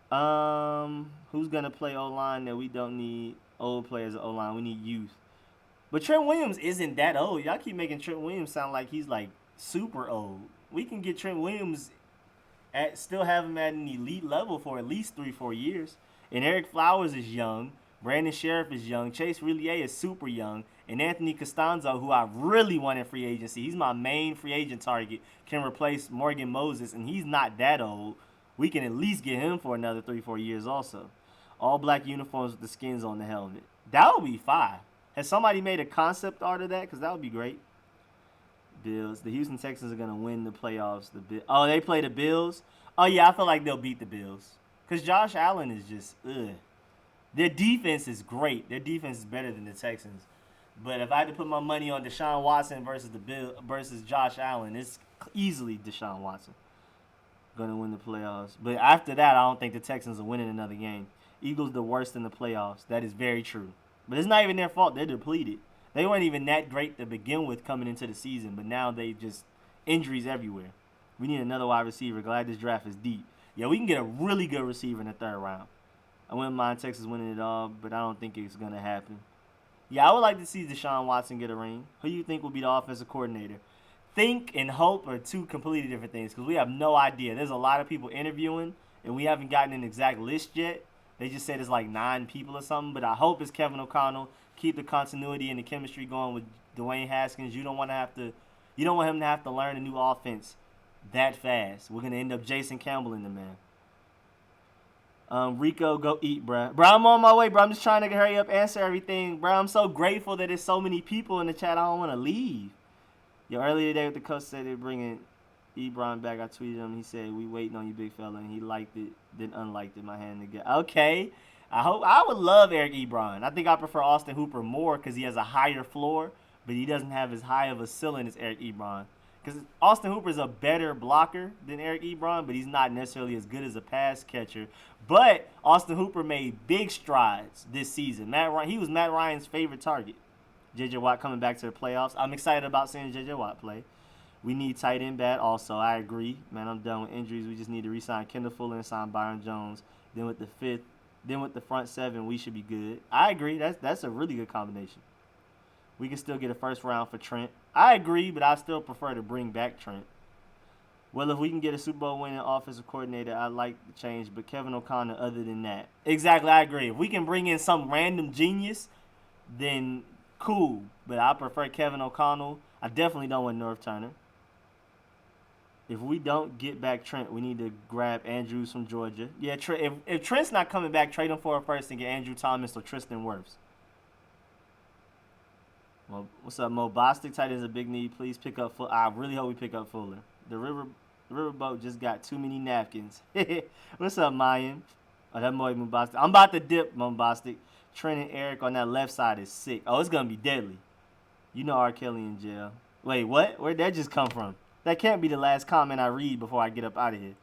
Who's going to play O-line that we don't need old players at O-line? We need youth. But Trent Williams isn't that old. Y'all keep making Trent Williams sound like he's like super old. We can get Trent Williams still have him at an elite level for at least 3-4 years. And Eric Flowers is young. Brandon Sheriff is young. Chase Roulier is super young. And Anthony Costanzo, who I really want in free agency, he's my main free agent target, can replace Morgan Moses, and he's not that old. We can at least get him for another 3-4 years also. All black uniforms with the skins on the helmet. That would be fire. Has somebody made a concept art of that? Because that would be great. Bills. The Houston Texans are going to win the playoffs. Oh, they play the Bills? Oh, yeah, I feel like they'll beat the Bills. Because Josh Allen is just, ugh. Their defense is great. Their defense is better than the Texans. But if I had to put my money on Deshaun Watson versus Josh Allen, it's easily Deshaun Watson going to win the playoffs. But after that, I don't think the Texans are winning another game. Eagles the worst in the playoffs. That is very true. But it's not even their fault. They're depleted. They weren't even that great to begin with coming into the season, but now they just injuries everywhere. We need another wide receiver. Glad this draft is deep. Yeah, we can get a really good receiver in the third round. I wouldn't mind Texas winning it all, but I don't think it's going to happen. Yeah, I would like to see Deshaun Watson get a ring. Who do you think will be the offensive coordinator? Think and hope are two completely different things because we have no idea. There's a lot of people interviewing, and we haven't gotten an exact list yet. They just said it's like 9 people or something, but I hope it's Kevin O'Connell. Keep the continuity and the chemistry going with Dwayne Haskins. You don't want him to have to learn a new offense that fast. We're gonna end up Jason Campbell in the man. Rico, go eat, bruh. Bro, I'm on my way, bro. I'm just trying to hurry up, answer everything, bro. I'm so grateful that there's so many people in the chat. I don't want to leave. Yo, earlier today, the coach said they're bringing Ebron back. I tweeted him. He said, "We waiting on you, big fella," and he liked it, then unliked it. My hand to get. Okay. I would love Eric Ebron. I think I prefer Austin Hooper more because he has a higher floor, but he doesn't have as high of a ceiling as Eric Ebron. Because Austin Hooper is a better blocker than Eric Ebron, but he's not necessarily as good as a pass catcher. But Austin Hooper made big strides this season. He was Matt Ryan's favorite target. J.J. Watt coming back to the playoffs. I'm excited about seeing J.J. Watt play. We need tight end bad also. I agree. Man, I'm done with injuries. We just need to re-sign Kendall Fuller and sign Byron Jones. Then with the front 7, we should be good. I agree. That's a really good combination. We can still get a first round for Trent. I agree, but I still prefer to bring back Trent. Well, if we can get a Super Bowl winning offensive coordinator, I'd like the change, but Kevin O'Connell other than that. Exactly, I agree. If we can bring in some random genius, then cool. But I prefer Kevin O'Connell. I definitely don't want North Turner. If we don't get back Trent, we need to grab Andrews from Georgia. Yeah, if Trent's not coming back, trade him for a first and get Andrew Thomas or Tristan Wirfs. Well, what's up, Mo? Bostic tight is a big need. Please pick up Fuller. I really hope we pick up Fuller. The riverboat just got too many napkins. What's up, Mayan? Oh, that Mo Bostic. I'm about to dip, Mo Bostic. Trent and Eric on that left side is sick. Oh, it's going to be deadly. You know R. Kelly in jail. Wait, what? Where'd that just come from? That can't be the last comment I read before I get up out of here.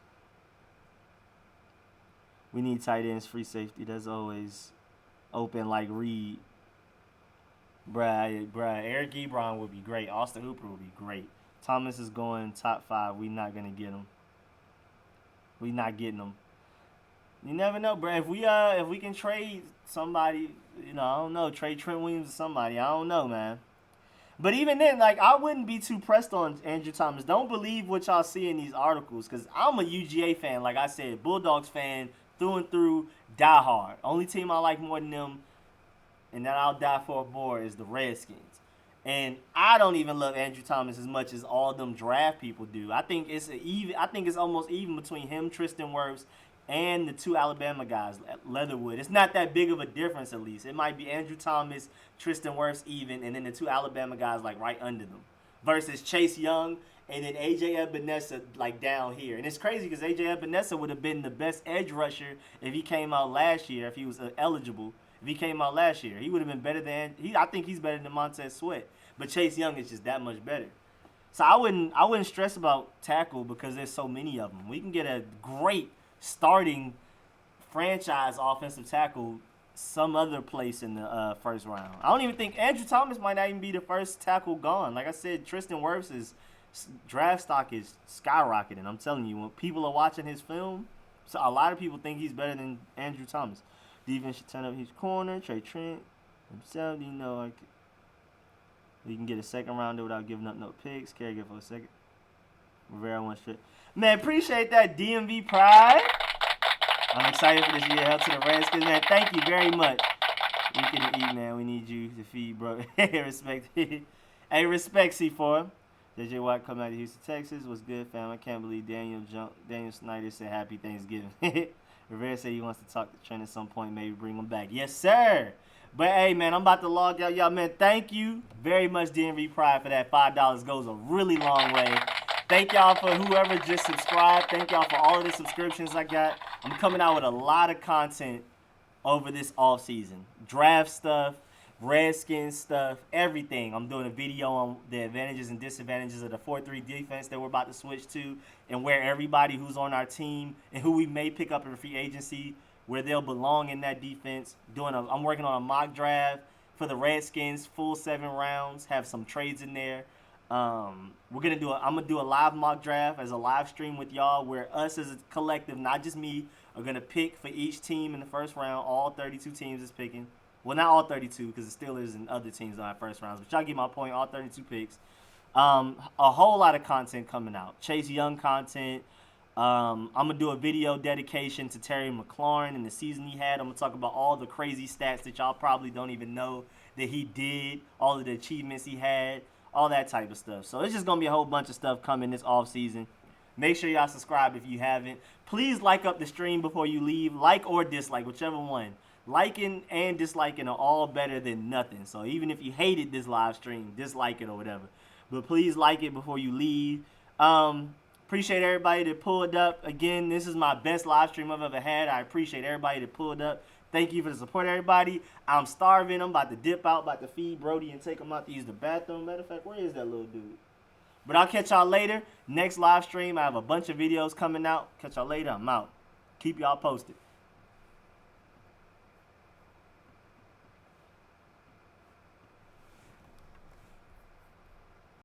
We need tight ends, free safety. That's always open like Reed. Bruh, Eric Ebron would be great. Austin Hooper would be great. Thomas is going top 5. We not going to get him. We not getting him. You never know, bruh. If we can trade somebody, I don't know, trade Trent Williams or somebody. I don't know, man. But even then, I wouldn't be too pressed on Andrew Thomas. Don't believe what y'all see in these articles because I'm a UGA fan, like I said, Bulldogs fan through and through, die hard. Only team I like more than them and that I'll die for more is the Redskins. And I don't even love Andrew Thomas as much as all them draft people do. I think it's almost even between him, Tristan Wirfs, and the 2 Alabama guys, Leatherwood. It's not that big of a difference, at least. It might be Andrew Thomas, Tristan Wirfs even, and then the 2 Alabama guys right under them. Versus Chase Young and then A.J. Ebenesa down here. And it's crazy because A.J. Ebenesa would have been the best edge rusher if he came out last year, if he was eligible. if he came out last year. He would have been better than I think he's better than Montez Sweat. But Chase Young is just that much better. So I wouldn't stress about tackle because there's so many of them. We can get a great starting franchise offensive tackle some other place in the first round. I don't even think Andrew Thomas might not even be the first tackle gone. Like I said, Tristan Wirfs' draft stock is skyrocketing. I'm telling you, when people are watching his film, so a lot of people think he's better than Andrew Thomas. Defense should turn up his corner. Trent himself, we can get a second rounder without giving up no picks. Caregiver for a second. Rivera one straight. Man, appreciate that DMV pride. I'm excited for this year. Help to the Redskins, man. Thank you very much. We can eat, man. We need you to feed, bro. Respect. Hey, respect, C4. JJ Watt coming out of Houston, Texas. What's good, fam? I can't believe Daniel Snyder said Happy Thanksgiving. Rivera said he wants to talk to Trent at some point. Maybe bring him back. Yes, sir. But, hey, man, I'm about to log out. Y'all, man, thank you very much, DMV Pride, for that. $5 goes a really long way. Thank y'all for whoever just subscribed. Thank y'all for all of the subscriptions I got. I'm coming out with a lot of content over this off season. Draft stuff, Redskins stuff, everything. I'm doing a video on the advantages and disadvantages of the 4-3 defense that we're about to switch to, and where everybody who's on our team and who we may pick up in free agency, where they'll belong in that defense. I'm working on a mock draft for the Redskins, full 7 rounds. Have some trades in there. I'm gonna do a live mock draft as a live stream with y'all, where us as a collective, not just me, are gonna pick for each team in the first round. All 32 teams is picking. Well, not all 32, because the Steelers and other teams on our first rounds. But y'all get my point. All 32 picks. A whole lot of content coming out. Chase Young content. I'm gonna do a video dedication to Terry McLaurin and the season he had. I'm gonna talk about all the crazy stats that y'all probably don't even know that he did. All of the achievements he had. All that type of stuff. So it's just going to be a whole bunch of stuff coming this offseason. Make sure y'all subscribe if you haven't. Please like up the stream before you leave. Like or dislike, whichever one. Liking and disliking are all better than nothing. So even if you hated this live stream, dislike it or whatever. But please like it before you leave. Appreciate everybody that pulled up. Again, this is my best live stream I've ever had. I appreciate everybody that pulled up. Thank you for the support, everybody. I'm starving. I'm about to dip out, about to feed Brody and take him out to use the bathroom. Matter of fact, where is that little dude? But I'll catch y'all later. Next live stream, I have a bunch of videos coming out. Catch y'all later. I'm out. Keep y'all posted.